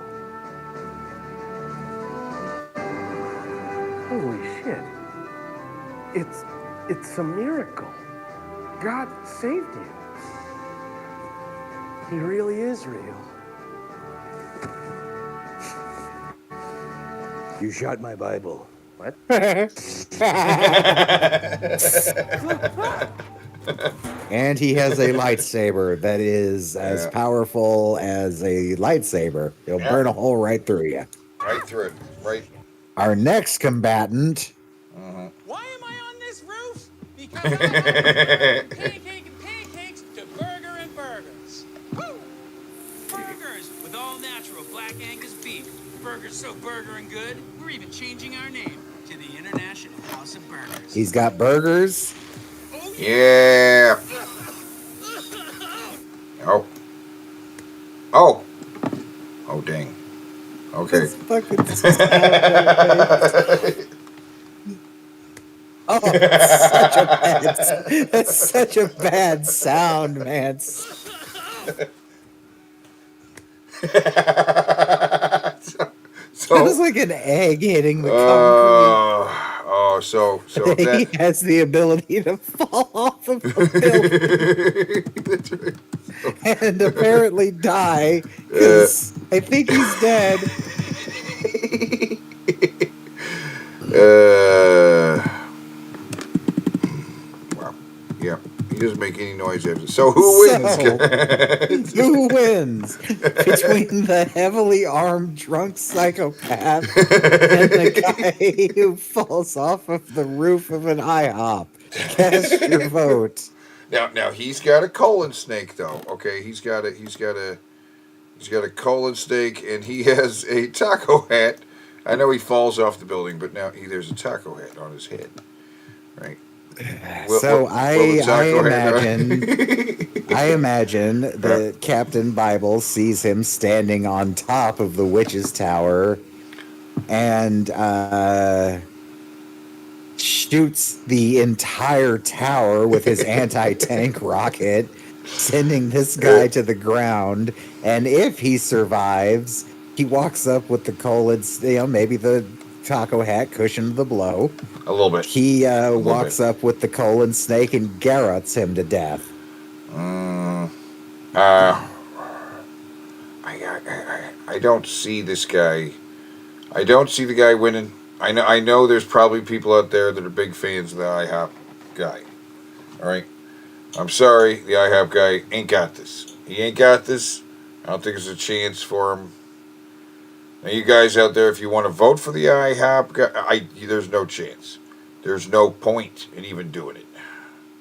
Holy shit. It's a miracle. God saved you. He really is real. You shot my Bible. What? And he has a lightsaber that is as powerful as a lightsaber. It'll burn a hole right through you. Right through it. Right. Our next combatant. Why am I on this roof? Because I love pancake and pancakes to burger and burgers. Woo! Burgers with all natural black Angus beef. Burgers so burger and good, we're even changing our name to the International House of Burgers. He's got burgers. Yeah. Oh. Oh. Oh, dang. Okay. Oh, that's such a bad sound, man. It was like an egg hitting the concrete. So he that has the ability to fall off of a building and apparently die because I think he's dead. Wow. Yeah. He doesn't make any noise after. So who wins? Who wins between the heavily armed drunk psychopath and the guy who falls off of the roof of an IHOP? Cast your vote. Now he's got a colon snake though. Okay, he's got a colon snake and he has a taco hat. I know he falls off the building, but now there's a taco hat on his head, right? I imagine that Captain Bible sees him standing on top of the witch's tower and shoots the entire tower with his anti-tank rocket, sending this guy to the ground. And if he survives, he walks up with the colon, maybe the taco hat cushioned the blow. A little bit. He walks up with the colon snake and garrots him to death. I don't see this guy. I don't see the guy winning. I know there's probably people out there that are big fans of the IHOP guy. All right. I'm sorry, the IHOP guy ain't got this. He ain't got this. I don't think there's a chance for him. Now, you guys out there, if you want to vote for the IHOP guy, there's no chance. There's no point in even doing it.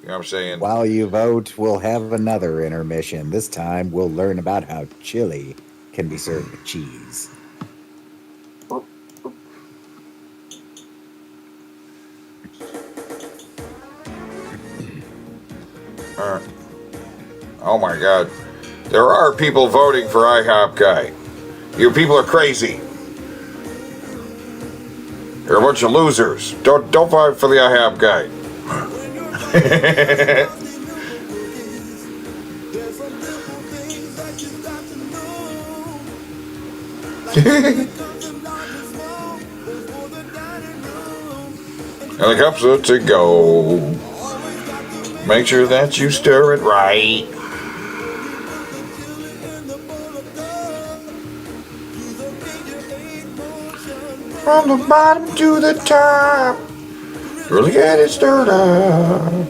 You know what I'm saying? While you vote, we'll have another intermission. This time, we'll learn about how chili can be served with cheese. Oh my God. There are people voting for IHOP guy. You people are crazy. You're a bunch of losers. Don't vote for the IHOP guy. And the cups are to go. Make sure that you stir it right. From the bottom to the top. Really get it stirred up.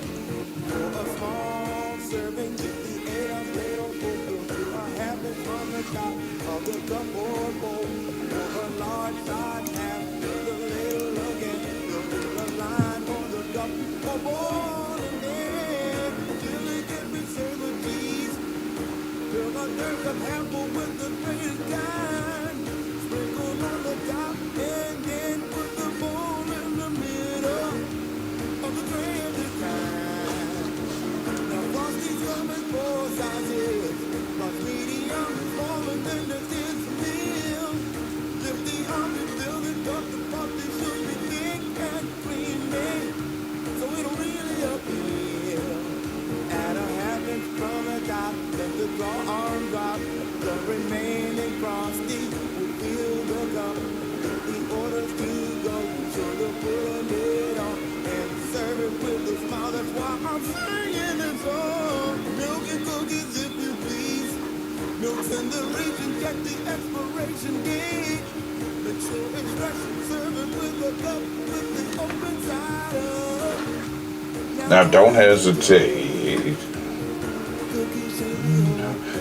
Now don't hesitate.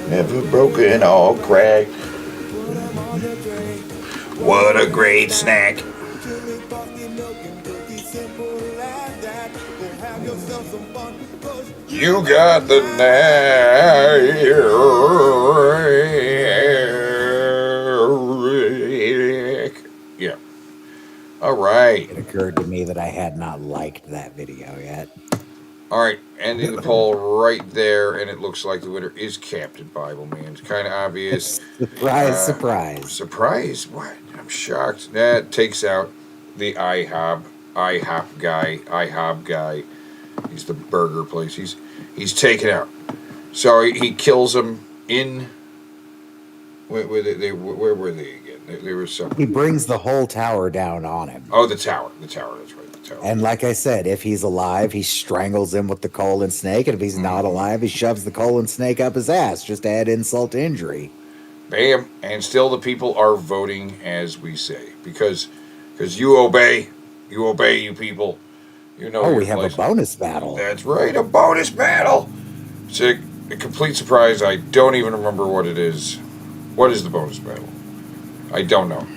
Never broken or cracked. What a great snack. You got the knack. Yeah. All right. It occurred to me that I had not liked that video yet. All right, ending the poll right there, and it looks like the winner is Captain Bible Man. It's kind of obvious. Surprise, surprise. Surprise? What? I'm shocked. That takes out the IHOP guy. He's the burger place. He's taken out. So he kills him in. Where were they again? They were somewhere. He brings the whole tower down on him. Oh, the tower. That's right. And like I said, if he's alive, he strangles him with the colon snake. And if he's not alive, he shoves the colon snake up his ass just to add insult to injury. Bam. And still the people are voting as we say. Because you obey. You obey, you people. You know. Oh, we have a bonus battle. That's right, a bonus battle. It's a complete surprise. I don't even remember what it is. What is the bonus battle? I don't know.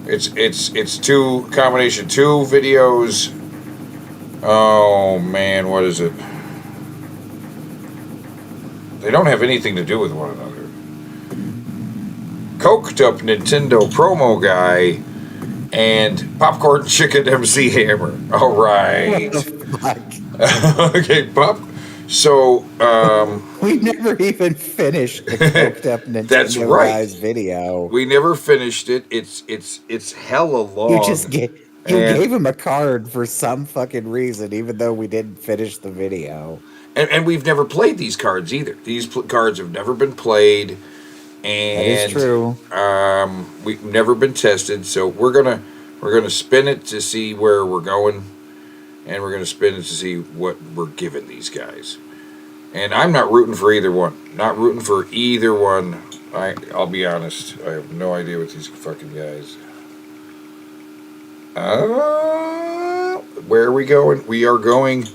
It's combination two videos. Oh man, what is it? They don't have anything to do with one another. Coked up Nintendo promo guy and popcorn chicken MC Hammer. All right. Okay, Pop. So we never even finished the coked up Nintendo that's right. guy's video. We never finished it. It's hella long. You just gave him a card for some fucking reason, even though we didn't finish the video. And we've never played these cards either. These cards have never been played, and that is true. We've never been tested. So we're gonna spin it to see where we're going, and we're gonna spin it to see what we're giving these guys. And I'm not rooting for either one. Not rooting for either one. I'll be honest. I have no idea what these fucking guys. Where are we going? We are going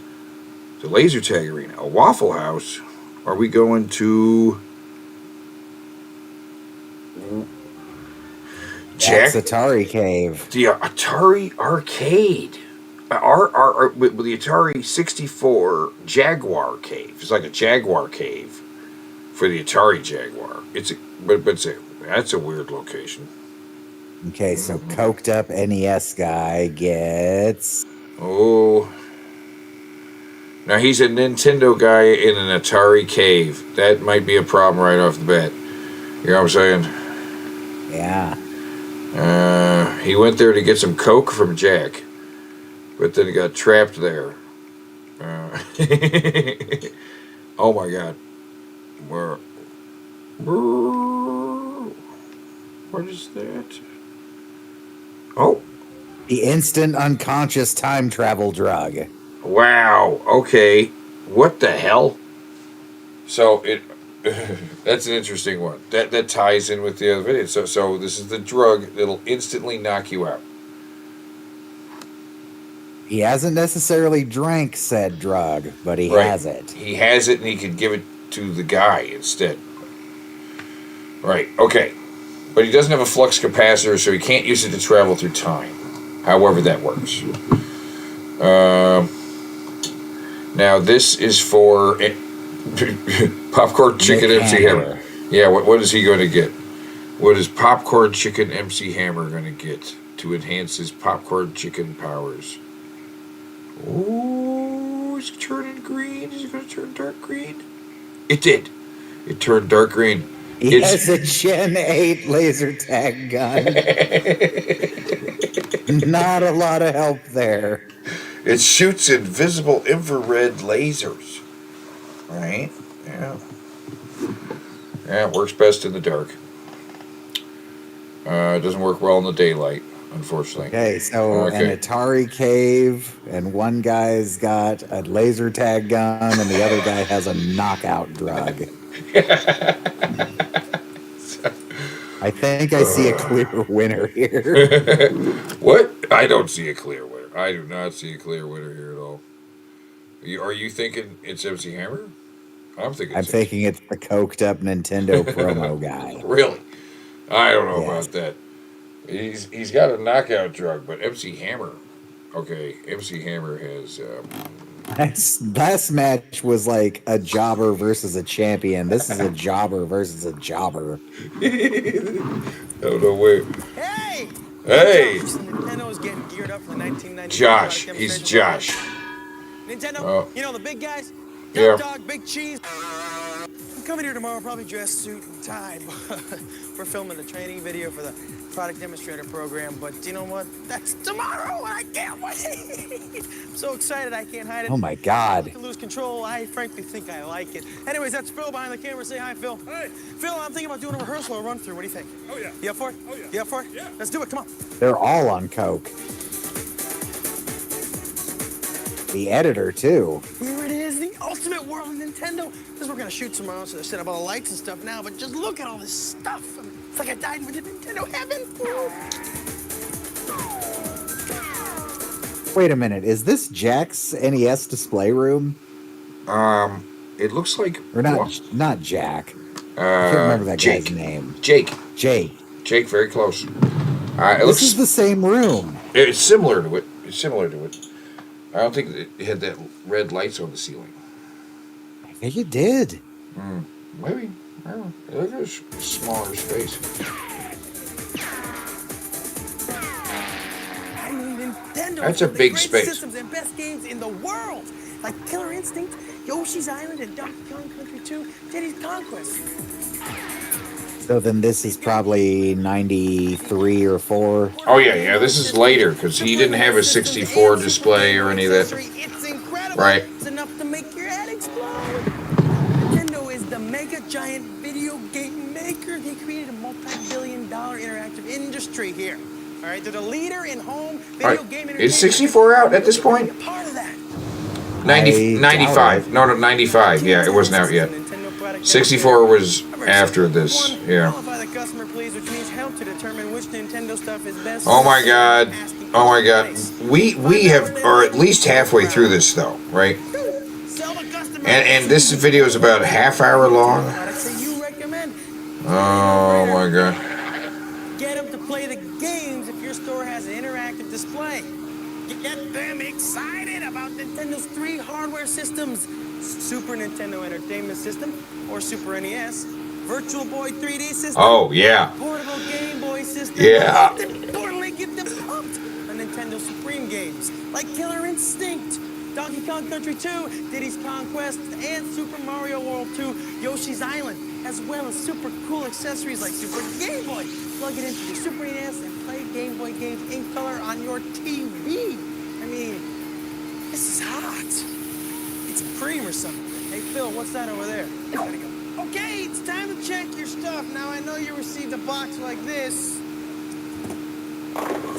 to Laser Tag Arena, a Waffle House. Are we going to Jack's Atari Cave? The Atari Arcade. with the Atari 64 Jaguar cave. It's like a Jaguar cave for the Atari Jaguar. That's a weird location. Okay, so coked up NES guy gets. Oh. Now he's a Nintendo guy in an Atari cave. That might be a problem right off the bat. You know what I'm saying? Yeah. He went there to get some Coke from Jack, but then he got trapped there. Oh my God. What is that? Oh. The instant unconscious time travel drug. Wow. Okay. What the hell? So that's an interesting one. That ties in with the other video. So this is the drug that'll instantly knock you out. He hasn't necessarily drank said drug, but he has it. He has it, and he could give it to the guy instead. Right. Okay. But he doesn't have a flux capacitor, so he can't use it to travel through time. However that works. Now this is for Popcorn Chicken MC Hammer. Yeah, what is he going to get? What is Popcorn Chicken MC Hammer going to get to enhance his Popcorn Chicken powers? Ooh, it's turning green. Is it going to turn dark green? It did. It turned dark green. He has a Gen 8 laser tag gun. Not a lot of help there. It shoots invisible infrared lasers. Right? Yeah. Yeah, it works best in the dark. It doesn't work well in the daylight, unfortunately. Okay, so an Atari cave, and one guy's got a laser tag gun, and the other guy has a knockout drug. I think I see a clear winner here. What? I don't see a clear winner. I do not see a clear winner here at all. Are you thinking it's MC Hammer? I'm thinking it's the coked up Nintendo promo guy. Really? I don't know about that. He's got a knockout drug, but MC Hammer. Okay, MC Hammer has. Last match was like a jobber versus a champion. This is a jobber versus a jobber. Oh no way. Hey! Hey! Nintendo is getting geared up for the 1990. Josh. He's Josh. Nintendo, you know the big guys? Yeah. Dog, Big Cheese. I'm coming here tomorrow, probably dressed suit and tie. We're filming a training video for the product demonstrator program, but you know what? That's tomorrow, and I can't wait. I'm so excited I can't hide it. Oh my God. To lose control, I frankly think I like it. Anyways, that's Phil behind the camera. Say hi, Phil. Hey. Phil, I'm thinking about doing a rehearsal or run through. What do you think? Oh yeah. You up for it? Oh yeah. You up for it? Yeah. Let's do it. Come on. They're all on coke. The editor, too. Here it is, the ultimate world of Nintendo. This is we're gonna shoot tomorrow, so they set up all the lights and stuff now, but just look at all this stuff. I mean, it's like I died with the Nintendo heaven. Wait a minute. Is this Jack's NES display room? It looks like... Or not Jack. I can't remember that guy's name. Jake, very close. This is the same room. It's similar to it. I don't think it had that red lights on the ceiling. I think it did. Maybe. I don't know. It looks like a smaller space. I mean, Nintendo. That's a big space. Systems and best games in the world, like Killer Instinct, Yoshi's Island, and Donkey Kong Country 2, Diddy's Conquest. So then this is probably 93 or 4. Oh, yeah. This is later, because he didn't have a 64 display or any of that. It's incredible. Right. It's enough to make your head explode. Nintendo is the mega giant video game maker. They created a multi-billion-dollar interactive industry here. All right, they're the leader in home video game entertainment. Is 64 out at this point? Part of that. 95. No, 95. Yeah, it wasn't out yet. 64 was after this. Yeah. Qualify the customer, please, which means help to determine which Nintendo stuff is best. Oh my God. We are at least halfway through this though, right? And this video is about a half hour long. Oh my God. Get them to play the games if your store has an interactive display. Get them excited about Nintendo's 3 hardware systems: Super Nintendo Entertainment System, or Super NES, Virtual Boy 3D System, Oh, yeah. Portable Game Boy System, Yeah. and importantly, get them pumped on Nintendo Supreme games like Killer Instinct, Donkey Kong Country 2, Diddy's Conquest, and Super Mario World 2, Yoshi's Island, as well as super cool accessories like Super Game Boy. Plug it into your Super NES and play Game Boy games in color on your TV. I mean, this is hot. It's some cream or something. Hey, Phil, what's that over there? Gotta go. Okay, it's time to check your stuff. Now, I know you received a box like this.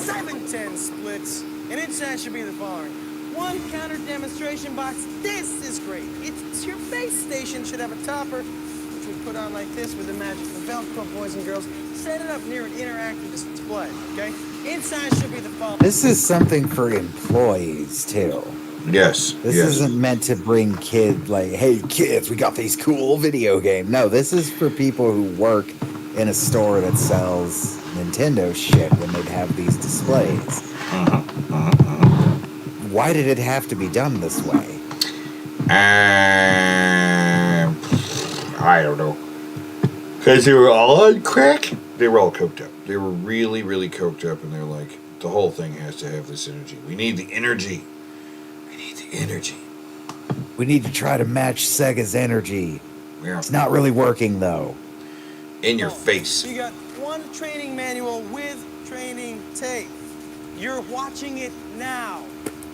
710 splits, and inside should be the following. 1 counter demonstration box. This is great. It's your base station. Should have a topper, which we put on like this with the magic of Velcro, boys and girls. Set it up near an interactive display, okay? Inside should be the following. This is something for employees, too. Yes. This isn't meant to bring kids, like, hey, kids, we got these cool video games. No, this is for people who work in a store that sells Nintendo shit when they'd have these displays. Why did it have to be done this way? I don't know. Because they were all on crack? They were all coked up. They were really, really coked up, and they're like, the whole thing has to have this energy. We need the energy. We need the energy. We need to try to match Sega's energy. Yeah. It's not really working, though. In your face. You got 1 training manual with training tape. You're watching it now.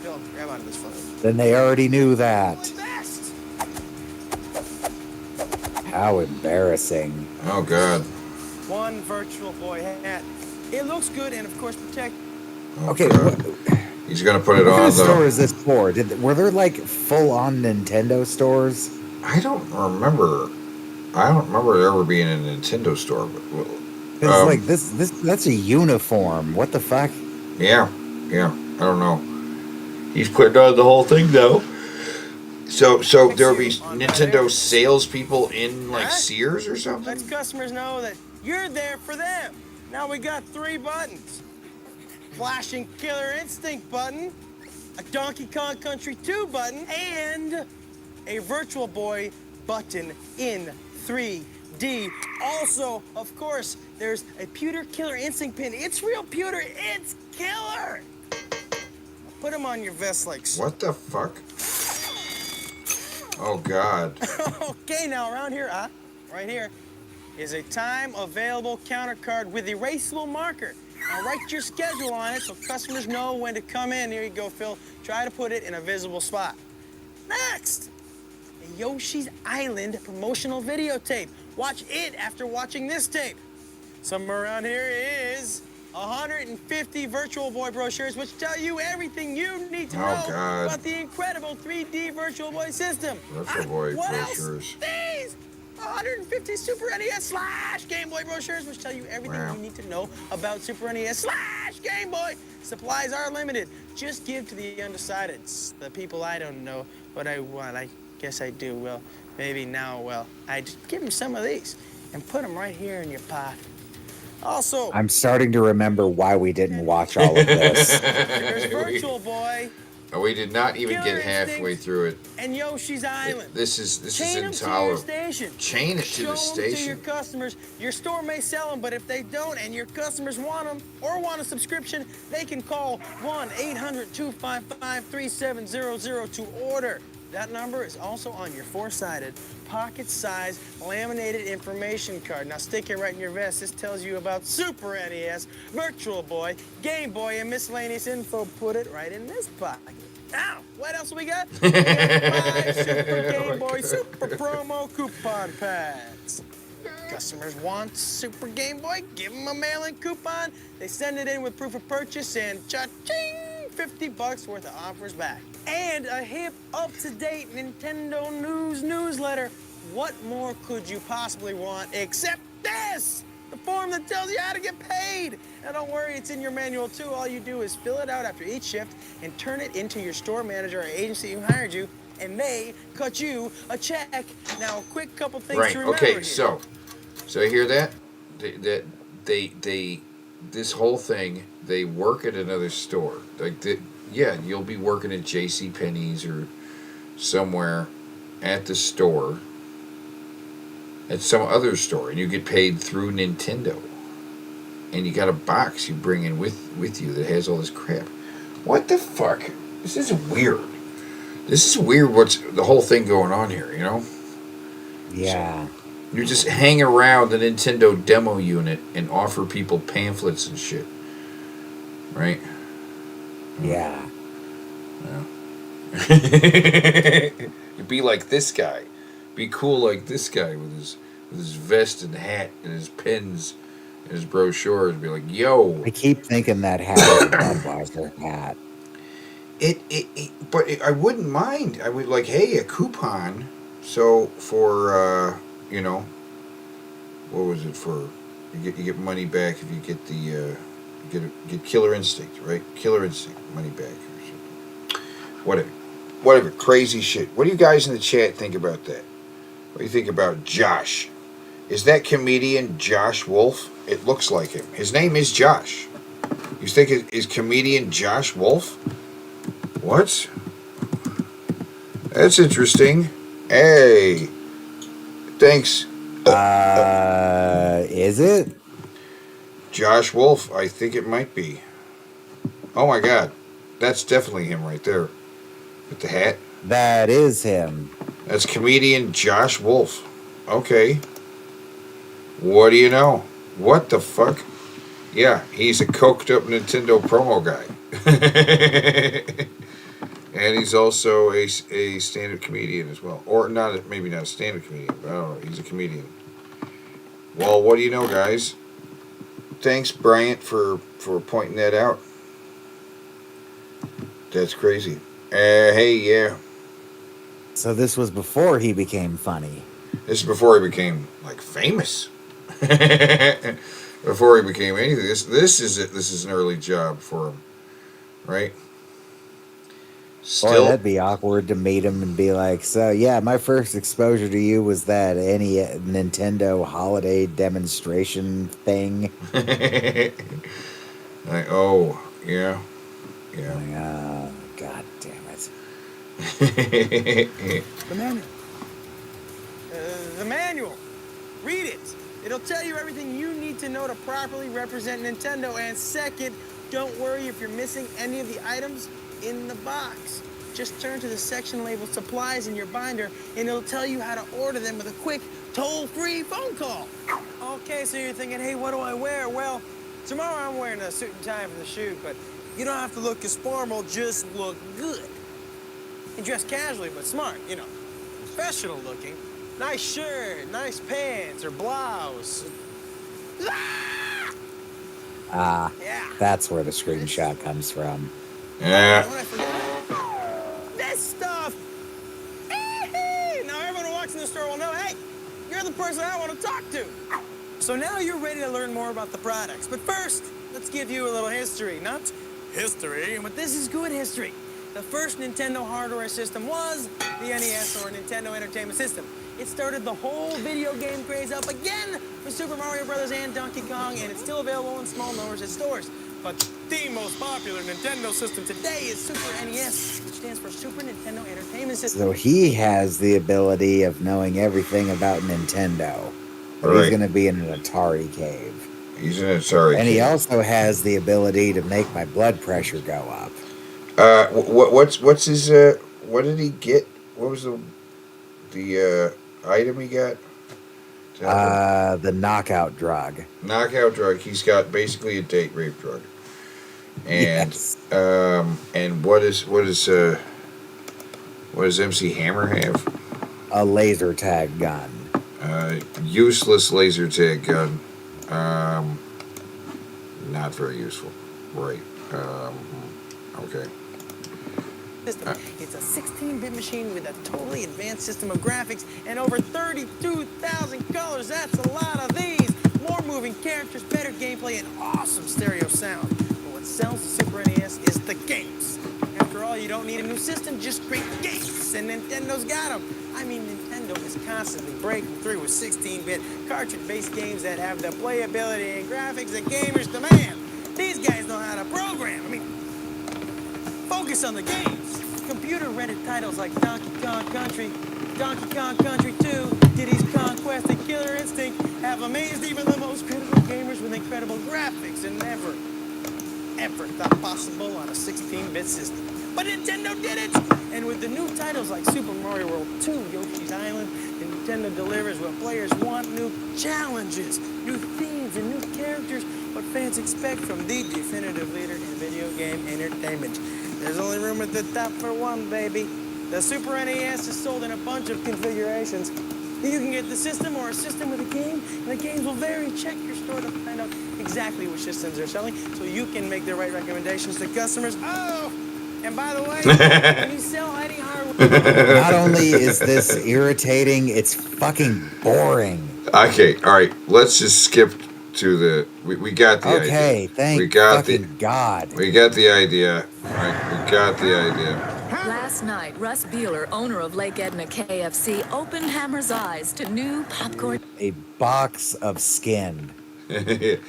Phil, grab onto this photo. Then they already knew that. How embarrassing. Oh, God. 1 Virtual Boy hat. It looks good and, of course, protect. Oh, Okay. He's going to put it What on, kind of store though. is this for? Were there, like, full-on Nintendo stores? I don't remember. I don't remember there ever being a Nintendo store. But, It's like, that's a uniform. What the fuck? Yeah. I don't know. He's putting on the whole thing, though. So there'll be Nintendo salespeople in, like, Sears or something? Lets customers know that you're there for them. Now we got 3 buttons. Flashing Killer Instinct button, a Donkey Kong Country 2 button, and a Virtual Boy button in 3D. Also, of course, there's a pewter Killer Instinct pin. It's real pewter. It's killer. Put them on your vest like so. What the fuck? Oh, God. Okay, now around here, right here, is a time available counter card with erasable marker. Now write your schedule on it so customers know when to come in. Here you go, Phil. Try to put it in a visible spot. Next, a Yoshi's Island promotional videotape. Watch it after watching this tape. Somewhere around here is 150 Virtual Boy brochures, which tell you everything you need to know about the incredible 3D Virtual Boy system. Virtual Boy what brochures. Else? These 150 Super NES/Game Boy brochures, which tell you everything you need to know about Super NES/Game Boy. Supplies are limited. Just give to the undecided. The people I don't know what I want. I guess I do. Well, maybe now. Well, I just give them some of these and put them right here in your pocket. Also, I'm starting to remember why we didn't watch all of this. there's Virtual Boy. We did not even get halfway through it. And Yoshi's Island. This is Chain intolerable. To your station. Chain it to the Show them to your station. customers. Your store may sell them, but if they don't and your customers want them or want a subscription, they can call 1-800-255-3700 to order. That number is also on your 4-sided, pocket-sized, laminated information card. Now stick it right in your vest. This tells you about Super NES, Virtual Boy, Game Boy, and miscellaneous info. Put it right in this pocket. Now, what else we got? We got 5 Super Game Boy Super Promo coupon pads. Customers want Super Game Boy, give them a mail-in coupon. They send it in with proof of purchase and cha-ching, $50 worth of offers back. And a hip, up-to-date Nintendo News newsletter. What more could you possibly want except this? The form that tells you how to get paid. Now don't worry, it's in your manual too. All you do is fill it out after each shift and turn it into your store manager or agency who hired you, and they cut you a check. Now, a quick couple things to remember Okay, here. so you hear that? They this whole thing, they work at another store. Like yeah, you'll be working at J.C. Penney's or somewhere at the store, at some other store, and you get paid through Nintendo. And you got a box you bring in with you that has all this crap. What the fuck? This is weird. This is weird what's the whole thing going on here, you know? Yeah. So you just hang around the Nintendo demo unit and offer people pamphlets and shit. Right? Yeah. You'd be like this guy. Be cool like this guy with his vest and hat and his pins and his brochures. Be like, yo. I keep thinking that hat is a Budweiser hat. But I wouldn't mind. I would like, hey, a coupon. So for you know, what was it for? You get money back if you get the get Killer Instinct, right? Killer Instinct money back or something. Whatever, crazy shit. What do you guys in the chat think about that? What do you think about Josh? Is that comedian Josh Wolf? It looks like him. His name is Josh. You think it is comedian Josh Wolf? What? That's interesting. Hey, thanks. Is it? Josh Wolf, I think it might be. Oh my god. That's definitely him right there. With the hat. That is him. That's comedian Josh Wolf. Okay. What do you know? What the fuck? Yeah, he's a coked up Nintendo promo guy. And he's also a stand-up comedian as well. Or maybe not a stand-up comedian, but I don't know. He's a comedian. Well, what do you know, guys? Thanks, Bryant, for pointing that out. That's crazy. Hey, yeah. So this was before he became funny. This is before he became, like, famous. Before he became anything. This is it. This is an early job for him. Right? Still, or that'd be awkward to meet him and be like, so yeah, my first exposure to you was that any Nintendo holiday demonstration thing. Like, oh, yeah. Yeah. Like, God damn it. The manual. The manual. Read it. It'll tell you everything you need to know to properly represent Nintendo. And second, don't worry if you're missing any of the items in the box. Just turn to the section labeled supplies in your binder and it'll tell you how to order them with a quick toll-free phone call. Okay, so you're thinking, hey, what do I wear? Well, tomorrow I'm wearing a suit and tie for the shoot, but you don't have to look as formal, just look good. You dress casually but smart, you know, professional looking. Nice shirt, nice pants, or blouse. That's where the screenshot comes from. Yeah. This stuff. Now everyone who walks in the store will know, hey, you're the person I want to talk to. So now you're ready to learn more about the products. But first, let's give you a little history. Not history, but this is good history. The first Nintendo hardware system was the NES, or Nintendo Entertainment System. It started the whole video game craze up again for Super Mario Bros. And Donkey Kong, and it's still available in small numbers at stores. But the most popular Nintendo system today is Super NES, which stands for Super Nintendo Entertainment System. So he has the ability of knowing everything about Nintendo. But he's going to be in an Atari cave. He's in an Atari cave. And he also has the ability to make my blood pressure go up. What's his what did he get? What was the item he got? The knockout drug. Knockout drug. He's got basically a date rape drug. And yes. And what does MC Hammer have? A laser tag gun. Useless laser tag gun. Not very useful. Right. Okay. It's a 16-bit machine with a totally advanced system of graphics and over 32,000 colors. That's a lot of these. More moving characters, better gameplay, and awesome stereo sound. But what sells the Super NES is the games. After all, you don't need a new system, just great games. And Nintendo's got them. I mean, Nintendo is constantly breaking through with 16-bit cartridge-based games that have the playability and graphics that gamers demand. These guys know how to program. I mean, focus Focus on the games. Computer-rented titles like Donkey Kong Country, Donkey Kong Country 2, Diddy's Conquest, and Killer Instinct have amazed even the most critical gamers with incredible graphics and never thought possible on a 16-bit system. But Nintendo did it! And with the new titles like Super Mario World 2, Yoshi's Island, Nintendo delivers what players want: new challenges, new themes, and new characters, what fans expect from the definitive leader in video game entertainment. There's only room at the top for one, baby. The Super NES is sold in a bunch of configurations. You can get the system or a system with a game, and the games will vary. Check your store to find out exactly which systems they're selling so you can make the right recommendations to customers. Oh, and by the way, when you sell any hardware... Not only is this irritating, it's fucking boring. Okay, all right. Let's just skip to the. We got the idea. Okay, thank we got fucking God. We got the idea. All right, we got the idea. Last night, Russ Beeler, owner of Lake Edna KFC, opened Hammer's eyes to new popcorn. A box of skin. They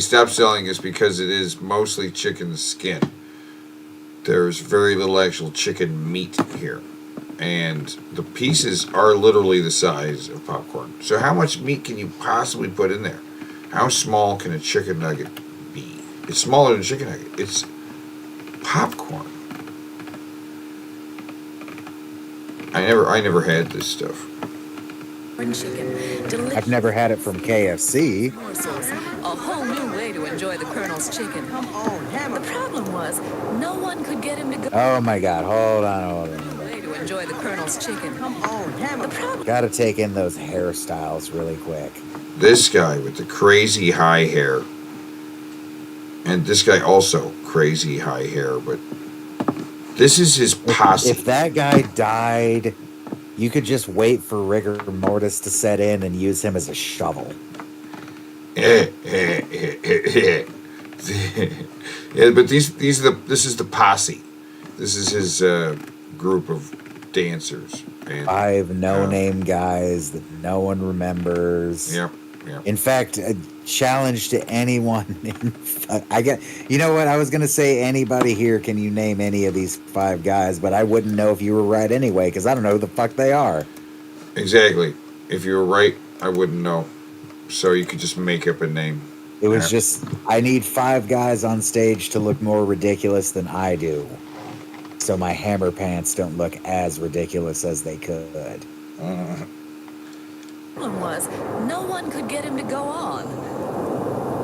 stopped selling this because it is mostly chicken skin. There's very little actual chicken meat here. And the pieces are literally the size of popcorn. So how much meat can you possibly put in there? How small can a chicken nugget be? It's smaller than a chicken nugget. It's popcorn. I never had this stuff. I've never had it from KFC. A whole new way to enjoy the Colonel's chicken. Come on, Hammer. The problem was, no one could get him to go. Oh my God, hold on. Way to enjoy the Colonel's chicken. Come on, Hammer. The problem. Gotta take in those hairstyles really quick. This guy with the crazy high hair. And this guy also crazy high hair, but this is his posse. If that guy died, you could just wait for rigor mortis to set in and use him as a shovel. Yeah, but this is the posse. This is his group of dancers. And, 5 no-name guys that no one remembers. Yep. In fact, a challenge to anyone. You know what? I was gonna say anybody here. Can you name any of these 5 guys? But I wouldn't know if you were right anyway, because I don't know who the fuck they are. Exactly. If you were right, I wouldn't know. So you could just make up a name. It was just, I need 5 guys on stage to look more ridiculous than I do, so my hammer pants don't look as ridiculous as they could. The problem was, no one could get him to go on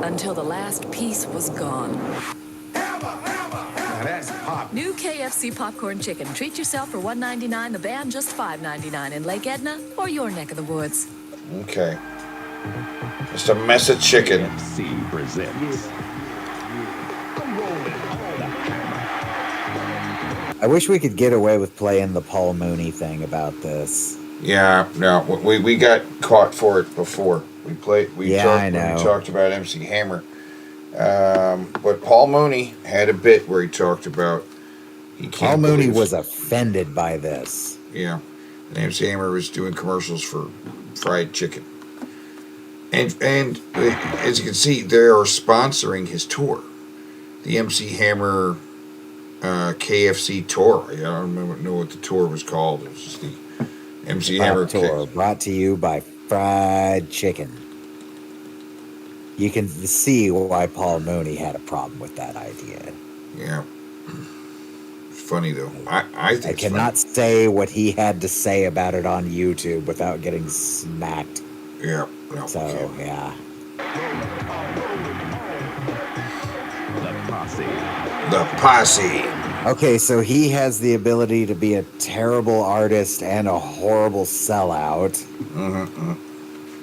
until the last piece was gone. Now that's pop. New KFC popcorn chicken. Treat yourself for $1.99. The band just $5.99 in Lake Edna or your neck of the woods. Okay. Just a mess of chicken. KFC presents. I wish we could get away with playing the Paul Mooney thing about this. Yeah, no, we got caught for it before. We I know. We talked about MC Hammer. But Paul Mooney had a bit where he talked about Paul Mooney was offended by this. Yeah. And MC Hammer was doing commercials for fried chicken. And as you can see, they are sponsoring his tour. The MC Hammer KFC tour. I don't know what the tour was called. It was just the MC Hammer tour, brought to you by Fried Chicken. You can see why Paul Mooney had a problem with that idea. Yeah. It's funny, though. I think I cannot say what he had to say about it on YouTube without getting smacked. Yeah. No, so, yeah. The Posse. Okay, so he has the ability to be a terrible artist and a horrible sellout.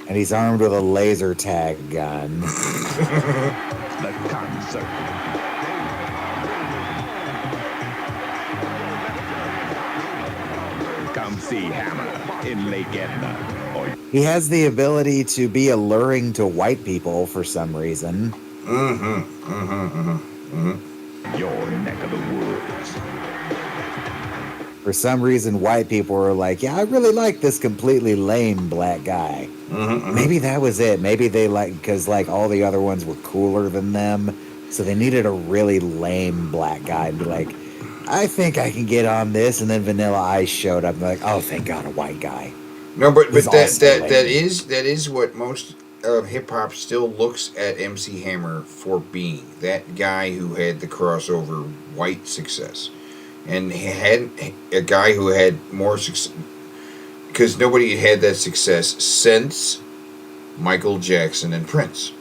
And he's armed with a laser tag gun. The concert. Come see Hammer in Lake Edna. He has the ability to be alluring to white people for some reason. Your neck of the woods. For some reason, white people are like, yeah, I really like this completely lame black guy. Maybe that was it. Maybe they because all the other ones were cooler than them. So they needed a really lame black guy to be like, I think I can get on this. And then Vanilla Ice showed up and they're like, oh, thank God, a white guy. No, but He's also that lame. is what most of hip hop still looks at MC Hammer for being, that guy who had the crossover white success, and he had a guy who had more success because nobody had that success since Michael Jackson and Prince.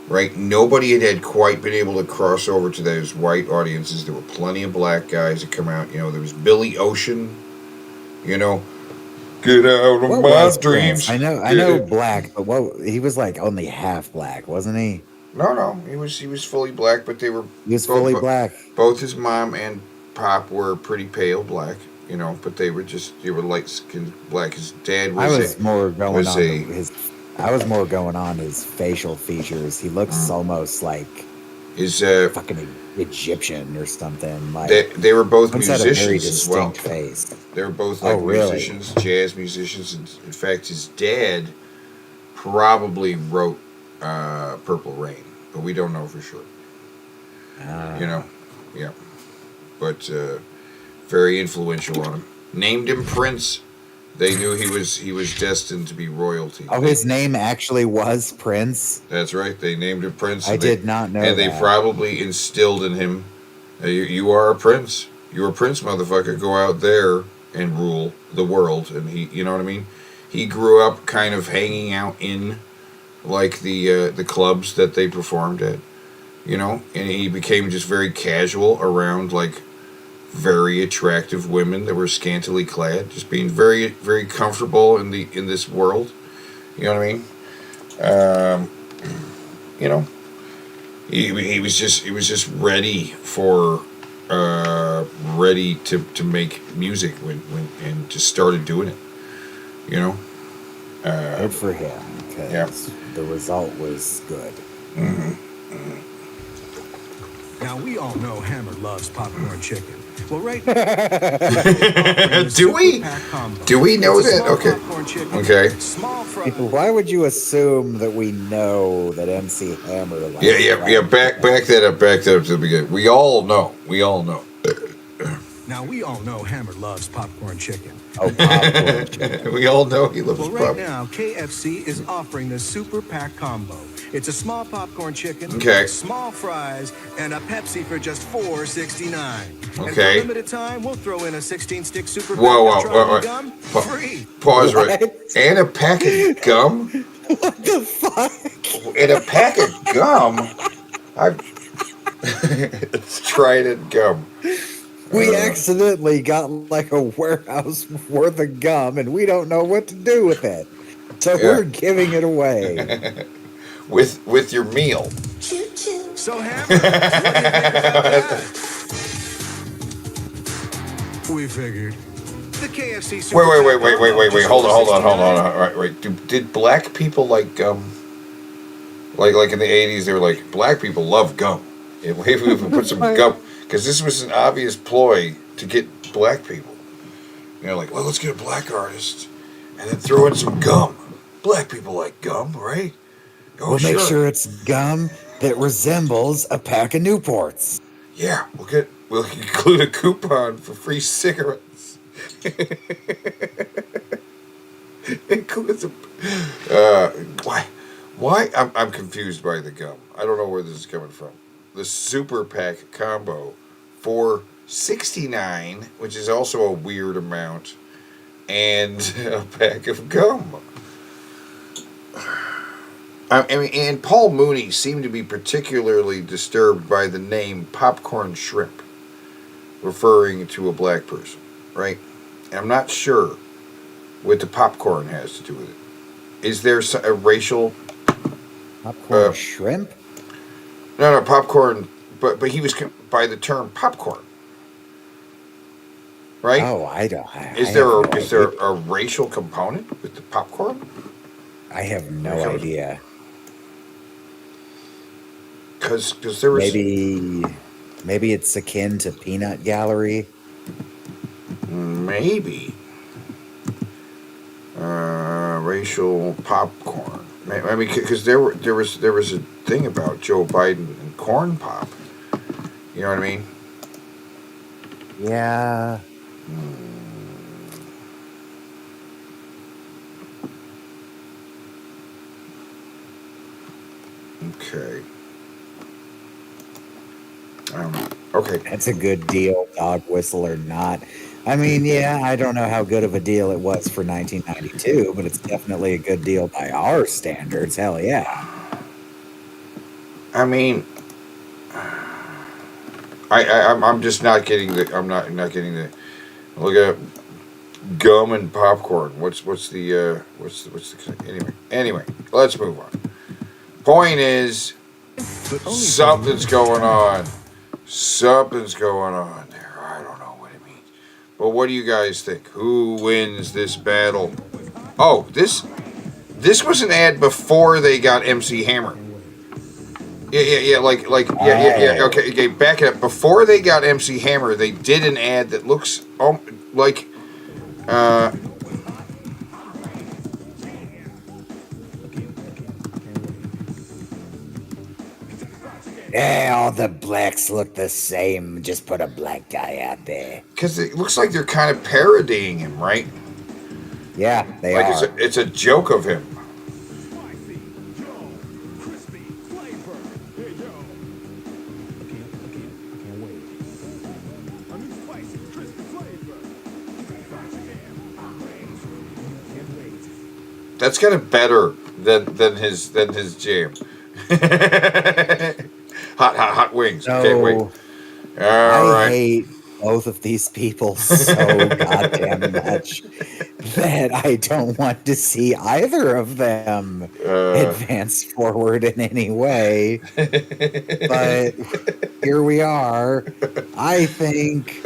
Right? Nobody had quite been able to cross over to those white audiences. There were plenty of black guys that come out. You know, there was Billy Ocean. You know, get out of What my was Prince? dreams. I know black, but he was like only half black, wasn't he? No, he was fully black, but they were He was fully black. both his mom and pop were pretty pale black, you know, but they were light skinned black. His dad was I was more going was on a his. I was more going on his facial features. He looks almost like his fucking Egyptian or something. Like they were both Prince had a very musicians as well. distinct face. They were both Oh, like really? musicians, jazz musicians. And in fact, his dad probably wrote "Purple Rain," but we don't know for sure. You know, yeah, but very influential on him. Named him Prince. They knew he was destined to be royalty. Oh, his name actually was Prince. That's right. They named him Prince. I did not know And they that. probably instilled in him, you are a prince. You're a prince, motherfucker. Go out there and rule the world. And you know what I mean? He grew up kind of hanging out in like the clubs that they performed at, you know, and he became just very casual around like very attractive women that were scantily clad, just being very, very comfortable in this world. You know what I mean? You know, he was just ready for ready to make music when and just started doing it. You know, Good for him, because the result was good. Now, we all know Hammer loves popcorn chicken. Well, right Do we? Do we know that? Okay. Okay. Why would you assume that we know that MC Hammer likes Yeah. Back that up to the beginning. We all know. Now, we all know Hammer loves popcorn chicken. Oh, popcorn chicken. We all know he loves Well, right popcorn. now, KFC is offering the Super Pack Combo. It's a small popcorn chicken, Okay. small fries, and a Pepsi for just $4.69. And for Okay. a limited time, we'll throw in a 16-stick Super Pack Whoa. of Tropical Gum free. Pause right. And a pack of gum? What the fuck? And a pack of gum? It's Trident gum. We accidentally got like a warehouse worth of gum, and we don't know what to do with it. So we're giving it away. with your meal. So, Hammer, what do you think about that? We figured. The KFC Super Wait. Hold on. All right, wait. Did black people like gum? Like in the 80s, they were like, black people love gum. If we put some gum, because this was an obvious ploy to get black people. You know, like, well, let's get a black artist and then throw in some gum. Black people like gum, right? Oh, We'll make sure it's gum that resembles a pack of Newports. Yeah, we'll include a coupon for free cigarettes. Includes why? I'm confused by the gum. I don't know where this is coming from. The Super Pack combo for $69, which is also a weird amount, and a pack of gum. I mean, and Paul Mooney seemed to be particularly disturbed by the name popcorn shrimp, referring to a black person, right? And I'm not sure what the popcorn has to do with it. Is there a racial popcorn shrimp? No, popcorn. But he was by the term popcorn, right? Oh, I don't. Is there a racial component with the popcorn? I have no idea. Because there was maybe it's akin to peanut gallery. Maybe racial popcorn. I mean, because there was a thing about Joe Biden and corn pop. You know what I mean? Yeah. Okay. I don't know. Okay. That's a good deal, dog whistle or not. I mean, yeah, I don't know how good of a deal it was for 1992, but it's definitely a good deal by our standards. Hell yeah. I mean, I'm just not getting the. I'm not getting the. Look at gum and popcorn. What's the anyway. Let's move on. Point is, something's going on. Something's going on there. I don't know what it means. But what do you guys think? Who wins this battle? Oh, this was an ad before they got MC Hammer. Yeah. Okay. Back it up. Before they got MC Hammer, they did an ad that looks like. Yeah, all the blacks look the same. Just put a black guy out there. Because it looks like they're kind of parodying him, right? Yeah, they are. It's a joke of him. That's kind of better than his jam. hot wings. So, Can't wait. I hate both of these people so goddamn much that I don't want to see either of them advance forward in any way. But here we are. I think.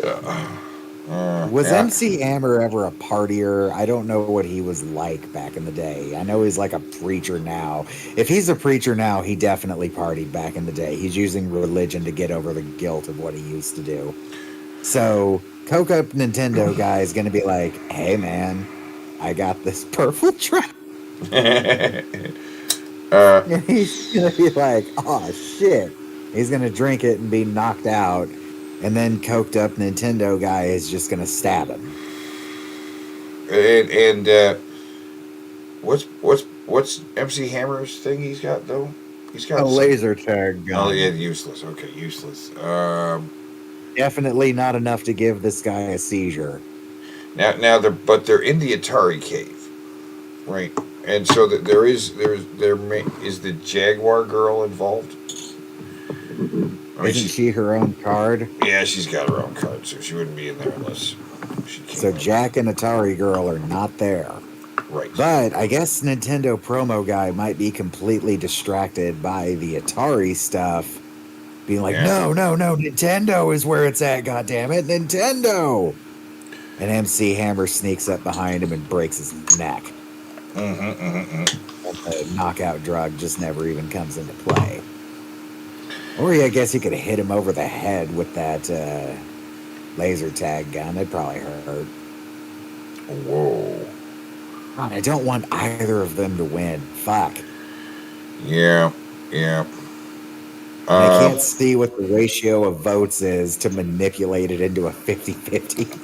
Was MC Hammer ever a partier? I don't know what he was like back in the day. I know he's like a preacher now. If he's a preacher now, he definitely partied back in the day. He's using religion to get over the guilt of what he used to do. So, Coke Up Nintendo guy is going to be like, hey man, I got this purple trap. And he's going to be like, oh shit. He's going to drink it and be knocked out. And then coked up Nintendo guy is just gonna stab him. And what's MC Hammer's thing he's got though? He's got a laser tag gun. Oh yeah, useless. Okay, useless. Definitely not enough to give this guy a seizure. Now they're in the Atari cave, right? And so that there is the Jaguar girl involved. Isn't she her own card? Yeah, she's got her own card, so she wouldn't be in there unless she came. So Jack and Atari Girl are not there. Right. But I guess Nintendo promo guy might be completely distracted by the Atari stuff. Being like, no, Nintendo is where it's at, goddammit, Nintendo! And MC Hammer sneaks up behind him and breaks his neck. The knockout drug just never even comes into play. Or I guess you could hit him over the head with that laser tag gun. That'd probably hurt. Whoa. God, I don't want either of them to win. Fuck. Yeah. I can't see what the ratio of votes is to manipulate it into a 50-50.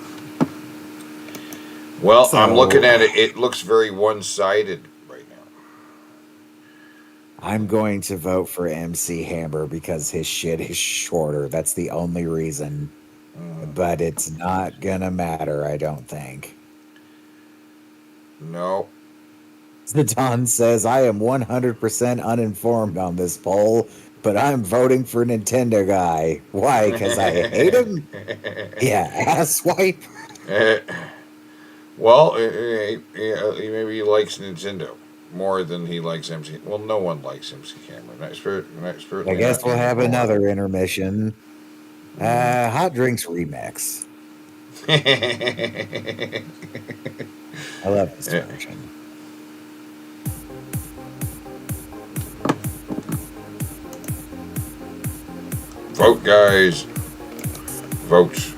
Well, I'm looking at it. It looks very one-sided. I'm going to vote for MC Hammer because his shit is shorter. That's the only reason. But it's not gonna matter, I don't think. No. Zidane says, I am 100% uninformed on this poll, but I'm voting for Nintendo guy. Why? Because I hate him? Yeah, asswipe. Well, maybe he likes Nintendo more than he likes MC. Well, no one likes MC Hammer. I guess we'll have another intermission. Hot Drinks Remix. I love this version. Vote, guys. Vote.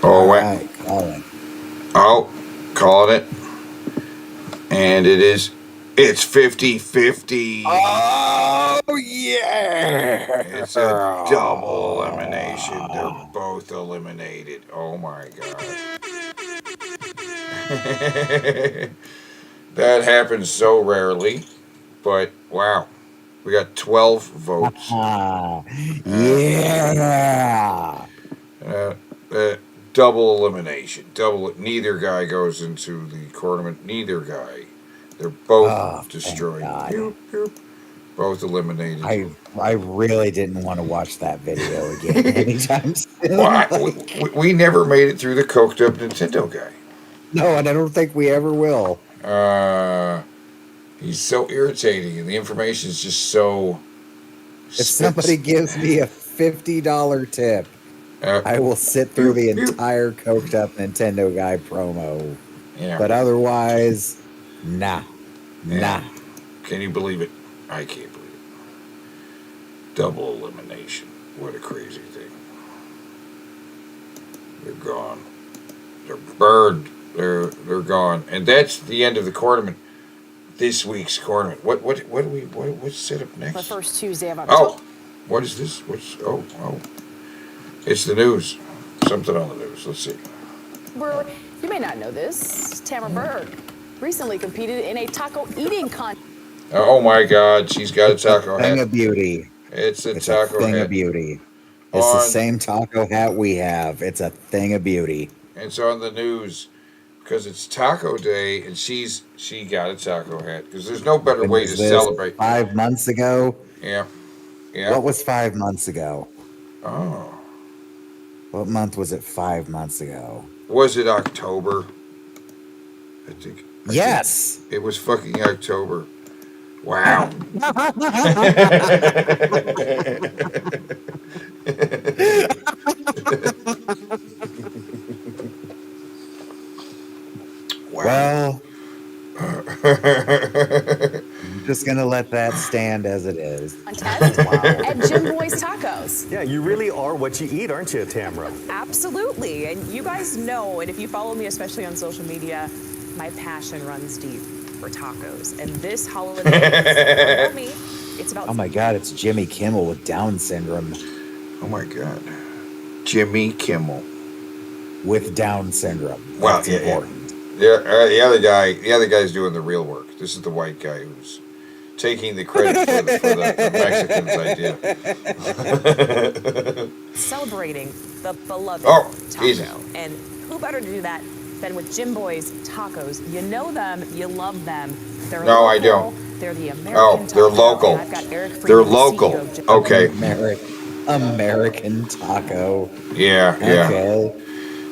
Oh, right, call it. Oh, calling it. And it's 50-50. Oh, yeah. It's a double elimination. They're both eliminated. Oh, my God. That happens so rarely. But, wow. We got 12 votes. Yeah. Double elimination. Neither guy goes into the tournament. Neither guy. They're both destroyed. Both eliminated. I really didn't want to watch that video again anytime soon. Well, we never made it through the coked up Nintendo guy. No, and I don't think we ever will. He's so irritating, and the information is just so. If somebody gives me a $50 tip, I will sit through the entire coked up Nintendo guy promo. Yeah. But otherwise, nah. Can you believe it? I can't believe it. Double elimination. What a crazy thing. They're gone. They're burned. They're gone. And that's the end of the tournament. This week's tournament. What's set up next? The first Tuesday of October. Oh, what is this? It's the news. Something on the news. Let's see. You may not know this. Tamara Berg recently competed in a taco eating contest. Oh my God, she's got a taco hat. Thing of beauty. It's a taco thing hat. of beauty. It's the same taco hat we have. It's a thing of beauty. It's on the news because it's Taco Day, and she got a taco hat because there's no better way to celebrate. 5 months ago. Yeah. What was 5 months ago? Oh. What month was it 5 months ago? Was it October? I think. Yes. It was fucking October. Wow. Well, I'm just going to let that stand as it is. At Jim Boy's Tacos. Yeah, you really are what you eat, aren't you, Tamara? Absolutely. And you guys know, and if you follow me, especially on social media, my passion runs deep for tacos. And this holiday, it's about me. It's about. Oh my God, it's Jimmy Kimmel with Down syndrome. Oh my God. Jimmy Kimmel. With Down syndrome. Wow, that's important. The other guy's doing the real work. This is the white guy who's taking the credit for the Mexicans' idea. Celebrating the beloved taco. Easy. And who better to do that than with Jim Boy's Tacos? You know them, you love them. They're No, local, I don't. They're the American they're taco, local. and I've got Eric Freeman, They're the local. CEO of Jim Okay. American taco. Yeah. Okay.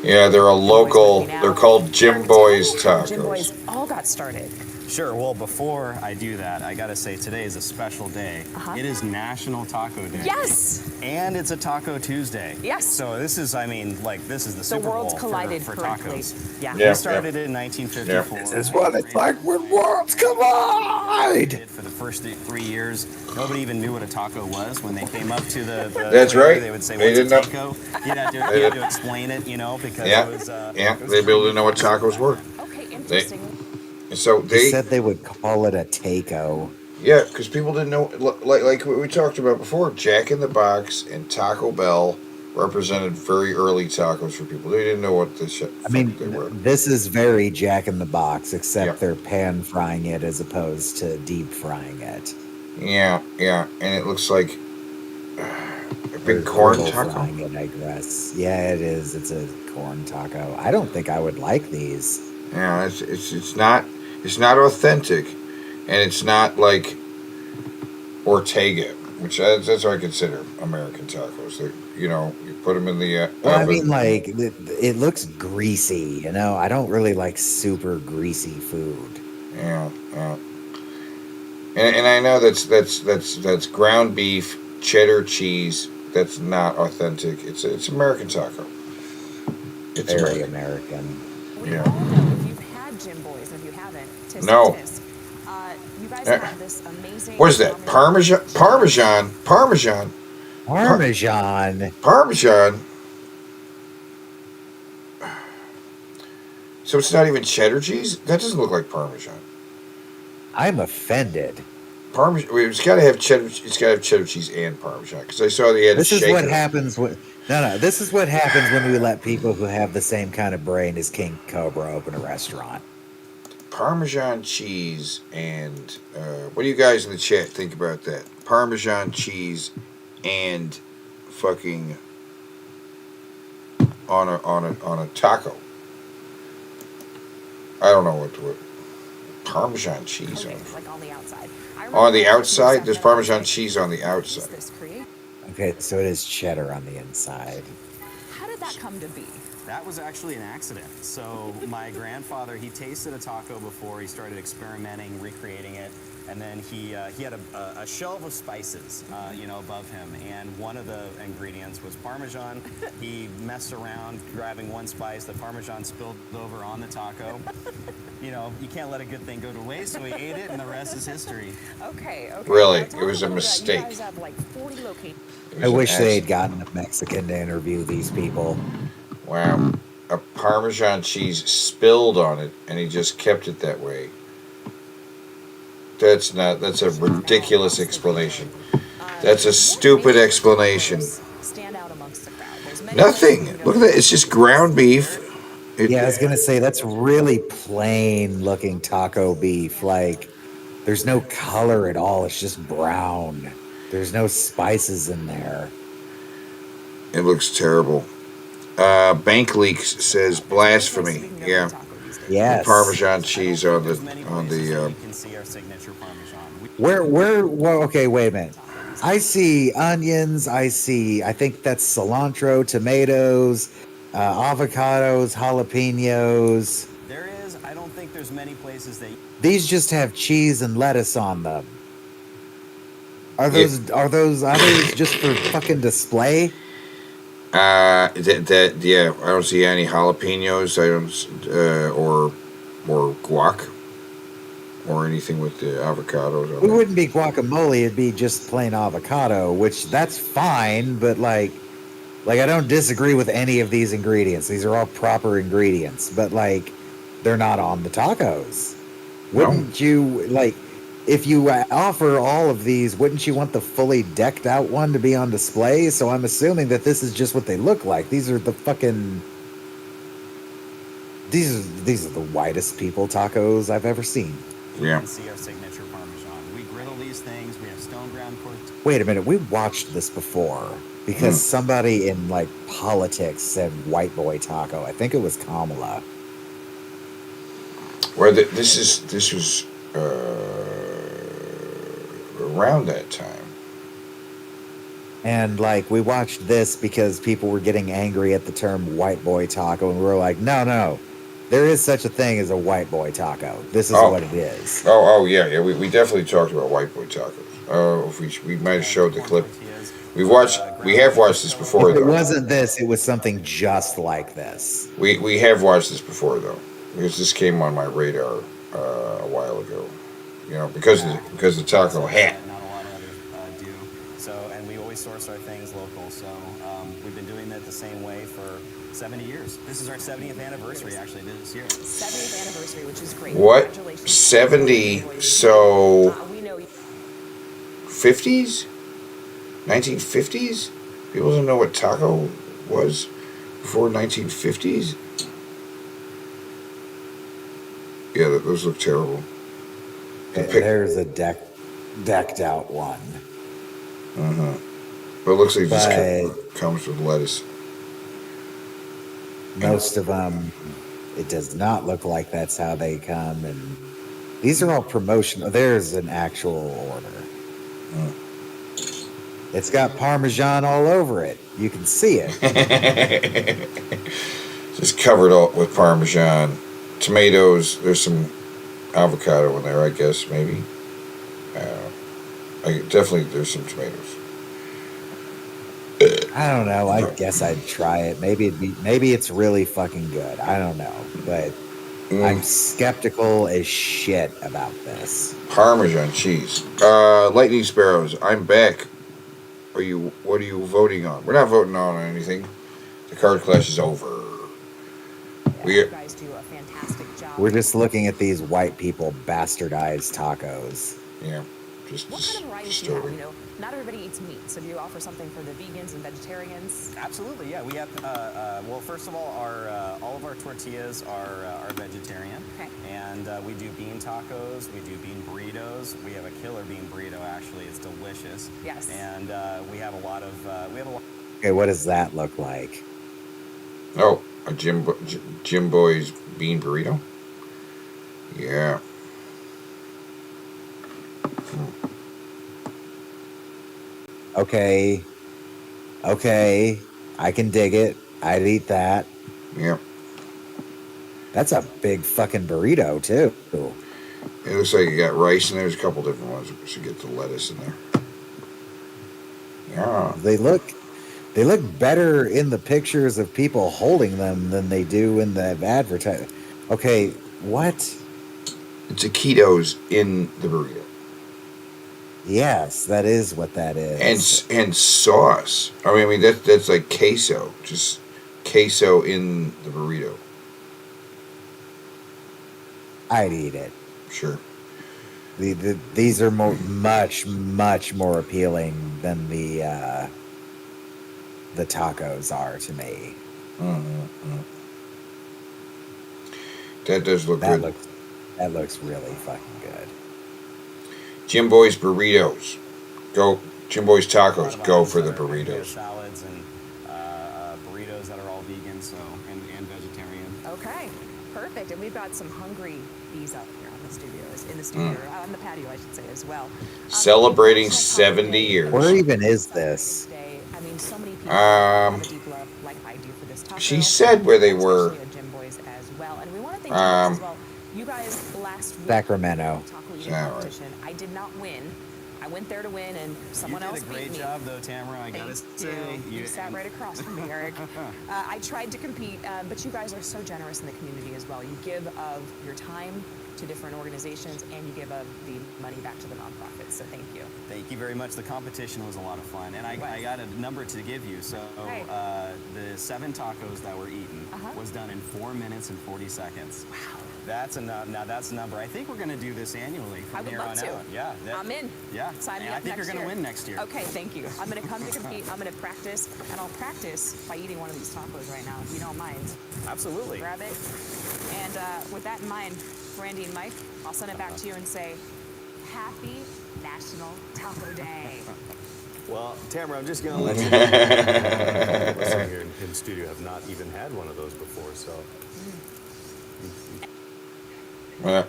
Yeah, they're a local. They're called Jim Boy's Tacos. Jim Boy's all got started. Sure. Well, before I do that, I gotta say today is a special day. It is National Taco Day. Yes. And it's a Taco Tuesday. Yes. So this is, this is the Super worlds Bowl collided for correctly. tacos. Yeah. We started it in 1954. This is what it's like when worlds collide. For the first 3 years, nobody even knew what a taco was. When they came up to the That's right. They would say, They "What's a didn't taco?" You had to explain it, because it was. They didn't know what tacos were. Okay, interesting. They said they would call it a taco. Yeah, because people didn't know, like what we talked about before, Jack in the Box and Taco Bell represented very early tacos for people. They didn't know what they were. This is very Jack in the Box, except they're pan frying it as opposed to deep frying it. Yeah, and it looks like a big corn taco. Frying it, I guess. Yeah, it is. It's a corn taco. I don't think I would like these. Yeah, it's not authentic, and it's not like Ortega, which that's what I consider American tacos. You put them in the. I mean, like it looks greasy. I don't really like super greasy food. Yeah. And I know that's ground beef, cheddar cheese. That's not authentic. It's American taco. It's very American. Yeah. If you've had Jim Boy's, and if you haven't, tisk No. tisk. You guys have this amazing. What is that? Parmesan. So it's not even cheddar cheese? That doesn't look like Parmesan. I'm offended. Parmesan. It's got to have cheddar. It's got to have cheddar cheese and Parmesan because I saw they had a This is what shaker. happens when no. This is what happens when we let people who have the same kind of brain as King Cobra open a restaurant. Parmesan cheese and what do you guys in the chat think about that? Parmesan cheese and fucking on a taco. I don't know what Parmesan cheese on. Like on the outside. On the outside, there's Parmesan cheese on the outside. Okay, so it is cheddar on the inside. How did that come to be? That was actually an accident. So my grandfather, he tasted a taco before. He started experimenting, recreating it, and then he had a shelf of spices, above him. And one of the ingredients was Parmesan. He messed around, grabbing one spice. The Parmesan spilled over on the taco. You can't let a good thing go to waste, so he ate it, and the rest is history. Okay. Really, it was a mistake. You guys have like 40 locations. I wish they had gotten a Mexican to interview these people. Wow. A Parmesan cheese spilled on it, and he just kept it that way. That's a ridiculous explanation. That's a stupid explanation. Stand out amongst the crowd. Nothing. Look at that. It's just ground beef. Yeah, I was going to say, that's really plain looking taco beef. Like, there's no color at all. It's just brown. There's no spices in there. It looks terrible. Bank Leaks says blasphemy. Yeah. Yes. Parmesan cheese on the Well, okay, wait a minute. I see onions. I think that's cilantro, tomatoes, avocados, jalapenos. I don't think there's many places that... These just have cheese and lettuce on them. Are those others just for fucking display? Yeah, I don't see any jalapenos. I don't or guac or anything with the avocados. It wouldn't be guacamole. It'd be just plain avocado, which that's fine. But like I don't disagree with any of these ingredients. These are all proper ingredients. But like, they're not on the tacos. Wouldn't you like? If you offer all of these, wouldn't you want the fully decked out one to be on display? So I'm assuming that this is just what they look like. These are the fucking... These are the whitest people tacos I've ever seen. Yeah. You can see our signature Parmesan. We griddle these things. We have stone ground pork. Wait a minute. We watched this before because somebody in like politics said white boy taco. I think it was Kamala. Well, this was around that time. And like, we watched this because people were getting angry at the term white boy taco, and we were like, no, there is such a thing as a white boy taco. This is what it is. Yeah. We definitely talked about white boy tacos. We might have showed the clip. We have watched this before. If it though. wasn't this, it was something just like this. We have watched this before though, because this came on my radar a while ago. Because the taco hat. Not a lot of others do. So, and we always source our things local. So we've been doing that the same way for 70 years. This is our 70th anniversary actually this year. 70th anniversary, which is great. What? Congratulations. 70? So We know 50s? 1950s? People don't know what taco was before 1950s? Yeah, those look terrible. There's a decked out one. But it looks like this comes with lettuce. Most of them, it does not look like that's how they come. And these are all promotional. There's an actual order. It's got Parmesan all over it. You can see it. Just covered all with Parmesan. Tomatoes. There's some avocado in there, I guess, maybe. Definitely there's some tomatoes. I don't know. I guess I'd try it. Maybe it's really fucking good. I don't know, but I'm skeptical as shit about this. Parmesan cheese. Lightning Sparrows. I'm back. What are you voting on? We're not voting on anything. The card clash is over. We You guys do a fantastic job. We're just looking at these white people bastardized tacos. Yeah. What kind of varieties do you have? You know, not everybody eats meat, so do you offer something for the vegans and vegetarians? Absolutely, yeah. We have, well, first of all, all of our tortillas are vegetarian. Okay. And we do bean tacos, we do bean burritos. We have a killer bean burrito, actually. It's delicious. Yes. And we have a lot of, Okay, what does that look like? Oh, a Jim Boy's bean burrito? Yeah. Okay. Okay. I can dig it. I'd eat that. Yeah. That's a big fucking burrito, too. It looks like you got rice, and there's a couple different ones. We should get the lettuce in there. Yeah. They look better in the pictures of people holding them than they do in the advertising. Okay, what? It's taquitos in the burrito. Yes, that is what that is. And sauce. I mean that's like queso, just queso in the burrito. I'd eat it. Sure. These are much more appealing than the tacos are to me. Mm-hmm. That does look good. That looks really fucking good. Jim Boy's burritos. Go. Jim Boy's tacos. Go for the burritos. salads and burritos that are all vegan, so and vegetarian. Okay, perfect. And we've got some hungry bees up here in the studio, on the patio, I should say, as well. Celebrating 70 years. Where even is this? I mean, so many people have a deep love, like I do, for this taco. She said where they were. Especially at Jim Boy's as well. And we want to thank you guys as well. You guys last week Sacramento. taco eating competition. I did not win. I went there to win, and someone else beat me. You did a great job, though, Tamara. I gotta say, you sat right across from me, Eric. I tried to compete, but you guys are so generous in the community as well. You give of your time to different organizations, and you give of the money back to the nonprofits. So thank you. Thank you very much. The competition was a lot of fun, and I got a number to give you. So the 7 tacos that were eaten was done in 4 minutes and 40 seconds. Wow. That's a now that's a number. I think we're going to do this annually from here on out. Yeah, I'm in. Yeah, sign me and up I think next you're going to year. win next year. Okay, thank you. I'm going to come to compete. I'm going to practice, and I'll practice by eating one of these tacos right now, if you don't mind. Absolutely. Grab it, and with that in mind, Randy and Mike, I'll send it back to you and say, Happy National Taco Day. Well, Tamara, I'm just going to let you know. All of us in here in studio have not even had one of those before, so. Okay.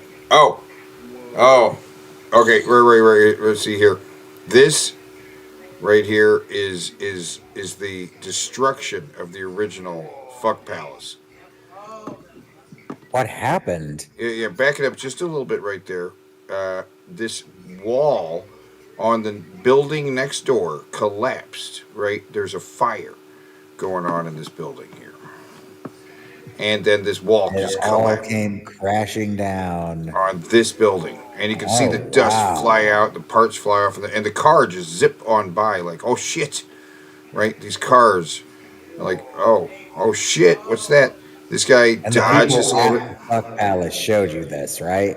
Right. Let's see here. This right here is the destruction of the original Fuck Palace. What happened? Yeah, back it up just a little bit right there. This wall on the building next door collapsed, right? There's a fire going on in this building here. And then this wall just collapsed. All came crashing down on this building. And you can see the dust fly out, the parts fly off, and the car just zip on by like, oh shit, right? These cars are like, oh shit, what's that? This guy and dodges the people at Fuck Palace showed you this, right?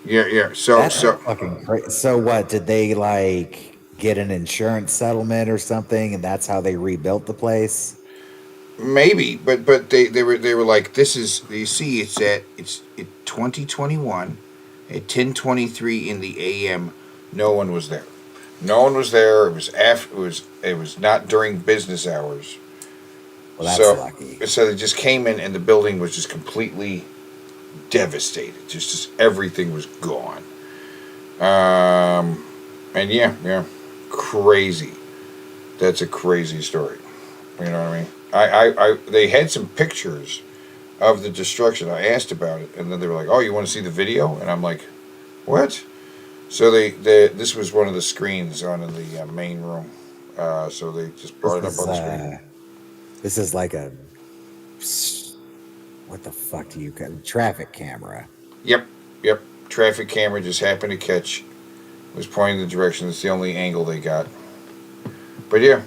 Yeah. That's fucking crazy. So what? Did they like get an insurance settlement or something, and that's how they rebuilt the place? Maybe, but they were like, this is, you see, it's 2021 at 10:23 in the a.m. No one was there. No one was there. It was after. It was not during business hours. Well, that's lucky. So they just came in, and the building was just completely devastated. Just everything was gone. And yeah, crazy. That's a crazy story. You know what I mean? They had some pictures of the destruction. I asked about it, and then they were like, "Oh, you want to see the video?" And I'm like, "What?" So this was one of the screens on in the main room. So they just brought it up on the screen. This is like a what the fuck do you call traffic camera? Yep. Traffic camera just happened to catch. Was pointing the direction. It's the only angle they got. But yeah,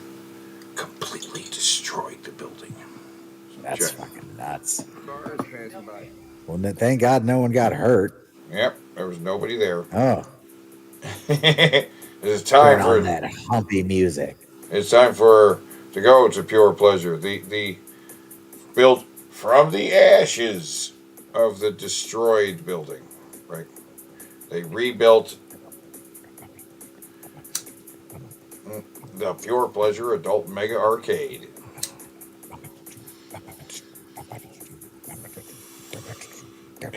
completely destroyed the building. That's fucking nuts. Cars passing by. Well, thank God no one got hurt. Yep, there was nobody there. Oh, It's turn time on for that humpy music. it's time for to go to Pure Pleasure. The built from the ashes of the destroyed building. Right. They rebuilt the Pure Pleasure Adult Mega Arcade. The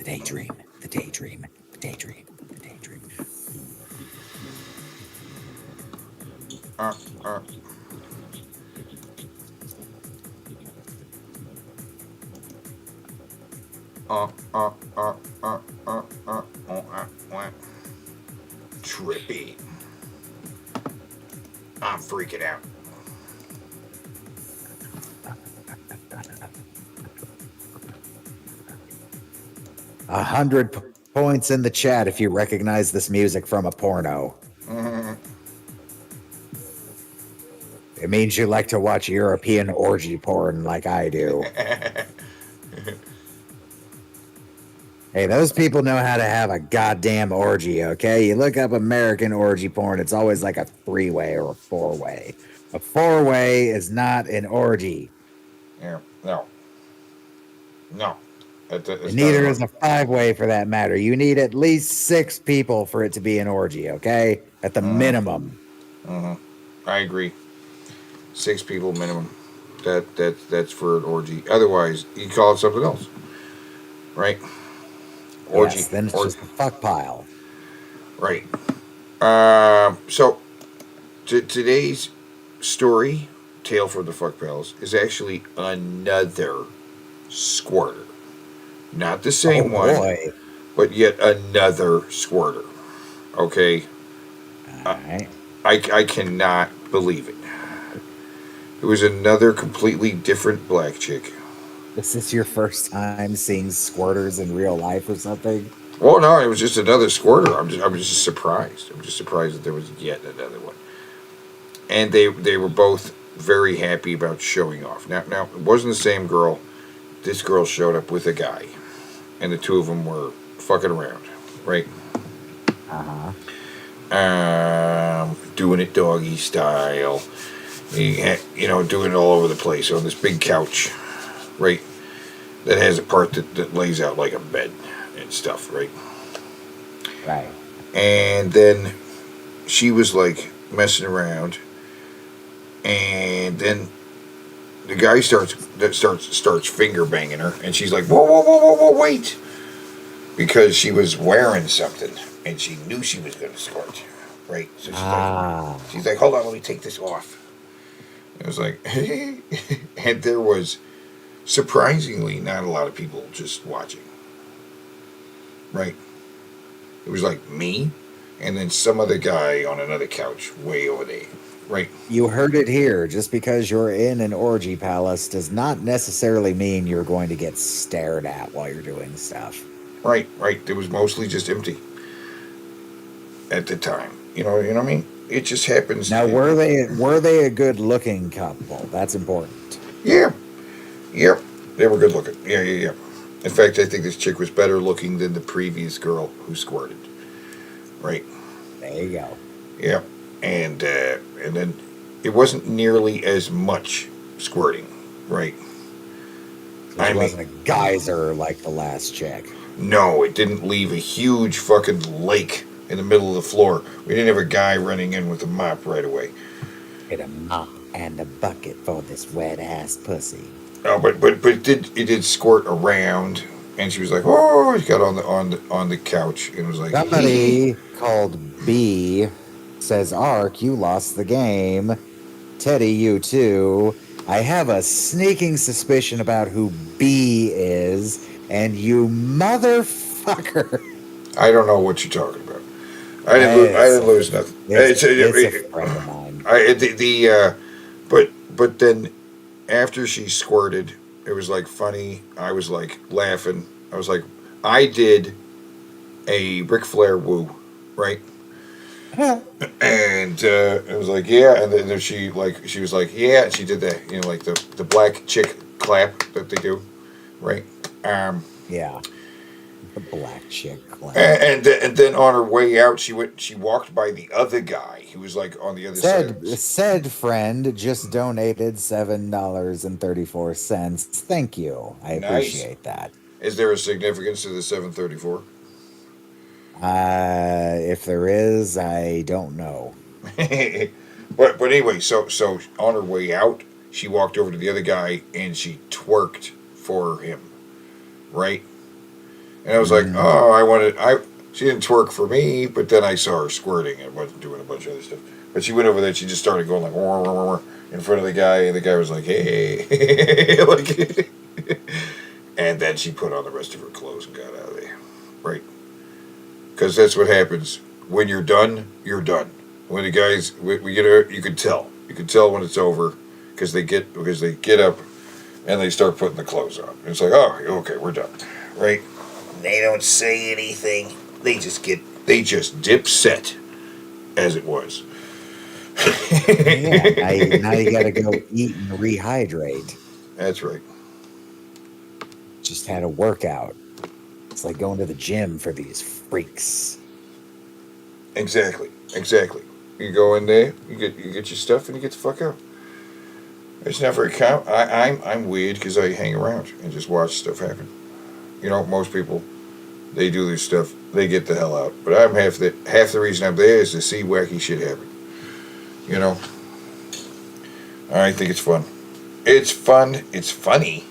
daydream, the daydream, the daydream, the daydream. Uh, uh. Trippy. I'm freaking out. A 100 points in the chat if you recognize this music from a porno. It means you like to watch European orgy porn like I do. Hey, those people know how to have a goddamn orgy, okay? You look up American orgy porn, it's always like a 3-way or a 4-way. A 4-way is not an orgy. Yeah, no. No. And neither is a 5-way for that matter. You need at least 6 people for it to be an orgy, okay? At the minimum. I agree. 6 people minimum. That's for an orgy. Otherwise, you call it something else, right? Orgy. Yes, then it's just a fuck pile. Right. So today's story, Tale for the Fuck Pals, is actually another squirter. Not the same one, but yet another squirter. Okay. All right. I cannot believe it. It was another completely different black chick. Is this your first time seeing squirters in real life or something? Well, no, it was just another squirter. I'm just surprised. I'm just surprised that there was yet another one. And they were both very happy about showing off. Now it wasn't the same girl. This girl showed up with a guy, and the two of them were fucking around, right? Doing it doggy style. Doing it all over the place on this big couch, right? That has a part that lays out like a bed and stuff, right? Right. And then she was like messing around, and then the guy starts finger banging her, and she's like, whoa, wait, because she was wearing something, and she knew she was gonna squirt, right? So she's like, hold on, let me take this off. It was like, and there was surprisingly not a lot of people just watching, right? It was like me, and then some other guy on another couch way over there, right? You heard it here. Just because you're in an orgy palace does not necessarily mean you're going to get stared at while you're doing stuff. Right. It was mostly just empty at the time. You know what I mean? It just happens. Now, were they a good-looking couple? That's important. Yeah. Yep. They were good looking. Yeah. In fact, I think this chick was better looking than the previous girl who squirted. Right. There you go. Yep. And then it wasn't nearly as much squirting. Right. It wasn't a geyser like the last chick. No, it didn't leave a huge fucking lake in the middle of the floor. We didn't have a guy running in with a mop right away. Get a mop and a bucket for this wet ass pussy. Oh, but it did squirt around, and she was like, oh, she got on the couch and was like, somebody called B says, Ark, you lost the game. Teddy, you too. I have a sneaking suspicion about who B is, and you motherfucker. I don't know what you're talking about. I didn't lose nothing. It's a friend of mine. But then after she squirted, it was like funny. I was like laughing. I was like, I did a Ric Flair woo, right? And it was like, yeah, and then she was like, yeah, and she did that, like the black chick clap that they do, right? Yeah. The black chick clap. And then on her way out, she walked by the other guy. He was like on the other side. Said friend just donated $7.34. Thank you. I Nice. appreciate that. Is there a significance to the 734? If there is, I don't know. but anyway, so on her way out, she walked over to the other guy and she twerked for him, right? And I was like, oh, she didn't twerk for me, but then I saw her squirting and wasn't doing a bunch of other stuff. But she went over there and she just started going like wah, wah, wah, in front of the guy, and the guy was like, hey, like, and then she put on the rest of her clothes and got out of there, right? Because that's what happens when you're done. You're done. When the guys, we get her, you can tell when it's over, because they get up and they start putting the clothes on. It's like, oh, okay, we're done, right? They don't say anything. They just dip set, as it was. Yeah, now you gotta go eat and rehydrate. That's right. Just had a workout. It's like going to the gym for these freaks. Exactly. You go in there, you get your stuff, and you get the fuck out. It's not very I'm weird because I hang around and just watch stuff happen. Most people, they do this stuff, they get the hell out. But I'm half the reason I'm there is to see wacky shit happen. I think it's fun. It's fun. It's funny.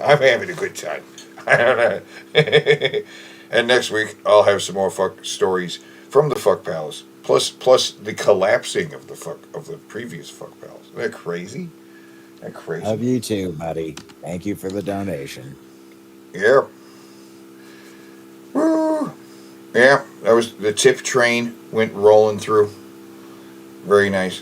I'm having a good time. I don't know. And next week I'll have some more fuck stories from the Fuck Palace, plus the collapsing of the previous Fuck Palace. Isn't that crazy? Love you too, buddy. Thank you for the donation. Yeah. Woo. Yeah, that was the tip train went rolling through. Very nice.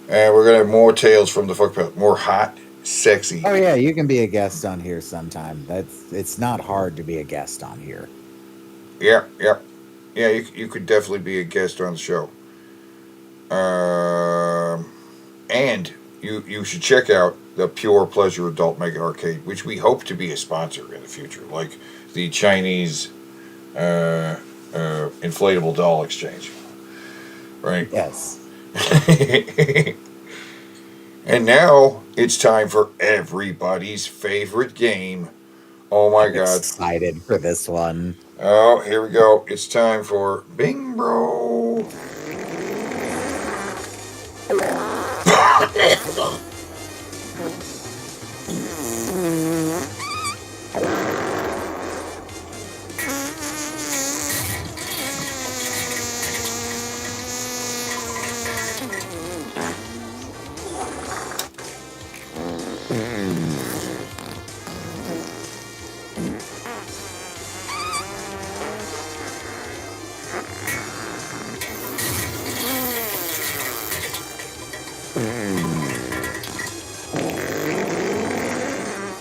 And we're gonna have more tales from the Fuck Palace, more hot, sexy. Oh yeah, you can be a guest on here sometime. It's not hard to be a guest on here. Yeah. You could definitely be a guest on the show. And you should check out the Pure Pleasure Adult Mega Arcade, which we hope to be a sponsor in the future, like the Chinese inflatable doll exchange. Right? Yes. And now it's time for everybody's favorite game. Oh my God. Excited for this one. Oh, here we go. It's time for Bing Bro.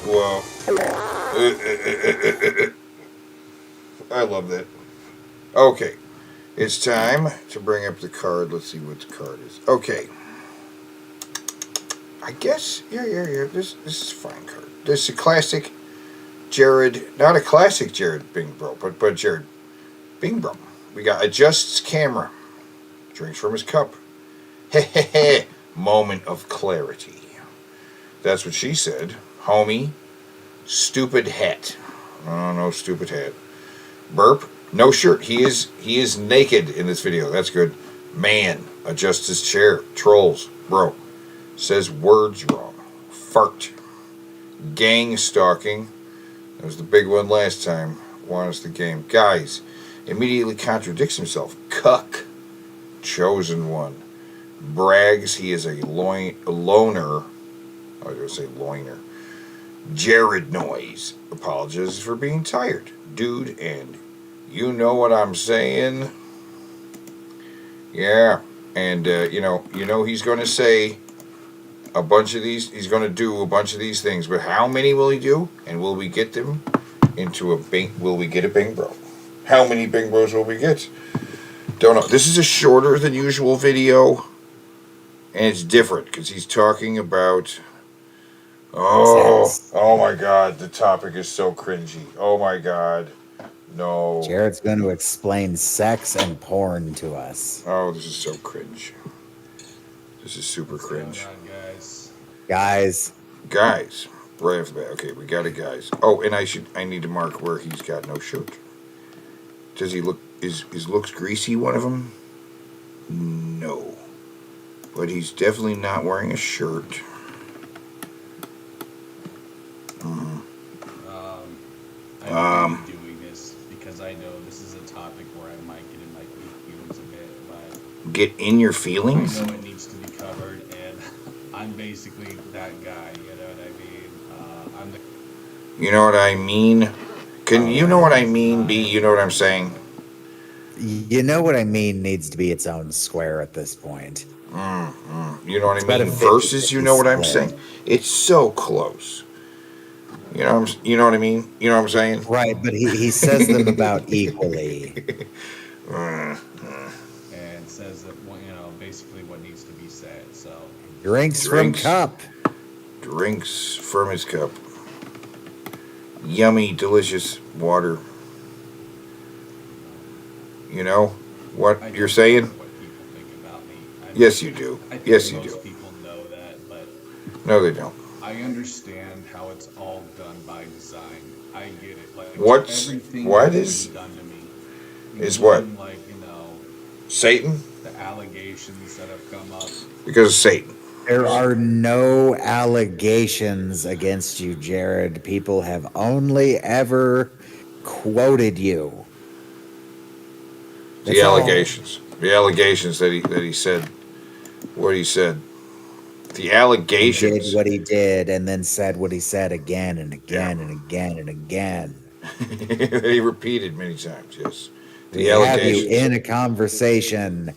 Wow. I love that. Okay. It's time to bring up the card. Let's see what the card is. Okay. I guess, yeah. This is a fine card. This is a classic Jared, not a classic Jared Bing Bro, but Jared Bing Bro. We got adjusts camera. Drinks from his cup. Hehehe. Moment of clarity. That's what she said. Homie. Stupid hat. Oh, no stupid hat. Burp. No shirt. He is naked in this video. That's good. Man. Adjusts his chair. Trolls. Bro. Says words wrong. Fart. Gang stalking. That was the big one last time. Won us the game. Guys. Immediately contradicts himself. Cuck. Chosen one. Brags he is a loner. I was going to say loiner. Jared Noise apologizes for being tired. Dude, and you know what I'm saying? Yeah. And, you know he's going to say a bunch of these, he's going to do a bunch of these things, but how many will he do? And will we get them into will we get a Bing Bro? How many Bing Bros will we get? Don't know. This is a shorter than usual video, and it's different because he's talking about. Oh my God! The topic is so cringy. Oh my God, no. Jared's going to explain sex and porn to us. Oh, this is so cringe. This is super cringe. Guys. Right off the bat. Okay, we got it, guys. Oh, and I need to mark where he's got no shirt. Does he look? Is looks greasy one of them? No, but he's definitely not wearing a shirt. I'm doing this because I know this is a topic where I might get in my feelings a bit, but Get in your feelings? I know it needs to be covered, and I'm basically that guy. You know what I mean? I'm the. You know what I mean? Can you know what I mean? B, you know what I'm saying? You know what I mean needs to be its own square at this point. You know what It's I about a mean? 50-50 Versus, you know what I'm split. saying? It's so close. You know what I mean? You know what I'm saying? Right, but he says them about equally. And says that basically what needs to be said. So Drinks from cup. Drinks from his cup. Yummy, delicious water. You know what you're saying? Yes, you do. Yes, you do. people know that, but No, they don't. I understand how it's all done by design. I get it. Like everything What that's is been done to me, is what? including, like Satan? the allegations that have come up. Because of Satan. There are no allegations against you, Jared. People have only ever quoted you. The allegations. The allegations that he said what he said. The He allegations. did what he did and then said what he said again and again and again and again. That he repeated many times, yes. We have you in a conversation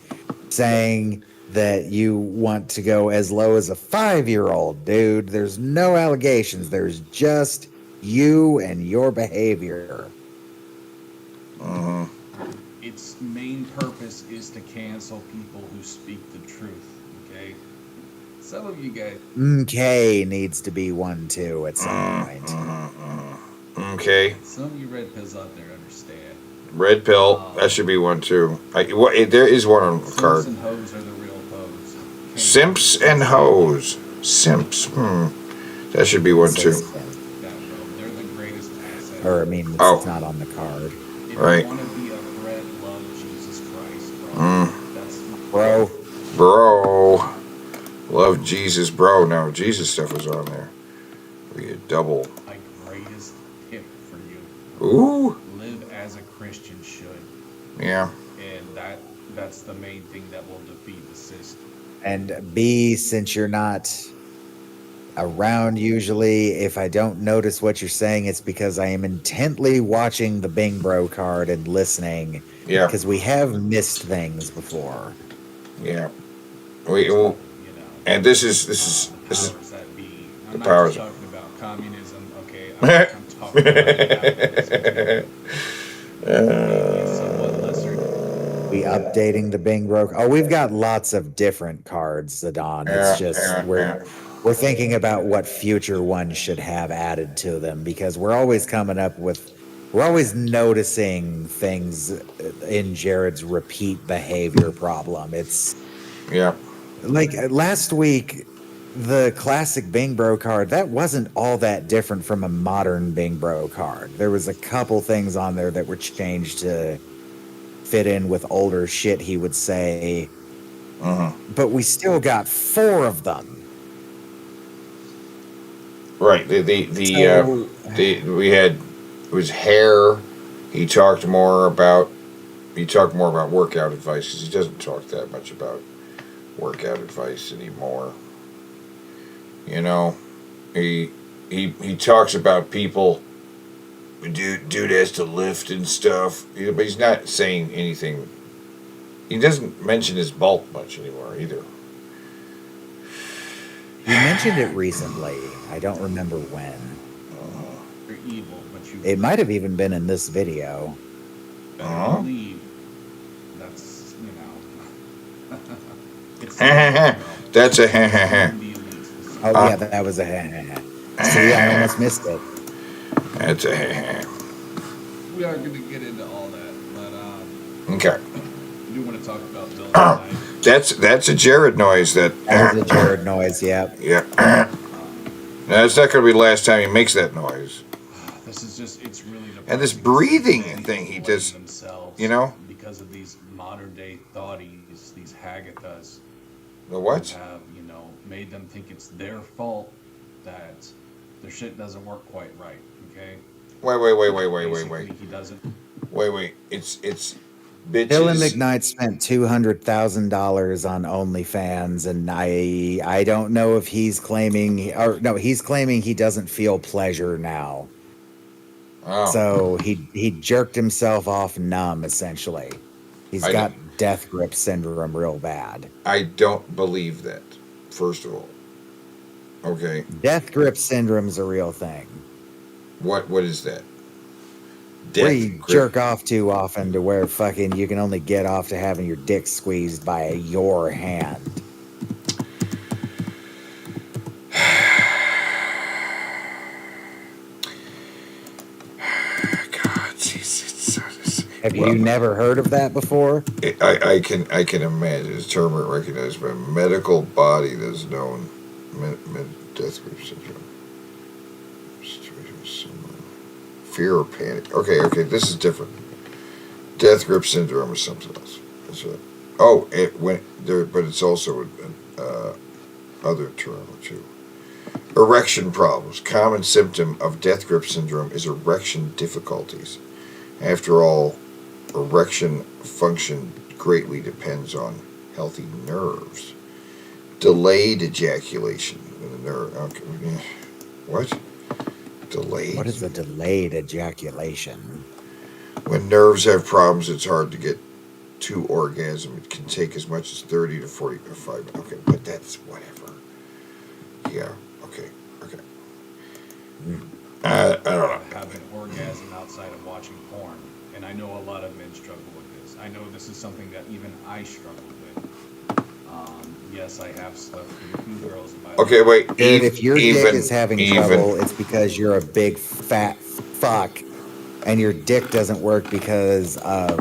saying that you want to go as low as a 5-year-old, dude. There's no allegations. There's just you and your behavior. Its main purpose is to cancel people who speak the truth. Okay, some of you guys. MK needs to be one too at some point. Okay. Some of you red pills out there understand. Red pill. That should be one too. There is one on the card. Simps and hoes are the real hoes. Simps and hoes. Simps. That should be one too. They're the greatest asset. Or I mean, it's not on the card. If Right. you want to be a threat, love Jesus Christ, bro. That's Bro. Love Jesus, bro. No, Jesus stuff was on there. We get double. my greatest tip for you. Ooh. Live as a Christian should. Yeah. And that's the main thing that will defeat the system. And B, since you're not around usually, if I don't notice what you're saying, it's because I am intently watching the Bing Bro card and listening. Yeah. Because we have missed things before. Yeah. And this is the powers I'm not just talking about communism, okay? I'm talking about We updating the Bing Bro. Oh, we've got lots of different cards, Zidane. It's just we're thinking about what future ones should have added to them because we're always noticing things in Jared's repeat behavior problem. It's like last week, the classic Bing Bro card, that wasn't all that different from a modern Bing Bro card. There was a couple things on there that were changed to fit in with older shit he would say. But we still got 4 of them. Right. We had it was hair. He talked more about workout advice because he doesn't talk that much about workout advice anymore. You know, he talks about people. Dude has to lift and stuff, but he's not saying anything. He doesn't mention his bulk much anymore either. You mentioned it recently. I don't remember when. you're evil, but you. It might have even been in this video. better believe that's, it's That's a ha ha ha. Oh yeah, that was a See, I almost missed it. That's a ha ha. We are going to get into all that, but Okay. I do want to talk about Bill tonight. That's a Jared noise. That was a Jared noise. Yeah. Yeah. Now, it's not going to be the last time he makes that noise. This is just, it's really depressing. And this breathing thing he does, because of these modern day thoughties, these Hagathas. The what? Who have, made them think it's their fault that their shit doesn't work quite right, okay? Wait. He doesn't. Wait. It's bitches. Dylan McKnight spent $200,000 on OnlyFans, and I don't know if he's claiming he's claiming he doesn't feel pleasure now. Oh. So he jerked himself off numb essentially. He's got death grip syndrome real bad. I don't believe that. First of all, okay. Death grip syndrome's a real thing. What is that? Where you jerk off too often to where fucking you can only get off to having your dick squeezed by your hand. God, Jesus. Have you never heard of that before? I can imagine. It's a term recognized by a medical body that's known. Death grip syndrome. Fear or panic. Okay, this is different. Death grip syndrome is something else. That's right. Oh, it went there, but it's also an other term too. Erection problems. Common symptom of death grip syndrome is erection difficulties. After all, erection function greatly depends on healthy nerves. Delayed ejaculation in the nerve. Okay. What? Delayed? What is a delayed ejaculation? When nerves have problems, it's hard to get to orgasm. It can take as much as 30 to 45. Okay, but that's whatever. Yeah. Okay. I don't know. Have an orgasm outside of watching porn, and I know a lot of men struggle with this. I know this is something that even I struggle with. Yes, I have slept with a few girls in my Okay, wait. Dude, if your dick is having trouble, it's because you're a big fat fuck, and your dick doesn't work because of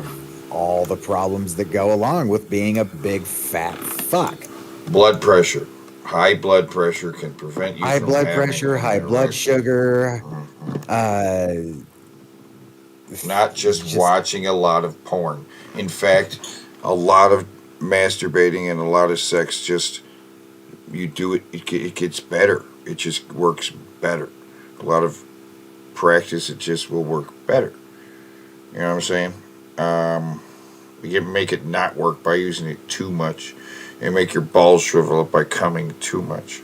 all the problems that go along with being a big fat fuck. Blood pressure. High blood pressure can prevent you high from blood having pressure, an high blood erection. sugar. Not just watching a lot of porn. In fact, a lot of masturbating and a lot of sex, just you do it, it gets better. It just works better. A lot of practice, it just will work better. You know what I'm saying? You can make it not work by using it too much, and make your balls shrivel up by coming too much.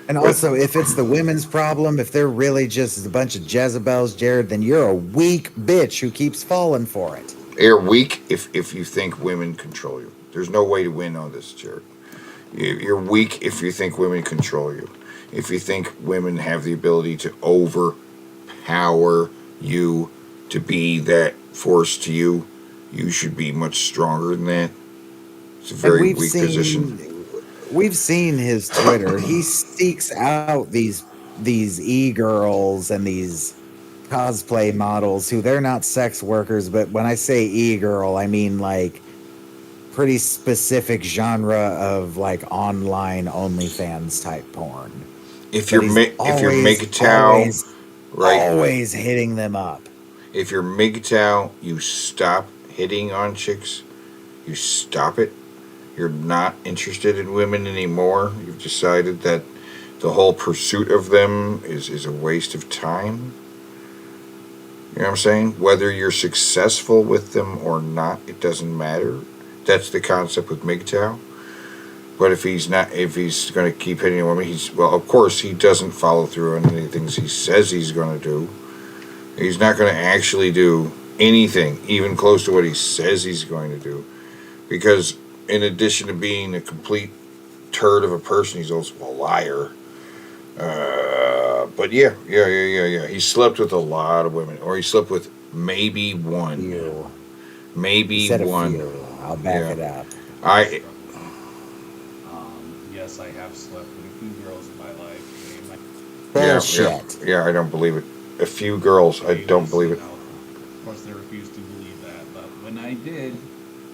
And also, if it's the women's problem, if they're really just a bunch of Jezebels, Jared, then you're a weak bitch who keeps falling for it. You're weak if you think women control you. There's no way to win on this, Jared. You're weak if you think women control you. If you think women have the ability to overpower you, to be that force to you, you should be much stronger than that. It's a very weak position. We've seen his Twitter. He seeks out these e-girls and these cosplay models who they're not sex workers, but when I say e-girl, I mean like pretty specific genre of like online OnlyFans type porn. If you're MGTOW, right? Always hitting them up. If you're MGTOW, you stop hitting on chicks. You stop it. You're not interested in women anymore. You've decided that the whole pursuit of them is a waste of time. You know what I'm saying? Whether you're successful with them or not, it doesn't matter. That's the concept with MGTOW. But if he's going to keep hitting a woman, of course, he doesn't follow through on any things he says he's going to do. He's not going to actually do anything, even close to what he says he's going to do. Because in addition to being a complete turd of a person, he's also a liar. But yeah. He slept with a lot of women, or he slept with maybe one. He Maybe said a one. few. I'll back Yeah. it up. I Yes, I have slept with a few girls in my life. yeah. Bullshit. Yeah, I don't believe it. A few girls, I don't Ladies, believe you it. know, of course, they refuse to believe that. But when I did,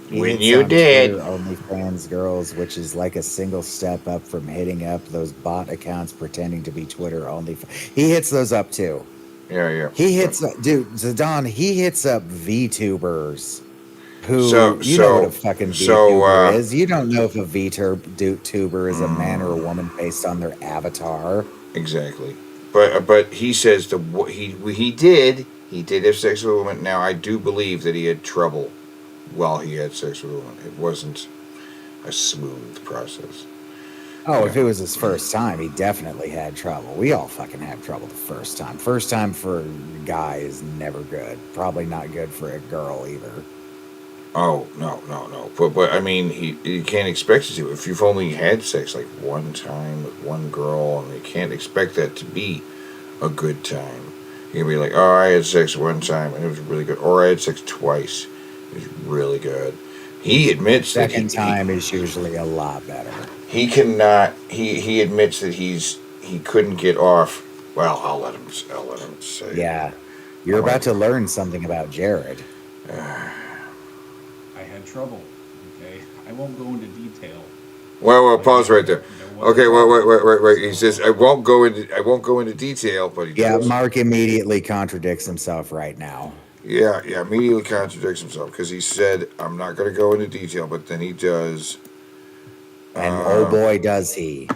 He When hits you on did. Twitter OnlyFans girls, which is like a single step up from hitting up those bot accounts pretending to be Twitter OnlyFans. He hits those up too. Yeah. He hits, dude, Zidane, he hits up VTubers So who, you know what a so fucking so VTuber is. You don't know if a VTuber is a man or a mm, woman based on their avatar. exactly. But he says he did have sex with a woman. Now I do believe that he had trouble while he had sex with a woman. It wasn't a smooth process. Oh, Yeah. if it was his first time, he definitely had trouble. We all fucking have trouble the first time. First time for a guy is never good. Probably not good for a girl either. Oh no. But I mean, you can't expect it to. If you've only had sex like one time with one girl, and you can't expect that to be a good time. You can be like, oh, I had sex one time and it was really good, or I had sex twice, it was really good. He admits that Second time is usually a lot better. he cannot. He admits that he couldn't get off. Well, I'll let him say it. Yeah. You're I'm about to gonna- learn something about Jared. I had trouble. Okay, I won't go into detail. Well, pause right there. Okay, wait. He says I won't go into detail, but he Yeah, does. Mark immediately contradicts himself right now. Yeah, immediately contradicts himself because he said I'm not going to go into detail, but then he does. And oh boy, does he.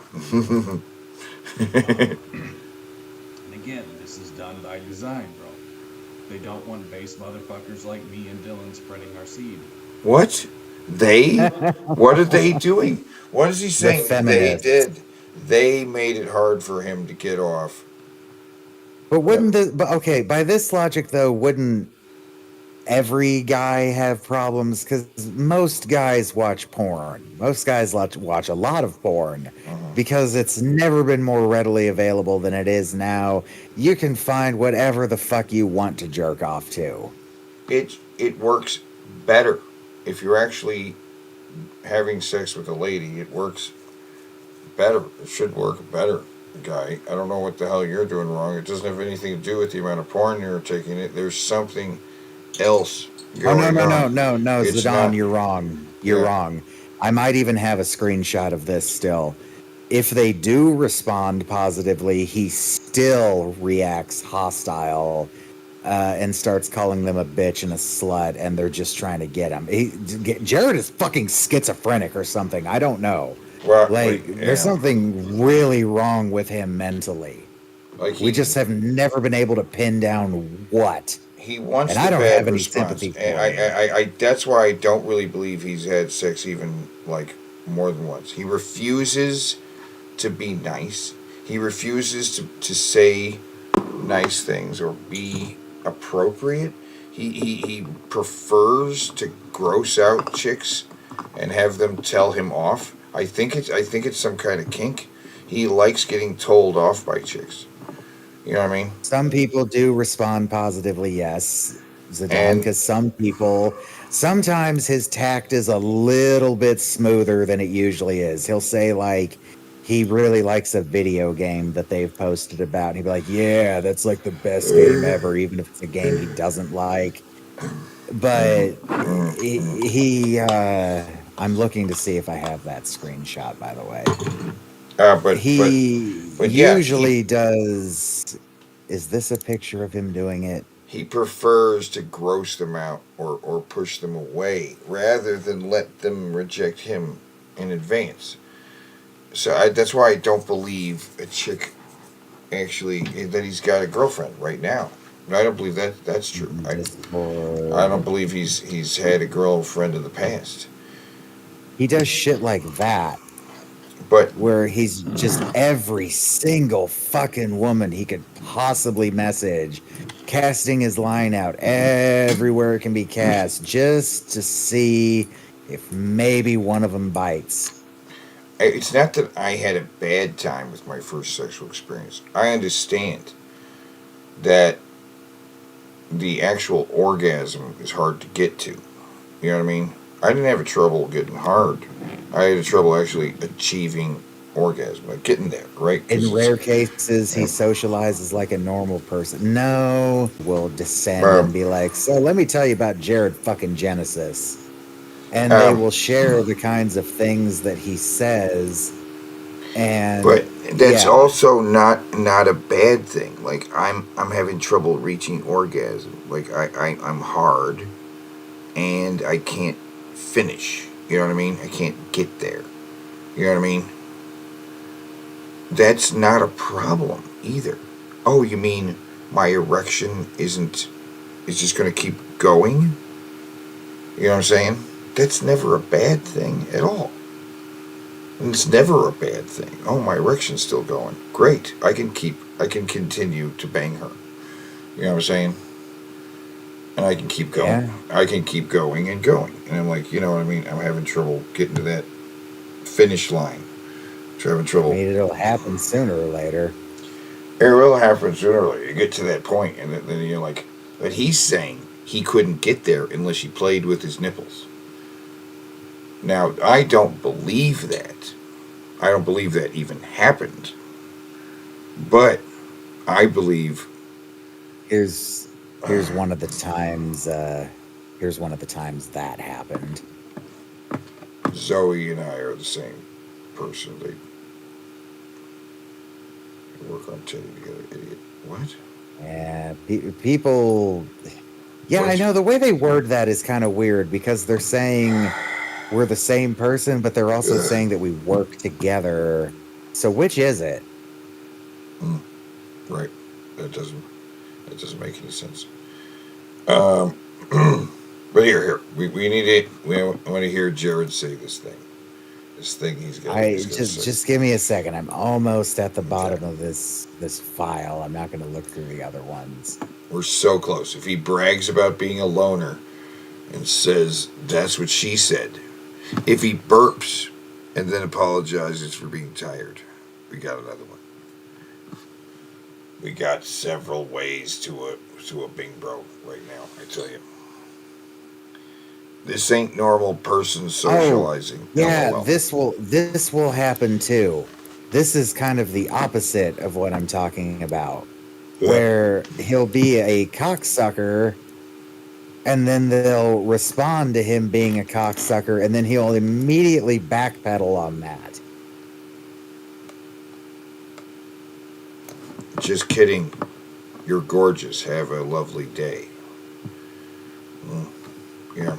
And again, this is done by design, bro. They don't want base motherfuckers like me and Dylan spreading our seed. What? They? What are they doing? What is he The saying? They feminists. did. They made it hard for him to get off. But wouldn't the but okay, by this logic though, wouldn't every guy have problems? Because most guys watch porn. Most guys watch a lot of porn because it's never been more readily available than it is now. You can find whatever the fuck you want to jerk off to. It works better if you're actually having sex with a lady. It works better. It should work better, guy. I don't know what the hell you're doing wrong. It doesn't have anything to do with the amount of porn you're taking. There's something else Oh going on. no, It's Zidane, not. you're wrong. You're Yeah. wrong. I might even have a screenshot of this still. If they do respond positively, he still reacts hostile and starts calling them a bitch and a slut, and they're just trying to get him. Jared is fucking schizophrenic or something. I don't know. Well, Like, there's yeah. something really wrong with him mentally. Like We just have never been able to pin down what. he wants And the I don't bad have any response. sympathy for And him. I that's why I don't really believe he's had sex even like more than once. He refuses to be nice. He refuses to say nice things or be appropriate. He prefers to gross out chicks and have them tell him off. I think it's some kind of kink. He likes getting told off by chicks. You know what I mean? Some people do respond positively, yes, Zidane, And because sometimes his tact is a little bit smoother than it usually is. He'll say, like, he really likes a video game that they've posted about. And he'd be like, yeah, that's like the best game ever, even if it's a game he doesn't like. But I'm looking to see if I have that screenshot, by the way. He but yeah, usually does. Is this a picture of him doing it? he prefers to gross them out or push them away rather than let them reject him in advance. So that's why I don't believe a chick actually that he's got a girlfriend right now. I don't believe that's true. I don't believe he's had a girlfriend in the past. He does shit like that. But where he's just every single fucking woman he could possibly message, casting his line out everywhere it can be cast, just to see if maybe one of them bites. It's not that I had a bad time with my first sexual experience. I understand that the actual orgasm is hard to get to. You know what I mean? I didn't have trouble getting hard. I had trouble actually achieving orgasm, like getting there, right? 'Cause In it's, rare cases, he socializes like a normal person. No, will descend um, and be like, so let me tell you about Jared fucking Genesis. And they um, will share the kinds of things that he says. And but that's yeah, also not a bad thing. Like I'm having trouble reaching orgasm. Like I'm hard and I can't finish. You know what I mean? I can't get there. You know what I mean? That's not a problem either. Oh, you mean my erection isn't is just going to keep going? You know what I'm saying? That's never a bad thing at all. And it's never a bad thing. Oh, my erection's still going. Great. I can continue to bang her. You know what I'm saying? And I can keep going. yeah. I can keep going and going. And I'm like, you know what I mean? I'm having trouble getting to that finish line. Having I trouble. mean, it'll happen sooner or later. It will happen sooner or later. You get to that point, and then you're like, but he's saying he couldn't get there unless he played with his nipples. Now, I don't believe that. I don't believe that even happened. But I believe. Here's one of the times. Here's one of the times that happened. Zoe and I are the same person. They work on Teddy together. Idiot. What? Yeah, people. Yeah, I What? know the way they word that is kind of weird because they're saying we're the same person, but they're also Ugh. saying that we work together. So which is it? Right. That doesn't make any sense. Um, but here. We need it. I want to hear Jared say this thing. This thing he's got to say. Just give me a second. I'm almost at the Okay. bottom of this file. I'm not going to look through the other ones. We're so close. If he brags about being a loner and says that's what she said, if he burps and then apologizes for being tired, we got another one. We got several ways to a Bing Bro right now, I tell you. This ain't normal person socializing. Yeah, LOL. this will happen too. This is kind of the opposite of what I'm talking about. Where he'll be a cocksucker and then they'll respond to him being a cocksucker and then he'll immediately backpedal on that. Just kidding. You're gorgeous. Have a lovely day. Yeah.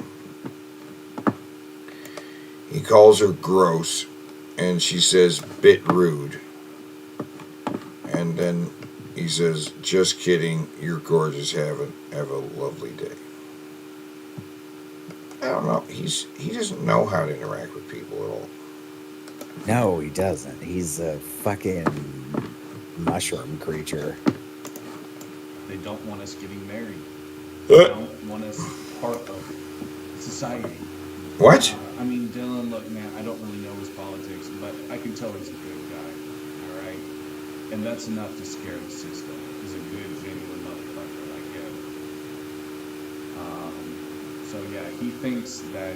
He calls her gross, and she says, bit rude. And then he says, just kidding, you're gorgeous, have a lovely day. I don't know. He doesn't know how to interact with people at all. No, he doesn't. He's a fucking mushroom creature. They don't want us getting married. They don't want us part of society. What? I mean, Dylan, look, man, I don't really know his politics, but I can tell he's a good guy, all right? And that's enough to scare the system. He's a good, genuine motherfucker like him. So, yeah, he thinks that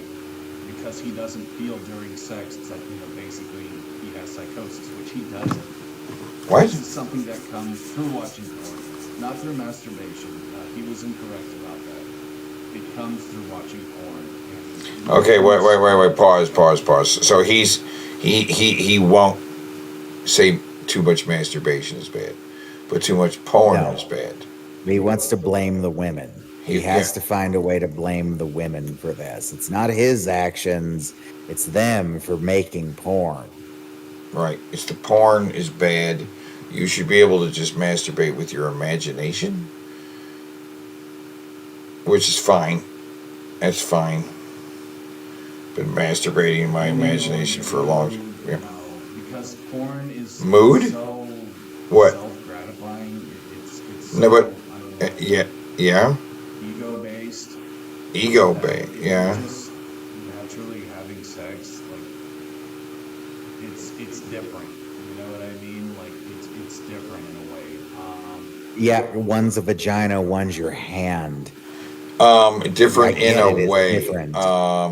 because he doesn't feel during sex, it's like, basically he has psychosis, which he doesn't. What? This is something that comes through watching porn, not through masturbation. He was incorrect about that. It comes through watching porn. Okay, wait. Pause. So he won't say too much masturbation is bad, but too much porn is bad. He wants to blame the women. He has to find a way to blame the women for this. It's not his actions, it's them for making porn. Right. It's the porn is bad. You should be able to just masturbate with your imagination, which is fine. That's fine. Been masturbating in my imagination for a long time. Yeah. Because porn is Mood? so What? self-gratifying. It's No, so, but yeah. ego-based. Ego-based. Yeah. Just naturally having sex, like it's different. You know what I mean? Like it's different in a way. Yeah, one's a vagina, one's your hand. Different I in get a it is way. different.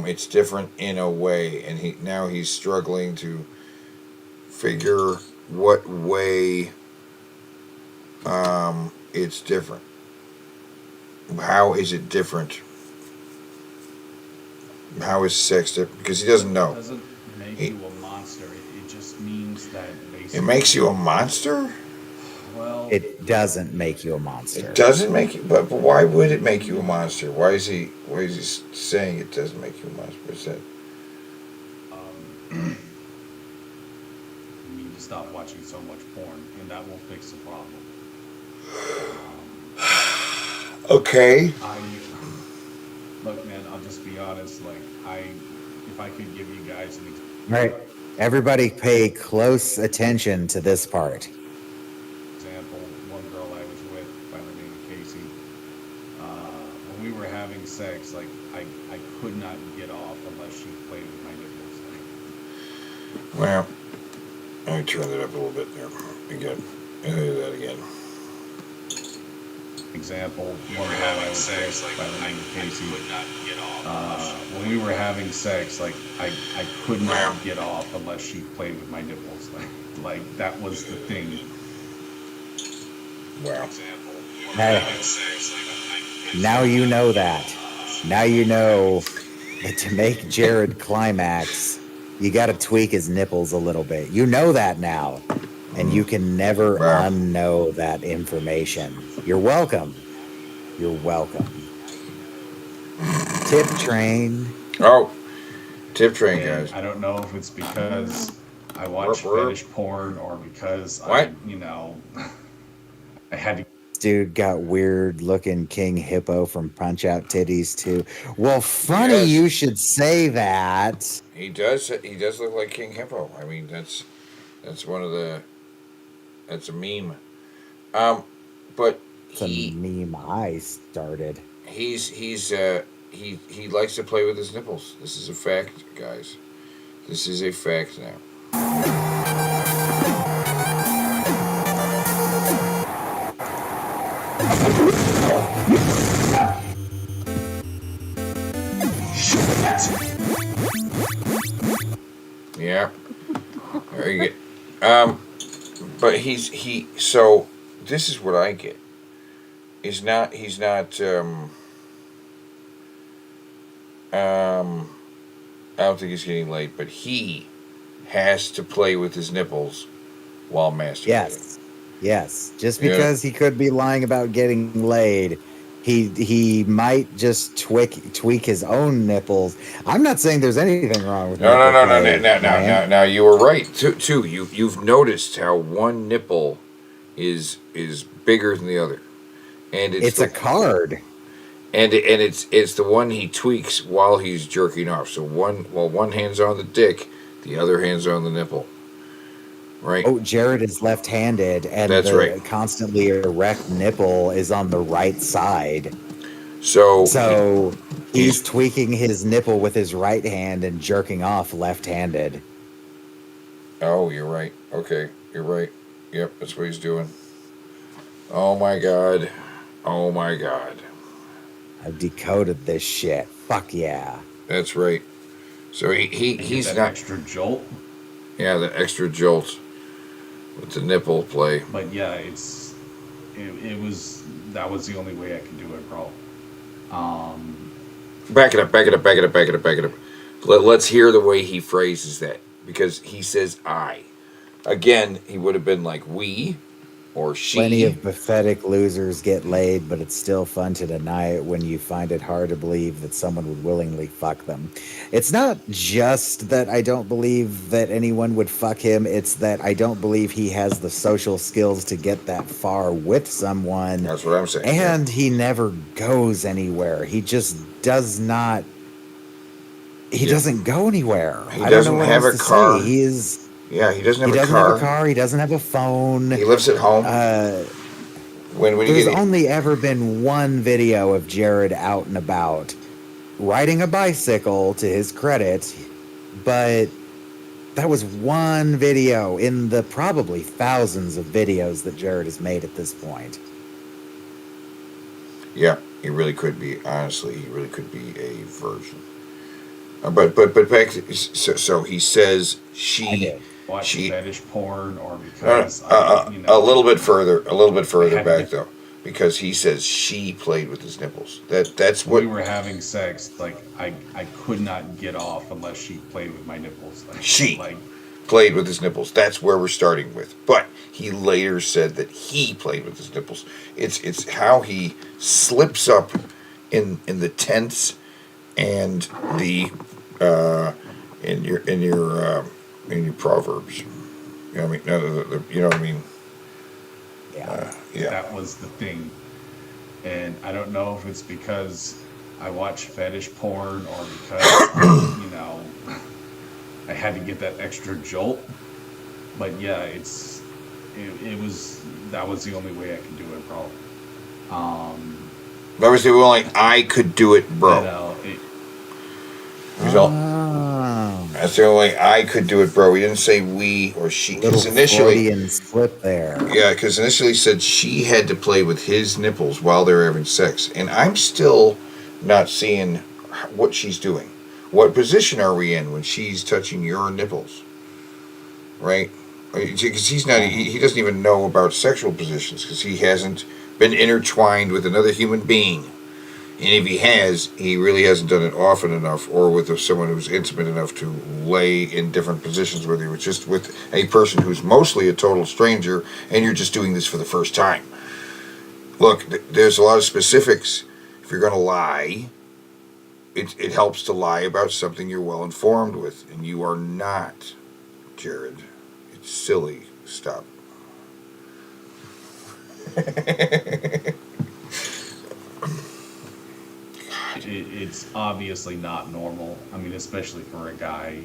It's different in a way, and he's struggling to figure what way it's different. How is it different? How is sex different? Because he doesn't It know. doesn't make He- you a monster. It just means that basically. It makes you a monster? Well, It doesn't make you a It monster. doesn't make you, but why would it make you a monster? Why is he saying it doesn't make you a monster? What's that? you need to stop watching so much porn, and that will fix the problem. Okay. Look, man, I'll just be honest. Like, if I could give you guys an All right. Everybody pay close attention to this part. example, one girl I was with by the name of Casey, when we were having sex, like, I could not get off unless she played with my nipples. Well, let me turn that up a little bit there. Again. Do that again. Example, one girl I was with by the name of Casey, when we were having sex, like, I could not get off unless she played with my nipples. Like that was the thing. Wow. Hey, now you know that. Now you know that to make Jared climax, you got to tweak his nipples a little bit. You know that now. And you can never unknow that information. You're welcome. You're welcome. Tip train. Oh, tip train, And guys. I don't know if it's because I watch fetish porn or because I had to. Dude got weird looking King Hippo from Punch Out Titties too. Well, funny you should say that. He does look like King Hippo. I mean, that's one of the. That's a meme. But it's a meme I started. He likes to play with his nipples. This is a fact, guys. This is a fact now. Yeah. Very good. But so this is what I get. He's not I don't think he's getting laid, but he has to play with his nipples while masturbating. Yes. Just because he could be lying about getting laid, he might just tweak his own nipples. I'm not saying there's anything wrong with No. Now you were right too. You've noticed how one nipple is bigger than the other, and it's a card. And it's the one he tweaks while he's jerking off. So one hand's on the dick, the other hand's on the nipple. Right. Oh, Jared is left-handed, and that's right. Constantly erect nipple is on the right side. So he's tweaking his nipple with his right hand and jerking off left-handed. Oh, you're right. Okay, you're right. Yep, that's what he's doing. Oh my god. Oh my god. I've decoded this shit. Fuck yeah. That's right. So he's that not extra jolt. Yeah, the extra jolt with the nipple play. But yeah, that was the only way I could do it, bro. Back it up. Let's hear the way he phrases that, because he says I. Again, he would have been like we or she. Plenty of pathetic losers get laid, but it's still fun to deny it when you find it hard to believe that someone would willingly fuck them. It's not just that I don't believe that anyone would fuck him, it's that I don't believe he has the social skills to get that far with someone. That's what I'm saying. And he never goes anywhere. He just does not. He doesn't go anywhere. He doesn't have a car. He is. Yeah, he doesn't have He a doesn't car. have a car. He doesn't have a phone. He lives at home. There's only ever been one video of Jared out and about riding a bicycle, to his credit, but that was one video in the probably thousands of videos that Jared has made at this point. Yeah, He really could be. Honestly, he really could be a virgin. But back. So he says Watch she fetish porn, or because a little bit further, had to back get- though, because he says she played with his nipples. That's when what we were having sex, like I could not get off unless she played with my nipples. she Like played with his nipples. That's where we're starting with. But he later said that he played with his nipples. It's how he slips up in the tense and the in your proverbs. You know what I mean? No, you know what I mean? Yeah. that was the thing, and I don't know if it's because I watch fetish porn or because I had to get that extra jolt. But yeah, it was that was the only way I could do it, bro. That was the only I could do it, bro. That's the only way I could do it, bro. He didn't say we or she. Little Because initially, Freudian slip there. yeah, because initially said she had to play with his nipples while they were having sex, and I'm still not seeing what she's doing. What position are we in when she's touching your nipples? Right? Because he's not. He doesn't even know about sexual positions because he hasn't been intertwined with another human being. And if he has, he really hasn't done it often enough or with someone who's intimate enough to lay in different positions, whether it was just with a person who's mostly a total stranger and you're just doing this for the first time. Look, there's a lot of specifics. If you're going to lie, it helps to lie about something you're well informed with, and you are not, Jared. It's silly. Stop. It's obviously not normal. I mean, especially for a guy,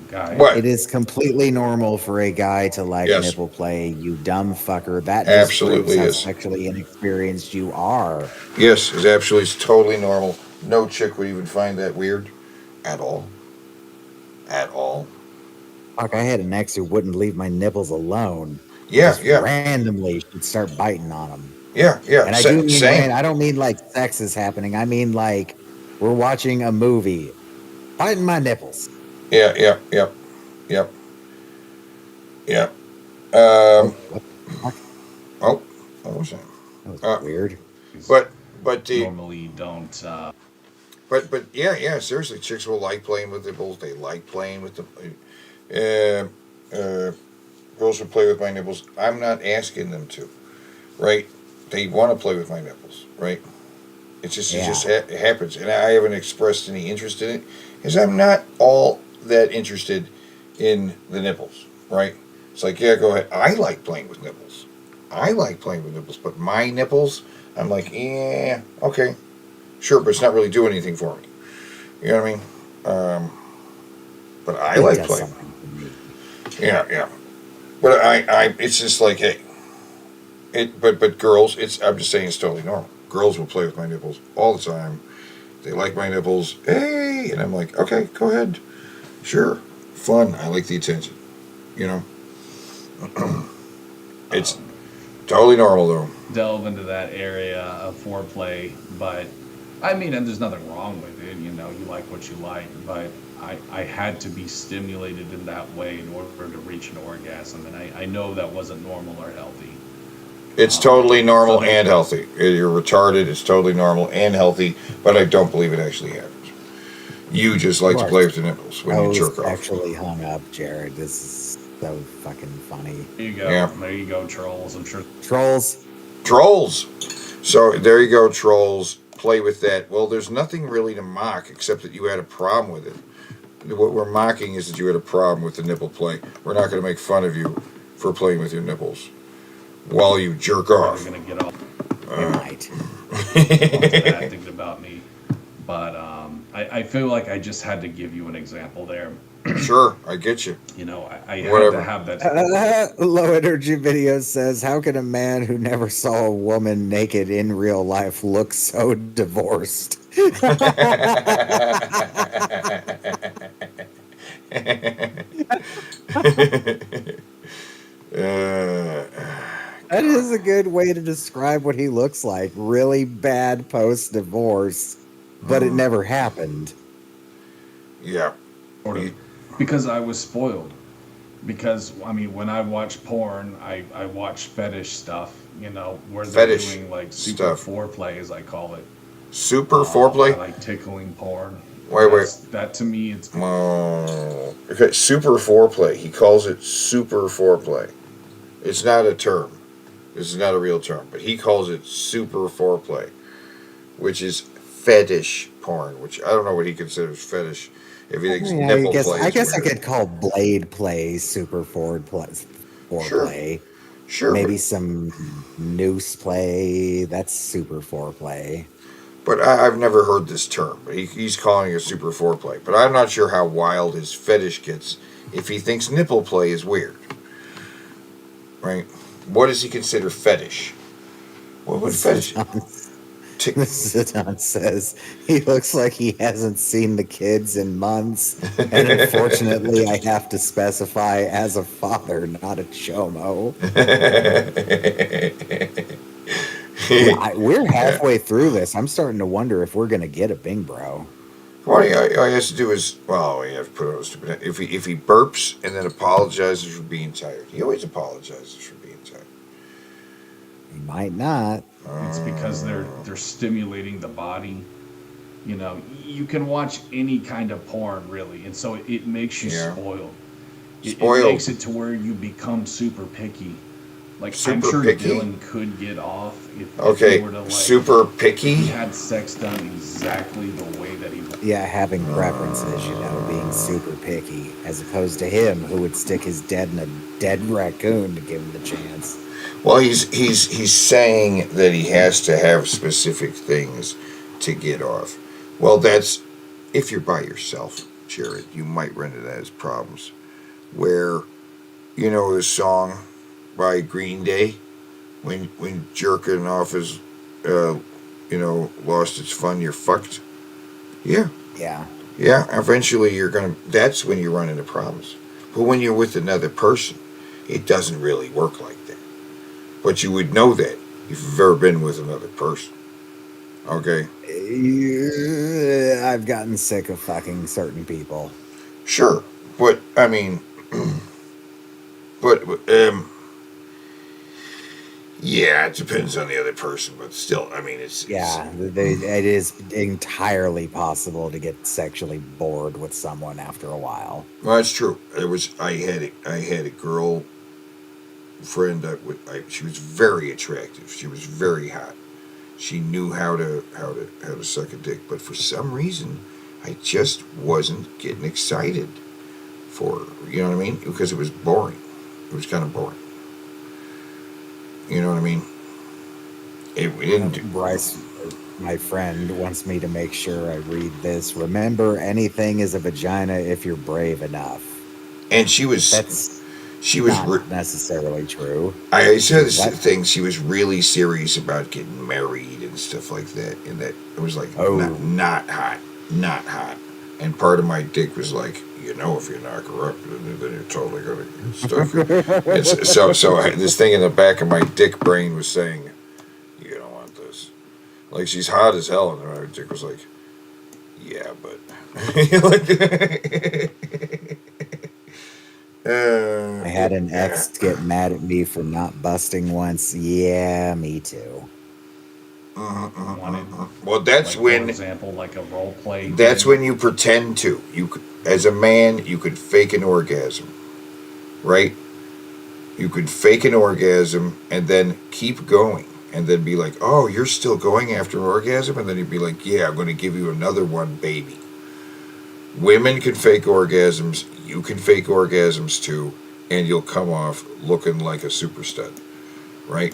guy. It is completely normal for a guy to like Yes. nipple play, you dumb fucker. That just Absolutely proves how is. sexually inexperienced you are. Yes, it's totally normal. No chick would even find that weird at all. At all. Fuck, I had an ex who wouldn't leave my nipples alone. Yeah, Just yeah. randomly, she'd start biting on them. Yeah, yeah. And I do mean I don't mean like sex is happening. I mean like we're watching a movie, biting my nipples. Yeah. What was that? That was weird. But normally don't. But yeah. Seriously, chicks will like playing with nipples. They like playing with them. Girls will play with my nipples. I'm not asking them to, right? They want to play with my nipples, right? It just it happens, and I haven't expressed any interest in it because I'm not all that interested in the nipples, right? It's like, yeah, go ahead. I like playing with nipples. But my nipples, I'm like, yeah, okay, sure, but it's not really doing anything for me. You know what I mean? But I like playing. Yeah. But I, it's just like, hey, but girls, I'm just saying it's totally normal. Girls will play with my nipples all the time. They like my nipples. Hey, and I'm like, okay, go ahead, sure, fun. I like the attention. It's totally normal though. Delve into that area of foreplay, but I mean, and there's nothing wrong with it. You like what you like, but I had to be stimulated in that way in order to reach an orgasm, and I know that wasn't normal or healthy. It's totally normal and healthy. You're retarded. It's totally normal and healthy, but I don't believe it actually happens. You just like to play with the nipples when you jerk off. Actually hung up, Jared. This is so fucking funny. There you go. Yeah. There you go, trolls. I'm sure. Trolls. So there you go, trolls. Play with that. Well, there's nothing really to mock except that you had a problem with it. What we're mocking is that you had a problem with the nipple play. We're not going to make fun of you for playing with your nipples while you jerk off. You're gonna get off. Right. Thinking about me, but I feel like I just had to give you an example there. Sure, I get you. I had to have that. Low Energy Video says, how can a man who never saw a woman naked in real life look so divorced? That is a good way to describe what he looks like. Really bad post divorce, but it never happened. Yeah. Sort of. Because I was spoiled. Because, I mean, when I watch porn, I watch fetish stuff, you know, where they're Fetish doing like super stuff. foreplay, as I call it. Super I foreplay? like tickling porn. Wait. That to me, it's. Oh. Okay, super foreplay. He calls it super foreplay. It's not a term. This is not a real term, but he calls it super foreplay, which is fetish porn, which I don't know what he considers fetish. If he thinks Yeah, nipple play I is guess I weird. could call blade play super foreplay. Sure, Maybe some noose play. That's super foreplay. but I've never heard this term. But he's calling it super foreplay. But I'm not sure how wild his fetish gets if he thinks nipple play is weird. Right? What does he consider fetish? What would fetish? Zidane says he looks like he hasn't seen the kids in months, and unfortunately, I have to specify as a father, not a chomo. We're halfway through this. I'm starting to wonder if we're gonna get a Bing Bro. What all he has to do is, well, he has to put on a stupid. If he burps and then apologizes for being tired, he always apologizes for being tired. He might not. It's because they're stimulating the body. You know, you can watch any kind of porn really, and so it makes you spoiled. It makes it to where you become super picky. Like I'm Super sure picky? Dylan could get off if Okay, he were to like super picky? He had sex done exactly the way that he wanted. Yeah, having preferences, you know, being super picky, as opposed to him who would stick his dead in a dead raccoon to give him the chance. Well, he's saying that he has to have specific things to get off. Well, that's if you're by yourself, Jared, you might run into those problems. Where, you know, the song by Green Day, when jerking off is, lost its fun, you're fucked. Yeah. Yeah. Eventually, that's when you run into problems. But when you're with another person, it doesn't really work like that. But you would know that if you've ever been with another person. Okay? I've gotten sick of fucking certain people. Sure. But, I mean, yeah, it depends on the other person, but still, I mean, it is entirely possible to get sexually bored with someone after a while. Well, that's true. I had a girl friend she was very attractive. She was very hot. She knew how to suck a dick, but for some reason, I just wasn't getting excited for her. You know what I mean? Because it was boring. It was kind of boring. You know what I mean? We didn't do. Bryce, my friend, wants me to make sure I read this. Remember, anything is a vagina if you're brave enough. And she was. She was not necessarily true. I said this thing. She was really serious about getting married and stuff like that. And that it was like not hot. And part of my dick was like, you know, if you knock her up, then you're totally gonna get stuck. So this thing in the back of my dick brain was saying, you don't want this. Like she's hot as hell, and my dick was like, yeah, but. I had an ex get mad at me for not busting once. Yeah, me too. Well, that's when. For example, like a role play. That's when you pretend to. As a man, you could fake an orgasm, right? You could fake an orgasm and then keep going, and then be like, "Oh, you're still going after an orgasm," and then you'd be like, "Yeah, I'm going to give you another one, baby." Women can fake orgasms. You can fake orgasms too, and you'll come off looking like a super stud, right?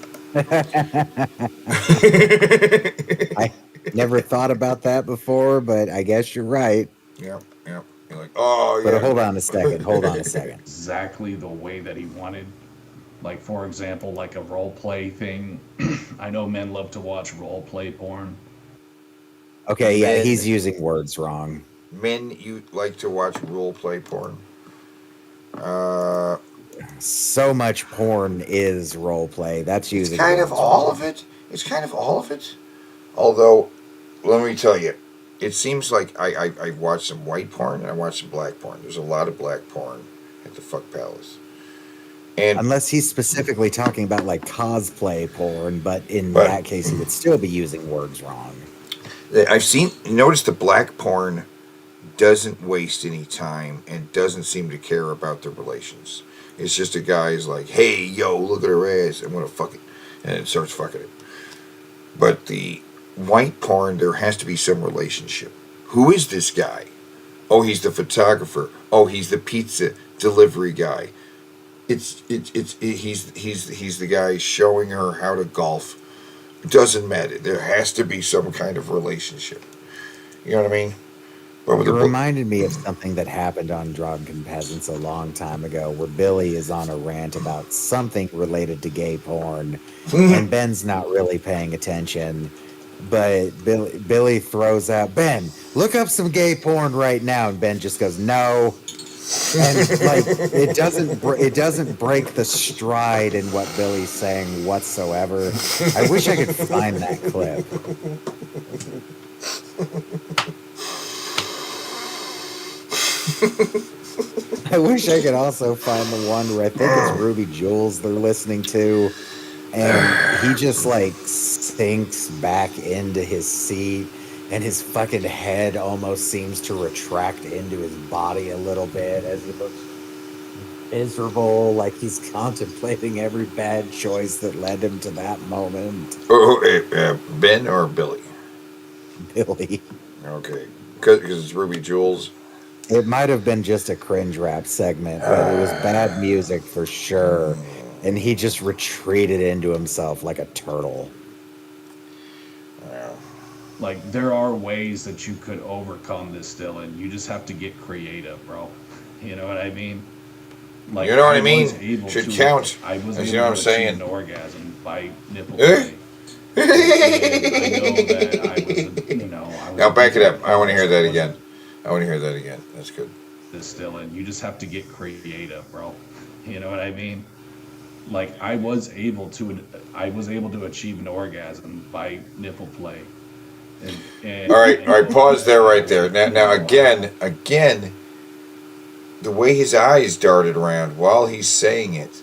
I never thought about that before, but I guess you're right. Yeah. You're like, oh, yeah. But hold on a second. Exactly the way that he wanted. Like, for example, like a role play thing. I know men love to watch role play porn. Okay, yeah, he's using words wrong. Men, you like to watch role play porn? so much porn is role play. That's It's using kind of words all wrong. of it. It's kind of all of it. Although, let me tell you, it seems like I watched some white porn and I watched some black porn. There's a lot of black porn at the Fuck Palace. And Unless he's specifically talking about like cosplay porn, but in but that case, he would still be using words wrong. I've seen, notice the black porn doesn't waste any time and doesn't seem to care about the relations. It's just a guy's like, hey, yo, look at her ass. I'm going to fuck it. And it starts fucking it. But the white porn, there has to be some relationship. Who is this guy? Oh, he's the photographer. Oh, he's the pizza delivery guy. He's the guy showing her how to golf. It doesn't matter. There has to be some kind of relationship. You know what I mean? But with It the reminded me of something that happened on Drunken Peasants a long time ago, where Billy is on a rant about something related to gay porn, and Ben's not really paying attention. But Billy throws out, Ben, look up some gay porn right now, and Ben just goes, no. And like it doesn't break the stride in what Billy's saying whatsoever. I wish I could find that clip. I wish I could also find the one where I think it's Ruby Jules they're listening to, and he just like sinks back into his seat, and his fucking head almost seems to retract into his body a little bit as he looks miserable, like he's contemplating every bad choice that led him to that moment. Ben or Billy? Billy. Okay. Because it's Ruby Jules. It might have been just a cringe rap segment, but it was bad music for sure. And he just retreated into himself like a turtle. Like, there are ways that you could overcome this, Dylan. You just have to get creative, bro. You know what I mean? Like, You know what I mean? was able Should to- count. I was You able know what to I'm saying? achieve an orgasm by nipple Eh? play. And I know that I was, I was Now back it addicted up. I want to hear that wasn't again. I want to hear that again. That's good. This, Dylan. You just have to get creative, bro. You know what I mean? Like, I was able to achieve an orgasm by nipple play. All right. Pause there, right there. Now, again, the way his eyes darted around while he's saying it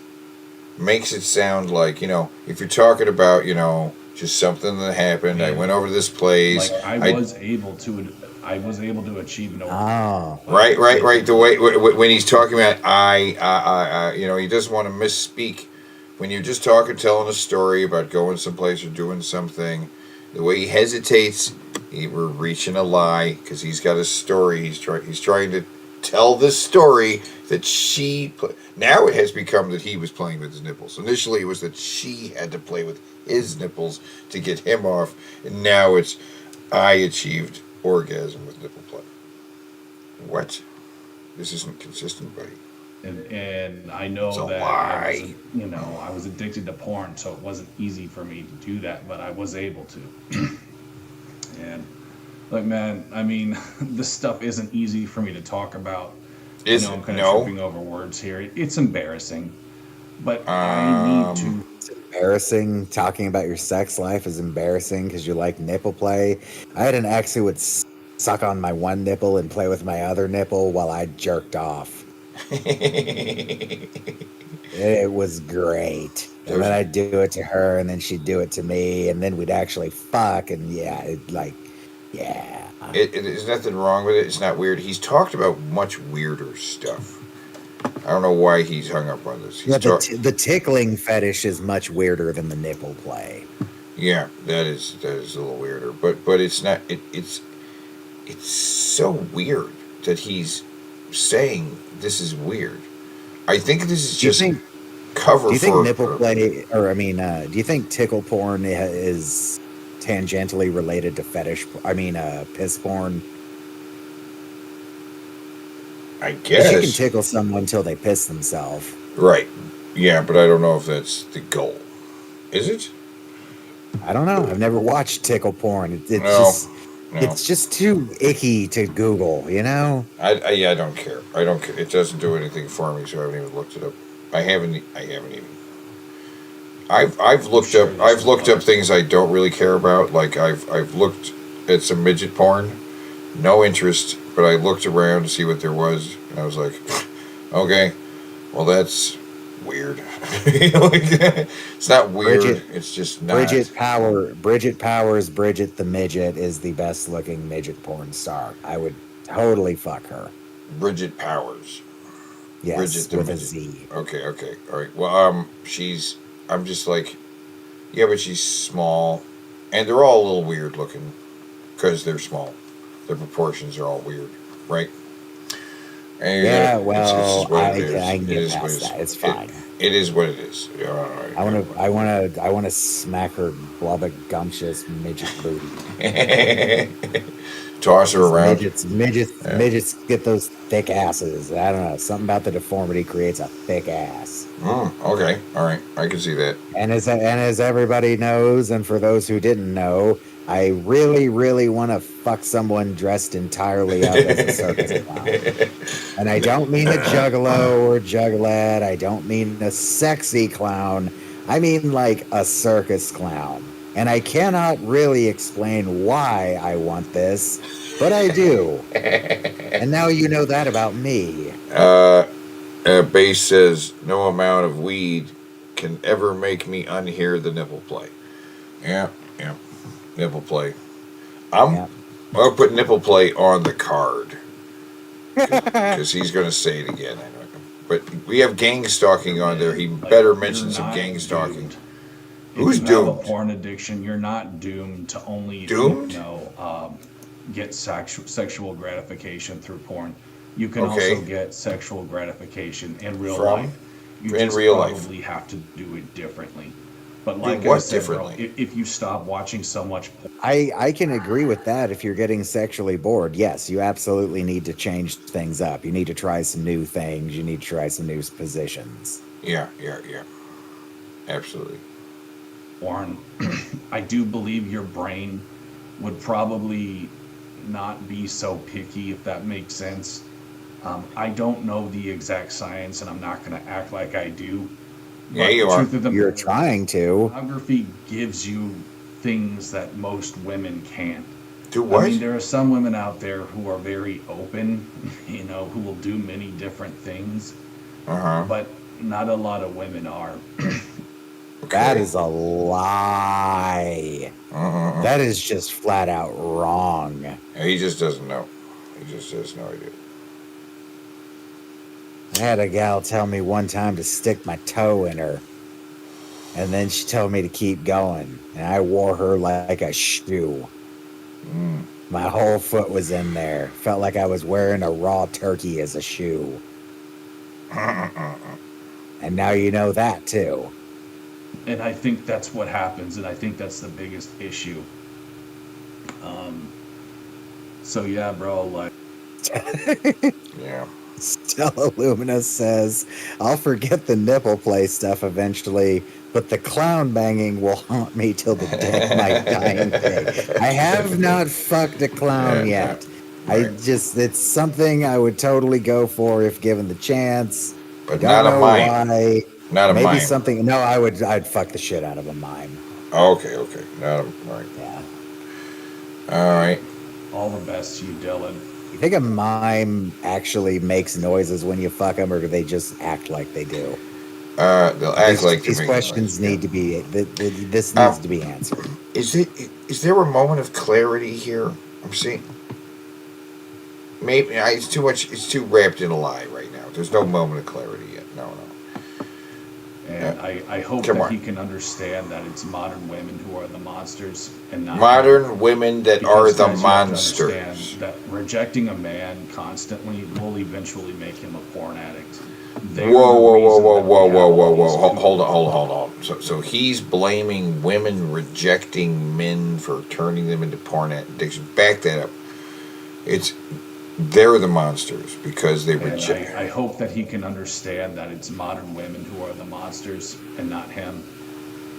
makes it sound like, if you're talking about, just something that happened. I went over to this place. Like, I was able to achieve an orgasm. Right. The way when he's talking about he doesn't want to misspeak. When you're just talking, telling a story about going someplace or doing something, the way he hesitates, we're reaching a lie because he's got a story. He's trying to tell this story that she. Now it has become that he was playing with his nipples. Initially, it was that she had to play with his nipples to get him off, and now it's I achieved orgasm with nipple play. What? This isn't consistent, buddy. And I know It's a that lie. I was addicted to porn, so it wasn't easy for me to do that, but I was able to. And like, man, I mean, this stuff isn't easy for me to talk about. Is I'm it? kind of No. tripping over words here. It's embarrassing, but I need to. It's embarrassing. Talking about your sex life is embarrassing because you like nipple play. I had an ex who would suck on my one nipple and play with my other nipple while I jerked off. It was great. And then I'd do it to her, and then she'd do it to me, and then we'd actually fuck, and yeah. There's nothing wrong with it. It's not weird. He's talked about much weirder stuff. I don't know why he's hung up on this. Yeah, the tickling fetish is much weirder than the nipple play. Yeah, that is a little weirder, but it's not. It's so weird that he's saying this is weird. I think this is just cover. Do you think for nipple play, or do you think tickle porn is tangentially related to fetish? Piss porn. I guess you can tickle someone until they piss themselves. Right. Yeah, but I don't know if that's the goal. Is it? I don't know. I've never watched tickle porn. It's just too icky to Google, I don't care. I don't care. It doesn't do anything for me, so I haven't even looked it up. I haven't even. I've looked up things I don't really care about. Like I've looked at some midget porn, no interest, but I looked around to see what there was, and I was like, okay, well that's weird. It's not weird. Bridget, It's just not. Bridget Powers, Bridget the midget is the best looking midget porn star. I would totally fuck her. Bridget Powers. Yes, Bridget the with a midget. Z. Okay, all right. Well, I'm just like, yeah, but she's small, and they're all a little weird looking, because they're small. Their proportions are all weird, right? And Yeah, it's well, just what I it is. can It get is what past it is. that. It's fine. It is what it is. Yeah, all right. I wanna smack her blubber gumptious midget booty. Toss her around. Midgets get those thick asses. I don't know. Something about the deformity creates a thick ass. Okay, all right. I can see that. And as everybody knows, and for those who didn't know, I really, really want to fuck someone dressed entirely up as a circus clown. And I don't mean a juggalo or juggalette. I don't mean a sexy clown. I mean like a circus clown. And I cannot really explain why I want this, but I do. And now you know that about me. Base says no amount of weed can ever make me unhear the nipple play. Yeah, nipple play. I'll put nipple play on the card because he's going to say it again. I know. But we have gang stalking on there. He better mention some gang stalking. Who's if you have doomed? a porn addiction, you're not doomed to only Doomed? get sexual gratification through porn. You can Okay. also get sexual gratification in real From? life. You In just real life. probably have to do it differently. But Do like what I said, bro, differently? if you stop watching so much porn, I can agree with that if you're getting sexually bored. Yes, you absolutely need to change things up. You need to try some new things. You need to try some new positions. Yeah. Absolutely. porn, I do believe your brain would probably not be so picky, if that makes sense. I don't know the exact science, and I'm not going to act like I do. Yeah, But you the are. truth of the You're matter, trying to. pornography gives you things that most women can't. Do what? I mean, there are some women out there who are very open, who will do many different things, but not a lot of women are. That is a lie. That is just flat out wrong. Yeah, he just doesn't know. He just has no idea. I had a gal tell me one time to stick my toe in her, and then she told me to keep going, and I wore her like a shoe. My whole foot was in there. Felt like I was wearing a raw turkey as a shoe. And now you know that too. And I think that's what happens, and I think that's the biggest issue. So yeah, bro, like Yeah. Stella Lumina says, I'll forget the nipple play stuff eventually, but the clown banging will haunt me till the day my dying day. I have not fucked a clown yet. It's something I would totally go for if given the chance. But I not don't a know mime. why. Not a Maybe mime. something. No, I'd fuck the shit out of a mime. Okay. Not a right. Yeah. All right. all the best to you, Dylan. You think a mime actually makes noises when you fuck them, or do they just act like they do? They'll act like these they're making questions noise. need to be. This needs to be answered. Is there a moment of clarity here? I'm seeing. Maybe it's too much. It's too wrapped in a lie right now. There's no moment of clarity yet. No. And I hope Come that on. he can understand that it's modern women who are the monsters and not Modern women that are Because, the guys, you have to monsters. understand that rejecting a man constantly will eventually make him a porn addict. They're the Whoa! reason that we have all these Hold on. So he's blaming women rejecting men for turning them into porn addiction. Back that up. They're the monsters because they And reject. I hope that he can understand that it's modern women who are the monsters and not him.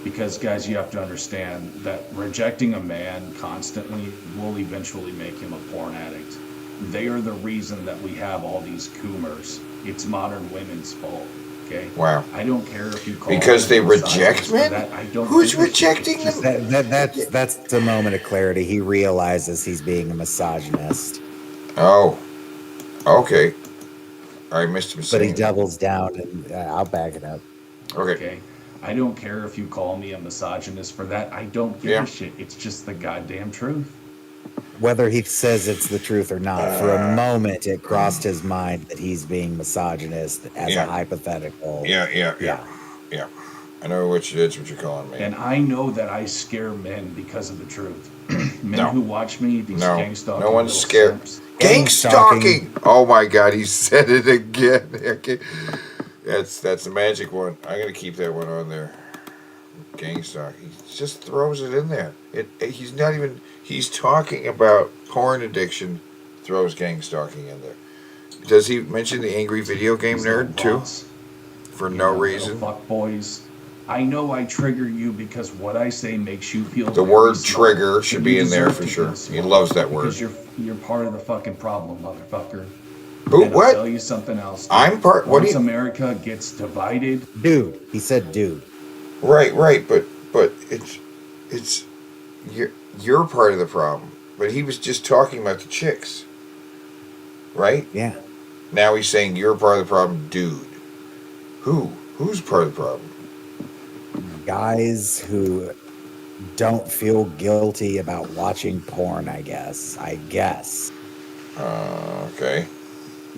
Because, guys, you have to understand that rejecting a man constantly will eventually make him a porn addict. They are the reason that we have all these coomers. It's modern women's fault. Okay. Wow. I don't care if you call Because me they a reject misogynist for men? that. I don't Who's give a shit. rejecting It's just them? That's a moment of clarity. He realizes he's being a misogynist, Oh, okay. I missed him but he saying that. doubles down, and I'll back it up. Okay. okay. I don't care if you call me a misogynist for that. I don't give Yeah. a shit. It's just the goddamn truth. Whether he says it's the truth or not, for a moment it crossed his mind that he's being misogynist as a Yeah. hypothetical. Yeah. I know what you're calling me. And I know that I scare men because of the truth. Men No. who watch me, these gang stalking No one's little scared. simps. Gang stalking. Oh my God, he said it again. Okay. That's the magic one. I'm gonna keep that one on there. Gang stalking. He just throws it in there. He's not even. He's talking about porn addiction. Throws gang stalking in there. Does he mention the angry video game These nerd little too? bots, For you no know, reason. little fuck boys. I know I trigger you because what I say makes you feel The very word small, trigger and should you be in there deserve for to sure. feel He small loves that word. because you're part of the fucking problem, motherfucker. Who? And What? I'll tell you something else. Dude. I'm part. What do Once you? America gets divided, Dude, he said dude. Right, but it's you're part of the problem. But he was just talking about the chicks, right? Yeah. Now he's saying you're part of the problem, dude. Who's part of the problem? Guys who don't feel guilty about watching porn, I guess. Okay.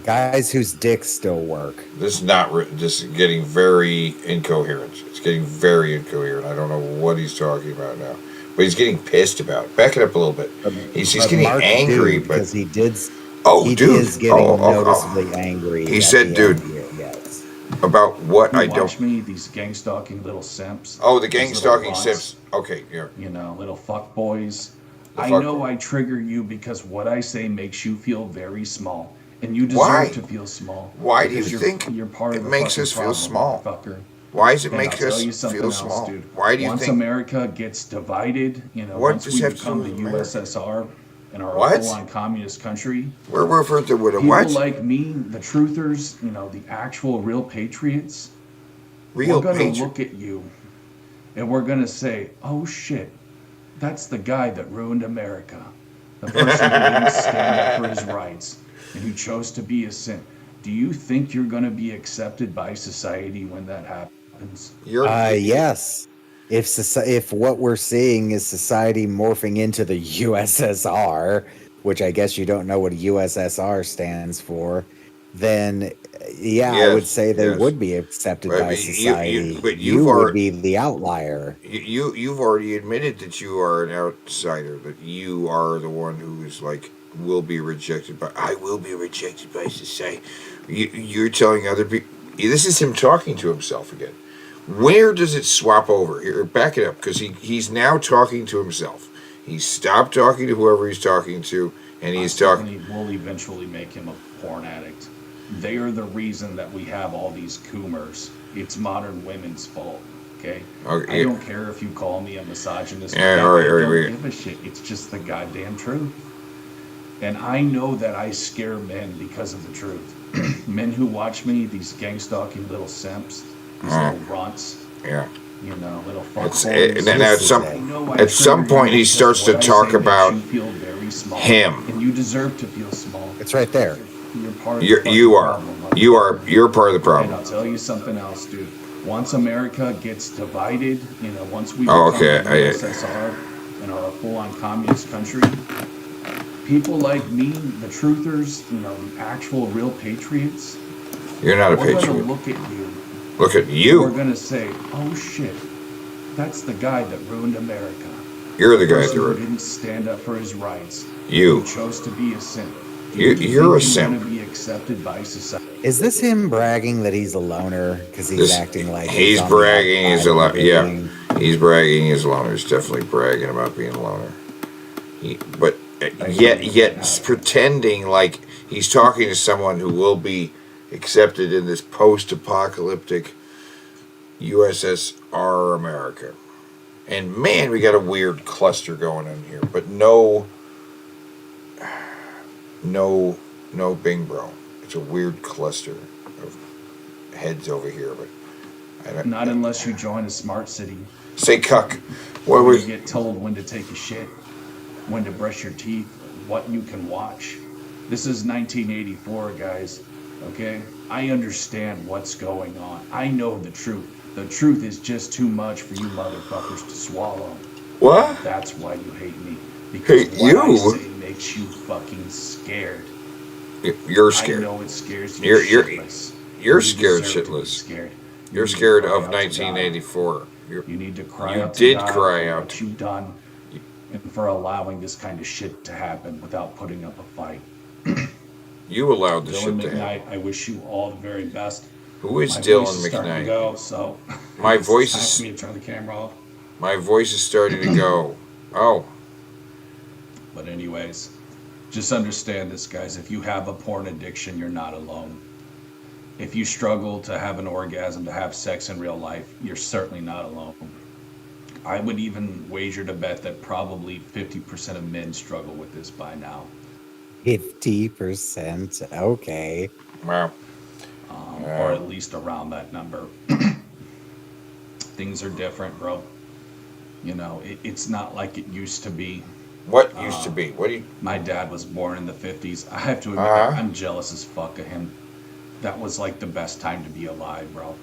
Guys whose dicks still work. This is not. This is getting very incoherent. It's getting very incoherent. I don't know what he's talking about now, but he's getting pissed about it. Back it up a little bit. He's getting Mark angry, dude, but because he did. oh, he dude, is getting noticeably angry. He at said, the "Dude." end here, yes. About what you I watch don't. me, these gang stalking little simps. Oh, the these gang little stalking bunts, simps. Okay, yeah. You know, little fuck boys. The I fuck know boy. I trigger you because what I say makes you feel very small, and you deserve Why? to feel small. Why do you because think you're part it of the makes fucking us feel problem, small? motherfucker. Why does it And make I'll tell us you something feel else, small? dude. Why do you Once think? America gets divided, you know, What once does we that have to become do the with America? USSR and are What? a full-on communist country, We're referring to what? people What? like me, the truthers, you know, the actual real patriots, Real we're gonna patriot. look at you and we're gonna say, oh shit, that's the guy that ruined America. The person who didn't stand up for his rights and who chose to be a sin. Do you think you're gonna be accepted by society when that happens? Yes. If what we're seeing is society morphing into the USSR, which I guess you don't know what a USSR stands for, then yeah, I would Yes, say they yes. would be accepted But by society. but You would be the outlier. you've already admitted that you are an outsider. That you are the one who is like will be rejected by. I will be rejected by society. You're telling other people. This is him talking to himself again. Where does it swap over? Here, back it up, because he's now talking to himself. He stopped talking to whoever he's talking to, and he's talking. We'll eventually make him a porn addict. They are the reason that we have all these coomers. It's modern women's fault. Okay. Okay, I yeah. don't care if you call me a misogynist. Yeah, I all right, don't give a shit. It's just the goddamn truth. And I know that I scare men because of the truth. Men who watch me, these gang stalking little simps, these little runts. Yeah. You know, little fuck boys. And then at some point he starts to talk about him. And you deserve to feel small. It's right there. You're part of the You're part of the problem. And I'll tell you something else, dude. Once America gets divided, you know, once we Oh, become okay. the USSR and are a full-on communist country, people like me, the truthers, you know, the actual real patriots, You're not a we're patriot. gonna look at you. Look at and you. we're gonna say, oh shit, that's the guy that ruined America. You're the guy person that who ruined- didn't stand up for his rights. You. Who chose to be a simp. Do You're think a you're simp. gonna be accepted by society? Is this him bragging that he's a loner because he's acting like He's on the bragging. He's outside a of loner. Yeah, being- he's bragging. He's a loner. He's definitely bragging about being a loner. But yet pretending like he's talking to someone who will be accepted in this post-apocalyptic USSR America. And man, we got a weird cluster going on here. But no Bing Bro. It's a weird cluster. heads over here, but I don't. Not unless you join a smart city. Say cuck. What Where was? you get told when to take a shit, when to brush your teeth, what you can watch. This is 1984, guys. Okay? I understand what's going on. I know the truth. The truth is just too much for you motherfuckers to swallow. What? That's why you hate me. Because Hate what I you? say makes you fucking scared. You're scared. I know it scares you You're shitless. you're You scared deserve to be shitless. scared. You're need to scared cry of out to 1984. You need to cry You out to did God cry for out. what you've done and for allowing this kind of shit to happen without putting up a fight. You allowed the Dylan shit to happen. McKnight, I wish you all the very best. Who is My Dylan voice is starting to McKnight? go, so My it's voice time is. for me to turn the camera off. My voice is starting to go. Oh. But anyways, just understand this, guys. If you have a porn addiction, you're not alone. If you struggle to have an orgasm, to have sex in real life, you're certainly not alone. I would even wager to bet that probably 50% of men struggle with this by now. 50%. Okay. Wow. Or at least around that number. Things are different, bro. You know, it's not like it used to be. What used to be? What do you? My dad was born in the 50s. I have to admit, I'm jealous as fuck of him. That was like the best time to be alive, bro.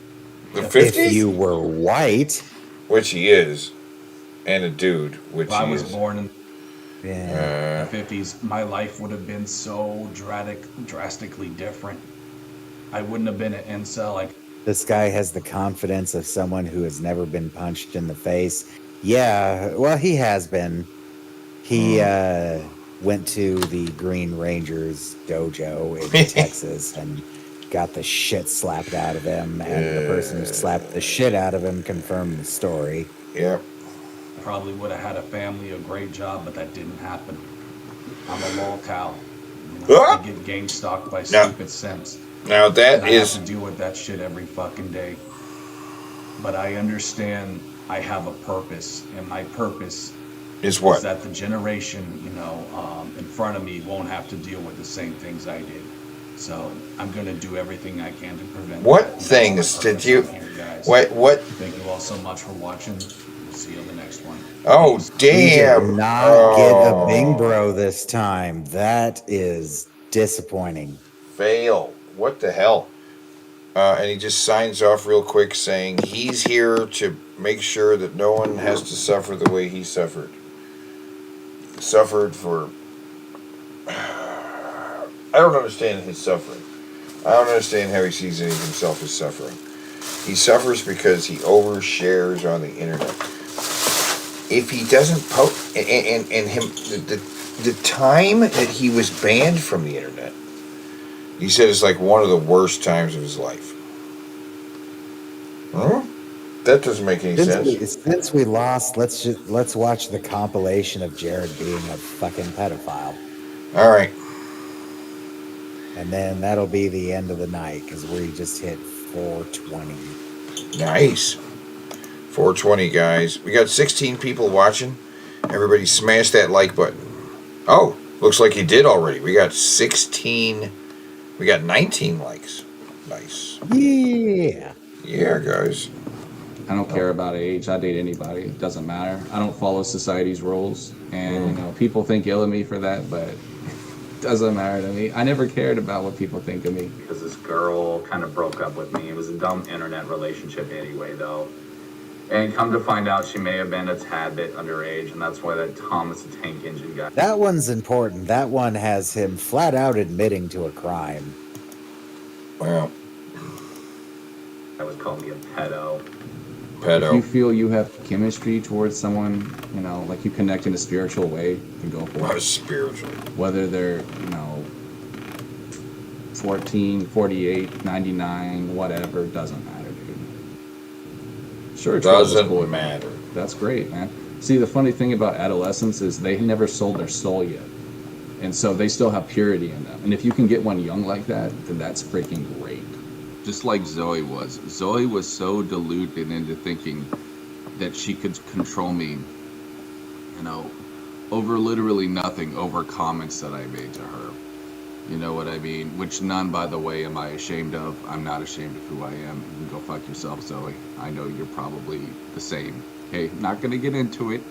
The 50s? If you were white. Which he is. And a dude, which If I he was is. born in Yeah. the 50s, my life would have been so drastically different. I wouldn't have been an incel. Like, This guy has the confidence of someone who has never been punched in the face. Yeah, well, he has been. He went to the Green Rangers dojo in Texas and got the shit slapped out of him, and the person who slapped the shit out of him confirmed the story. Yep. probably would have had a family, a great job, but that didn't happen. I'm a lol cow. You know, I get gang stalked by stupid simps. Now that and I is. have to deal with that shit every fucking day. But I understand I have a purpose, and my purpose is what? Is that the generation, in front of me won't have to deal with the same things I did. So I'm gonna do everything I can to prevent. What things did you? What? Thank you all so much for watching. We'll see you on the next one. Oh damn! We did not get a Bing Bro this time. That is disappointing. Fail. What the hell? And he just signs off real quick saying he's here to make sure that no one has to suffer the way he suffered. Suffered for... I don't understand his suffering. I don't understand how he sees himself as suffering. He suffers because he overshares on the internet. If he doesn't post... And him... The time that he was banned from the internet, he said it's like one of the worst times of his life. Huh? That doesn't make any sense. Since we lost, let's watch the compilation of Jared being a fucking pedophile. All right. And then that'll be the end of the night because we just hit 420. Nice. 420, guys. We got 16 people watching. Everybody smash that like button. Oh, looks like you did already. We got 16... We got 19 likes. Nice. Yeah. Yeah, guys. I don't care about age. I date anybody. It doesn't matter. I don't follow society's rules. And, people think ill of me for that, but it doesn't matter to me. I never cared about what people think of me. Because this girl kind of broke up with me. It was a dumb internet relationship anyway, though. And come to find out, she may have been a tad bit underage, and that's why that Thomas the Tank Engine guy. That one's important. That one has him flat out admitting to a crime. Well, I was calling me a pedo. If you feel you have chemistry towards someone, like you connect in a spiritual way, you can go for it. What spiritual? Whether they're, 14, 48, 99, whatever, doesn't matter, dude. Sure, Doesn't matter. That's great, man. See, the funny thing about adolescents is they never sold their soul yet. And so they still have purity in them. And if you can get one young like that, then that's freaking great. Just like Zoe was. Zoe was so deluded into thinking that she could control me, over literally nothing, over comments that I made to her. You know what I mean? Which none, by the way, am I ashamed of. I'm not ashamed of who I am. You can go fuck yourself, Zoe. I know you're probably the same. Okay, not gonna get into it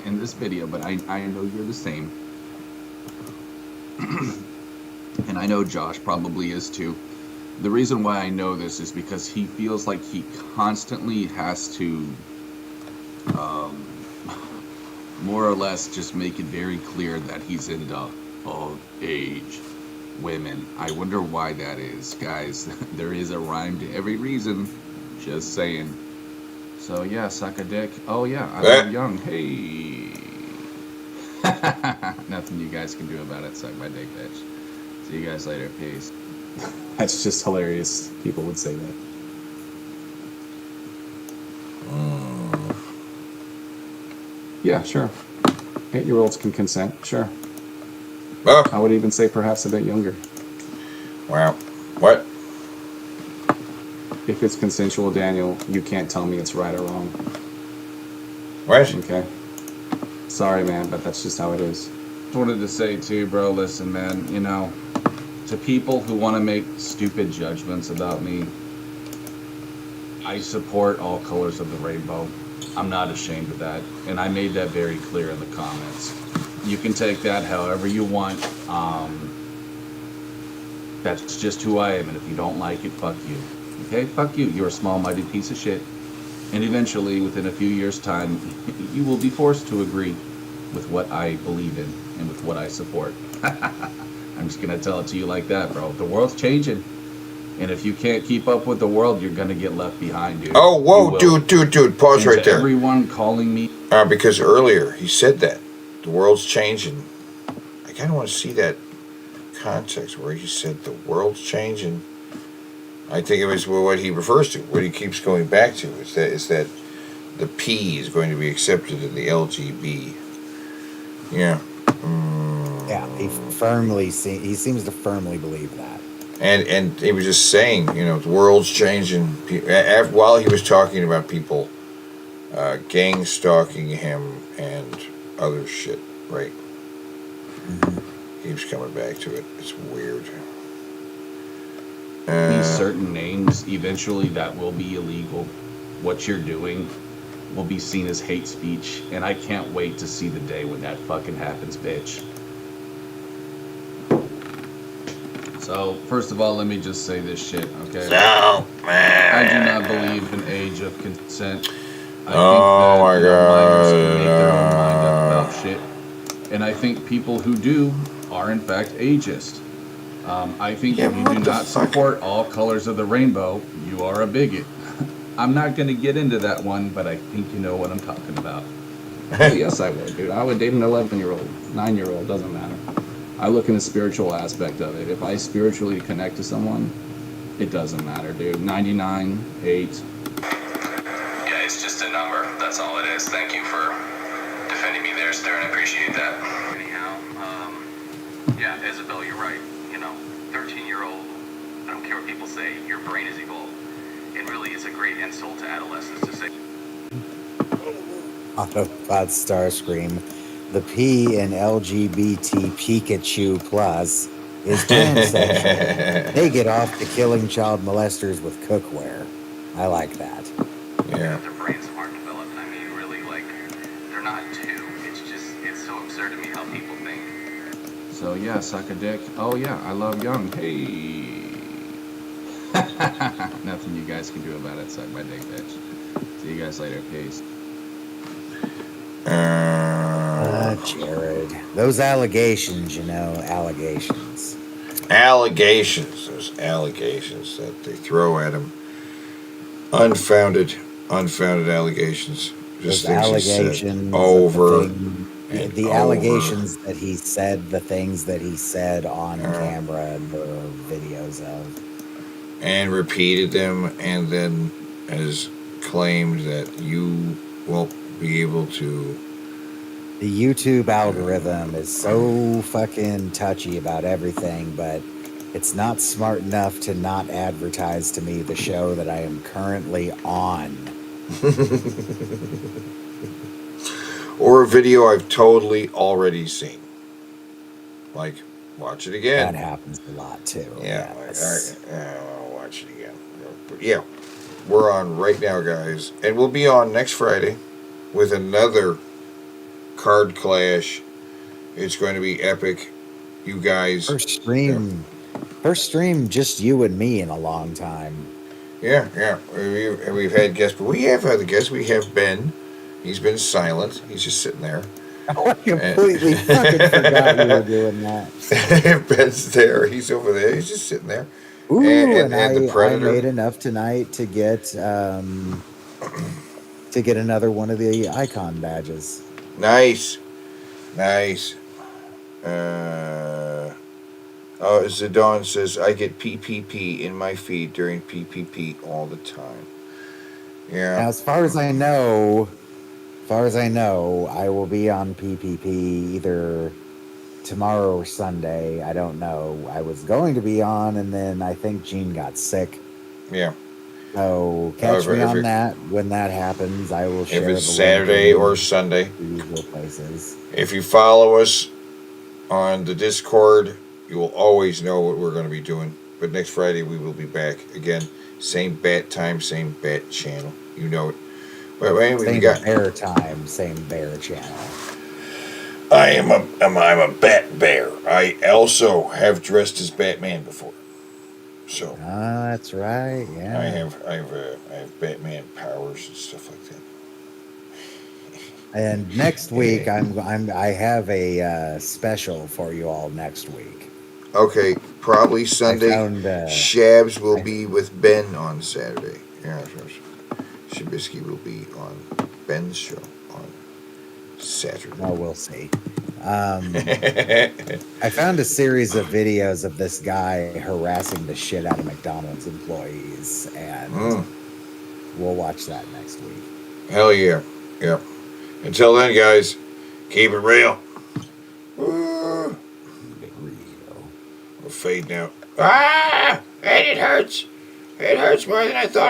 in this video, but I know you're the same. And I know Josh probably is too. The reason why I know this is because he feels like he constantly has to more or less just make it very clear that he's into old age women. I wonder why that is, guys. There is a rhyme to every reason. Just saying. So yeah, suck a dick. Oh yeah, I love young. Hey. Nothing you guys can do about it. Suck my dick, bitch. See you guys later. Peace. That's just hilarious. People would say that. Yeah, sure. 8-year-olds can consent. Sure. I would even say perhaps a bit younger. Wow. What? If it's consensual, Daniel, you can't tell me it's right or wrong. What? Okay. Sorry, man, but that's just how it is. Just wanted to say too, bro, listen, man, you know, to people who want to make stupid judgments about me, I support all colors of the rainbow. I'm not ashamed of that, and I made that very clear in the comments. You can take that however you want. That's just who I am, and if you don't like it, fuck you. Okay, fuck you. You're a small-minded piece of shit. And eventually, within a few years' time, you will be forced to agree with what I believe in and with what I support. I'm just gonna tell it to you like that, bro. The world's changing. And if you can't keep up with the world, you're gonna get left behind, dude. Oh, whoa, dude, pause And right to there. everyone calling me... Because earlier he said that. The world's changing. I kind of want to see that context where he said the world's changing. I think it was what he refers to, what he keeps going back to, is that the P is going to be accepted in the LGB. Yeah. Yeah, he seems to firmly believe that. And he was just saying, you know, the world's changing. While he was talking about people gang stalking him and other shit, right? Keeps coming back to it. It's weird. These certain names, eventually that will be illegal. What you're doing will be seen as hate speech, and I can't wait to see the day when that fucking happens, bitch. So, first of all, let me just say this shit, okay? No, man. I do not believe in age of consent. I Oh my minors can God. make their own mind up about shit. And I think people who do are in fact ageist. I think if you do not support all colors of the rainbow, you are a bigot. I'm not going to get into that one, but I think you know what I'm talking about. Yes, I would, dude. I would date an 11-year-old, 9-year-old, doesn't matter. I look in the spiritual aspect of it. If I spiritually connect to someone, it doesn't matter, dude. 99, 8. Yeah, it's just a number. That's all it is. Thank you for defending me there, Stern. I appreciate that. Anyhow, yeah, Isabel, you're right. You know, 13-year-old, I don't care what people say, your brain is evolved. And really, it's a great insult to adolescents to say. Autobot Starscream. The P in LGBT Pikachu Plus is transsexual. They get off to killing child molesters with cookware. I like that. Yeah. Their brains aren't developed. I mean, really, like, they're not two. It's so absurd to me how people think. So yeah, suck a dick. Oh yeah, I love young. Hey. Nothing you guys can do about it. Suck my dick, bitch. See you guys later. Peace. Jared. Those allegations, you know, allegations. Those allegations that they throw at him. Unfounded allegations. Just Those allegations over the allegations that he said the things that he said on camera and there are videos of. And repeated them, and then has claimed that you won't be able to. The YouTube algorithm is so fucking touchy about everything, but it's not smart enough to not advertise to me the show that I am currently on. Or a video I've totally already seen. Like, Watch it again. That happens a lot too. Yeah, Yes. I'll watch it again. But yeah, we're on right now, guys, and we'll be on next Friday with another card clash. It's going to be epic. You guys. First stream, just you and me in a long time. Yeah. We've had guests, but we have other guests. We have Ben. He's been silent. He's just sitting there. I completely fucking forgot you were doing that. Ben's there. He's over there. He's just sitting there. Ooh, and I the Predator. made enough tonight to get another one of the icon badges. Nice. Zidane says, I get PPP in my feed during PPP all the time. Yeah. Now, as far as I know, I will be on PPP either tomorrow or Sunday. I don't know. I was going to be on, and then I think Gene got sick. Yeah. So catch me on that when that happens. I will share. If it's Saturday or Sunday. Usual places. If you follow us on the Discord, you will always know what we're going to be doing. But next Friday we will be back again. Same bat time, same bat channel. You know it. But anyway, Same we got bear time, same bear channel. I'm a bat bear. I also have dressed as Batman before. So that's right. Yeah. I have Batman powers and stuff like that. And next week I have a special for you all next week. Okay, probably Sunday. Shabs will be with Ben on Saturday. Yeah, Shabisky will be on Ben's show on Saturday. Oh, we'll see. I found a series of videos of this guy harassing the shit out of McDonald's employees, and we'll watch that next week. Hell yeah. Yep. Until then, guys, keep it real. We'll fade now. And it hurts. It hurts more than I thought.